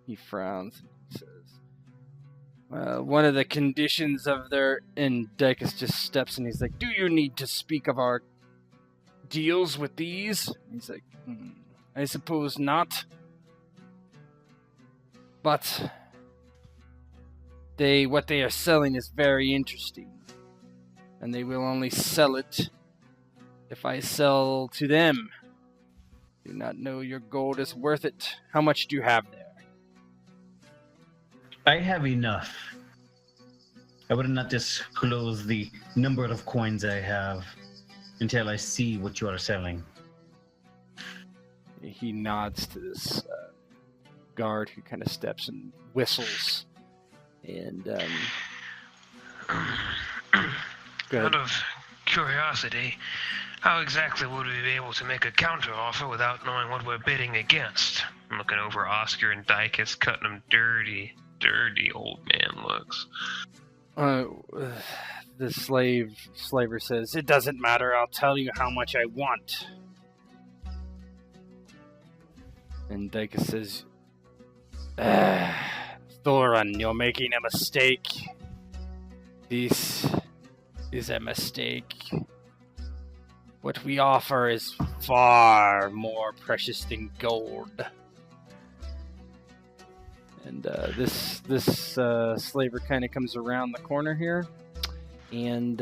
He frowns and says, well, one of the conditions of their... And Dykes just steps and he's like, do you need to speak of our deals with these? He's like, I suppose not. But what they are selling is very interesting. And they will only sell it if I sell to them. Do not know your gold is worth it. How much do you have there?
I have enough. I would not disclose the number of coins I have until I see what you are selling.
He nods to this guard who kind of steps and whistles. And,
out of curiosity, how exactly would we be able to make a counteroffer without knowing what we're bidding against? I'm looking over Oscar and Dykes, cutting them dirty old man looks.
The slaver says, it doesn't matter, I'll tell you how much I want. And Dykes says, Thorin, you're making a mistake. This is a mistake. What we offer is far more precious than gold. And this slaver kind of comes around the corner here, and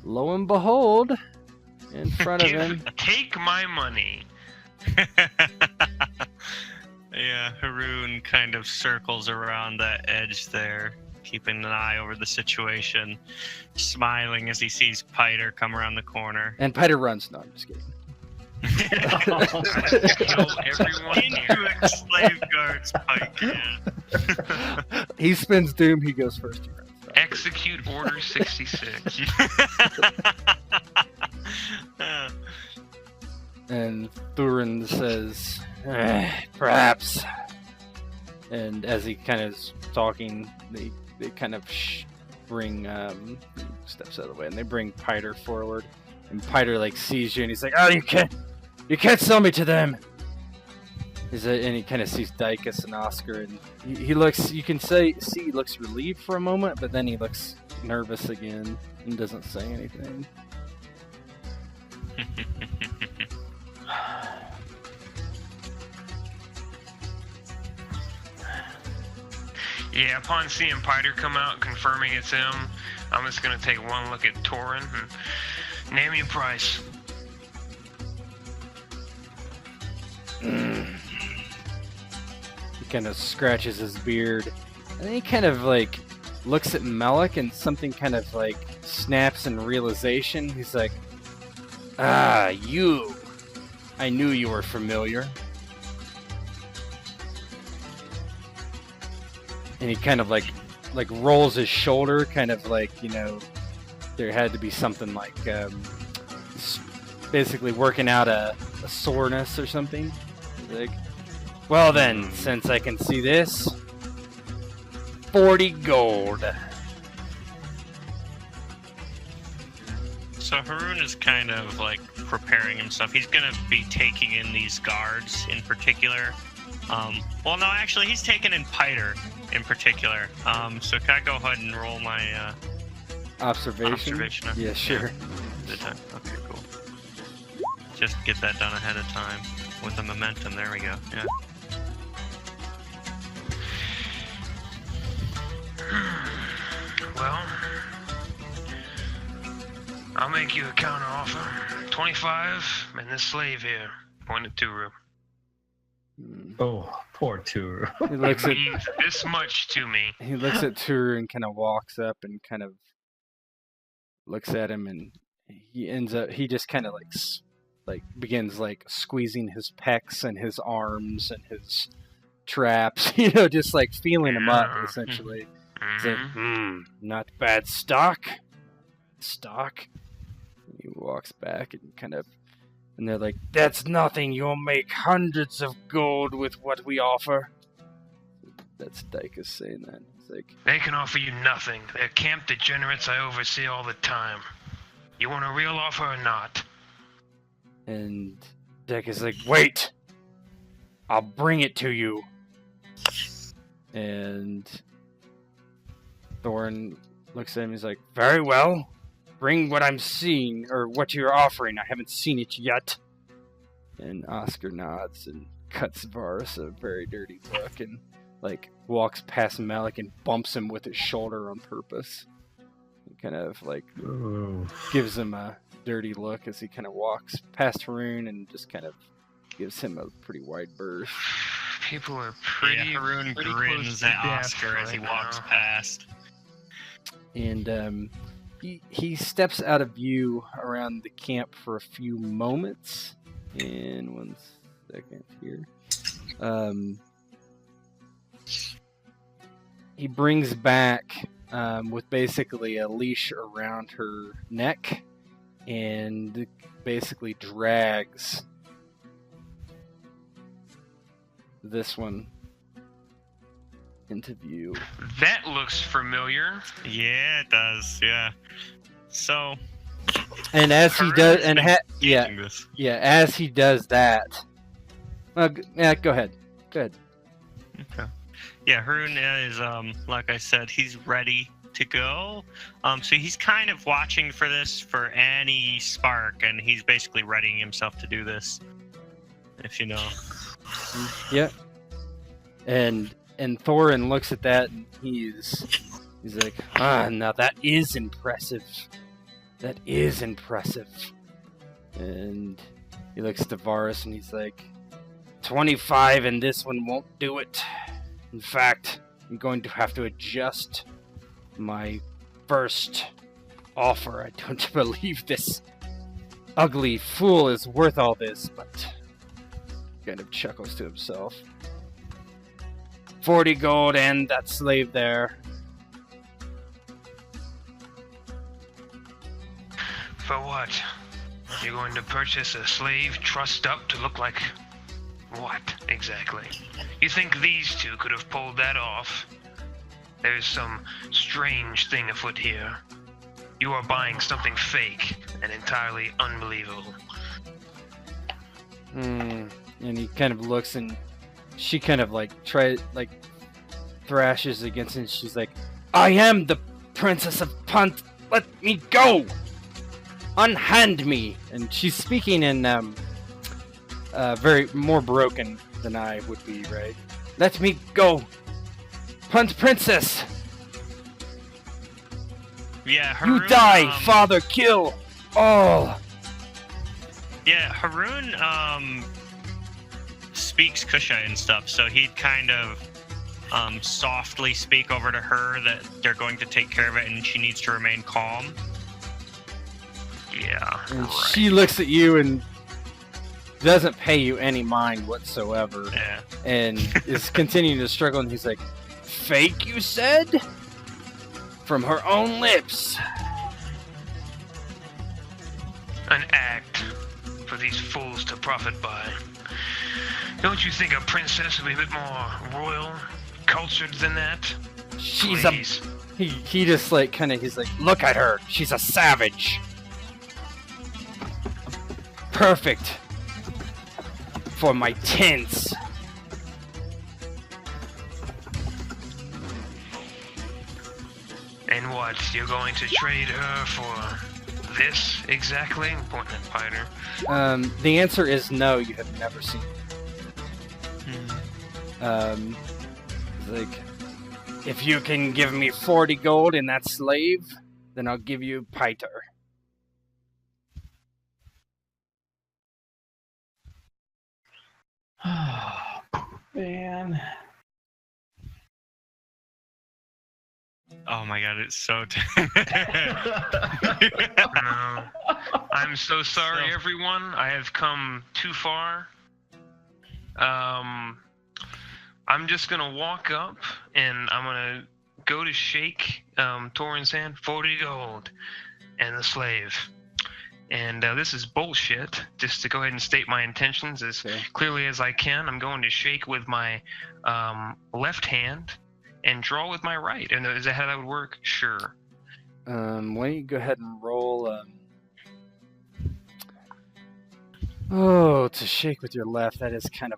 lo and behold, in front of him,
take my money.
Yeah, Haroon kind of circles around that edge there, keeping an eye over the situation, smiling as he sees Pyter come around the corner.
And Pyter runs. No, I'm just kidding.
Kill everyone
Into slave guards, Pike. Yeah.
He spins doom. He goes first. He runs.
Execute Order 66.
And Thorin says, perhaps. And as he kind of is talking, they kind of bring steps out of the way, and they bring Pyter forward. And Pyter like sees you, and he's like, "Oh, you can't sell me to them." And he kind of sees Dykes and Oscar, and he looks. You can see he looks relieved for a moment, but then he looks nervous again and doesn't say anything.
Yeah, upon seeing Pyter come out, confirming it's him, I'm just gonna take one look at Torin and name me a price.
He kind of scratches his beard, and then he kind of like looks at Melik, and something kind of like snaps in realization. He's like, "Ah, you! I knew you were familiar." And he kind of like rolls his shoulder, kind of like, you know, there had to be something like basically working out a soreness or something. He's like, well then, since I can see this, 40 gold.
So Haroon is kind of like preparing himself. He's gonna be taking in these guards in particular. Well, no, actually, he's taking in Pyter in particular. So can I go ahead and roll my
Observation? Yeah, sure.
Good time. Okay, cool. Just get that done ahead of time with the momentum. There we go. Yeah.
Well, I'll make you a counter offer. 25 and this slave here. Point at Turu.
Oh, poor Turu.
He looks at
Means this much to me.
he looks at Turu and kind of walks up and kind of looks at him, and he just kind of like begins like squeezing his pecs and his arms and his traps, you know, just like feeling him up essentially. He's like, not bad stock. And he walks back and they're like, that's nothing, you'll make hundreds of gold with what we offer. That's Dykus saying that. He's like,
They can offer you nothing. They're camp degenerates I oversee all the time. You want a real offer or not?
and Dykus is like, wait, I'll bring it to you. And Thorn looks at him, he's like, very well. Bring what I'm seeing, or what you're offering. I haven't seen it yet. And Oscar nods and cuts Varus a very dirty look and, like, walks past Melik and bumps him with his shoulder on purpose. He kind of, like, gives him a dirty look as he kind of walks past Haroon and just kind of gives him a pretty wide berth.
People are pretty.
Yeah, Haroon
pretty
grins
close to
at
death
Oscar as he
right
walks
now.
past.
And he steps out of view around the camp for a few moments. And 1 second here. He brings back with basically a leash around her neck and basically drags this one into view.
That looks familiar.
Yeah, it does. Yeah. So.
And as he does, and
Using this.
as he does that, yeah, go ahead.
Okay. Yeah, Haroon is, like I said, he's ready to go. So he's kind of watching for this, for any spark, and he's basically readying himself to do this. If you know.
Yeah. And Thorin looks at that, and he's like, now that is impressive. That is impressive. And he looks at Varus and he's like, 25 and this one won't do it. In fact, I'm going to have to adjust my first offer. I don't believe this ugly fool is worth all this, but kind of chuckles to himself. 40 gold and that slave there.
For what? You're going to purchase a slave trussed up to look like what, exactly? You think these two could have pulled that off? There's some strange thing afoot here. You are buying something fake and entirely unbelievable.
And he kind of looks and she kind of thrashes against him. She's like, I am the Princess of Punt, let me go! Unhand me! And she's speaking in, very more broken than I would be, right? Let me go! Punt Princess!
Yeah, Haroon,
You die, father, kill all!
Yeah, Haroon, speaks Kusha and stuff, so he'd kind of, softly speak over to her that they're going to take care of it and she needs to remain calm. Yeah,
And
right.
she looks at you and doesn't pay you any mind whatsoever.
Yeah.
And is continuing to struggle, and he's like, fake, you said? From her own lips.
An act for these fools to profit by. Don't you think a princess would be a bit more royal, cultured than that?
She's
Please.
he just like kind of, he's like, look at her, she's a savage. Perfect for my tents.
And what, you're going to trade her for this exactly? I'm pointing at Pyter.
The answer is no, you have never seen
Hmm.
like, if you can give me 40 gold in that slave, then I'll give you Pyter.
Man.
Oh my god, it's so...
No. I'm so sorry, everyone. I have come too far. I'm just gonna walk up and I'm gonna go to shake Torin's hand. 40 gold and the slave. And this is bullshit. Just to go ahead and state my intentions as clearly as I can, I'm going to shake with my left hand and draw with my right. And is that how that would work? Sure.
Why don't you go ahead and roll, Oh, to shake with your left, that is kind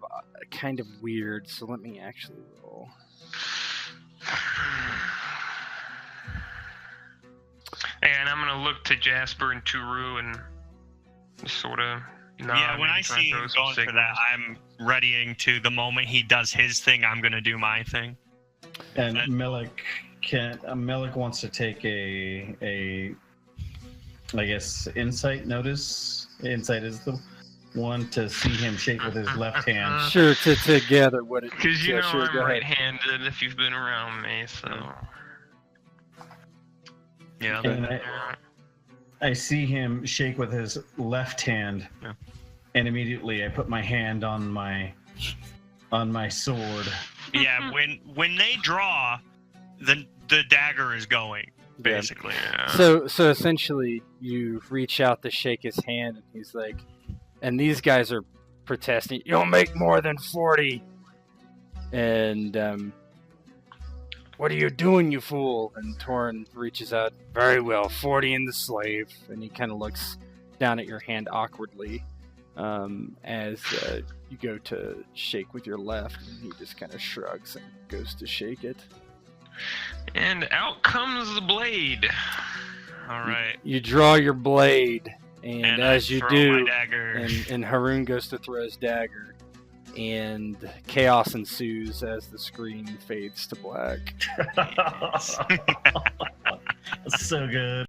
of weird, so let me actually roll.
And I'm gonna look to Jasper and Turu and sort of nod.
Yeah, when I
and try
see
and
him
throw some
going for
signals.
that, I'm readying to the moment he does his thing, I'm gonna do my thing.
And Melik wants to take a I guess insight notice. Insight is the one to see him shake with his left hand.
Sure, to gather what it is.
Because you know
sure,
I'm
go ahead.
right-handed if you've been around me, so...
Yeah.
And I see him shake with his left hand, and immediately I put my hand on my sword.
Yeah, when they draw, the dagger is going, basically.
Yeah.
So essentially, you reach out to shake his hand, and he's like, and these guys are protesting, you'll make more than 40. And, what are you doing, you fool? And Torin reaches out, very well, 40 in the slave. And he kind of looks down at your hand awkwardly as you go to shake with your left. And he just kind of shrugs and goes to shake it.
And out comes the blade.
All right.
You draw your blade, and as
I
you
throw
do,
my dagger.
and Haroon goes to throw his dagger, and chaos ensues as the screen fades to black.
So good.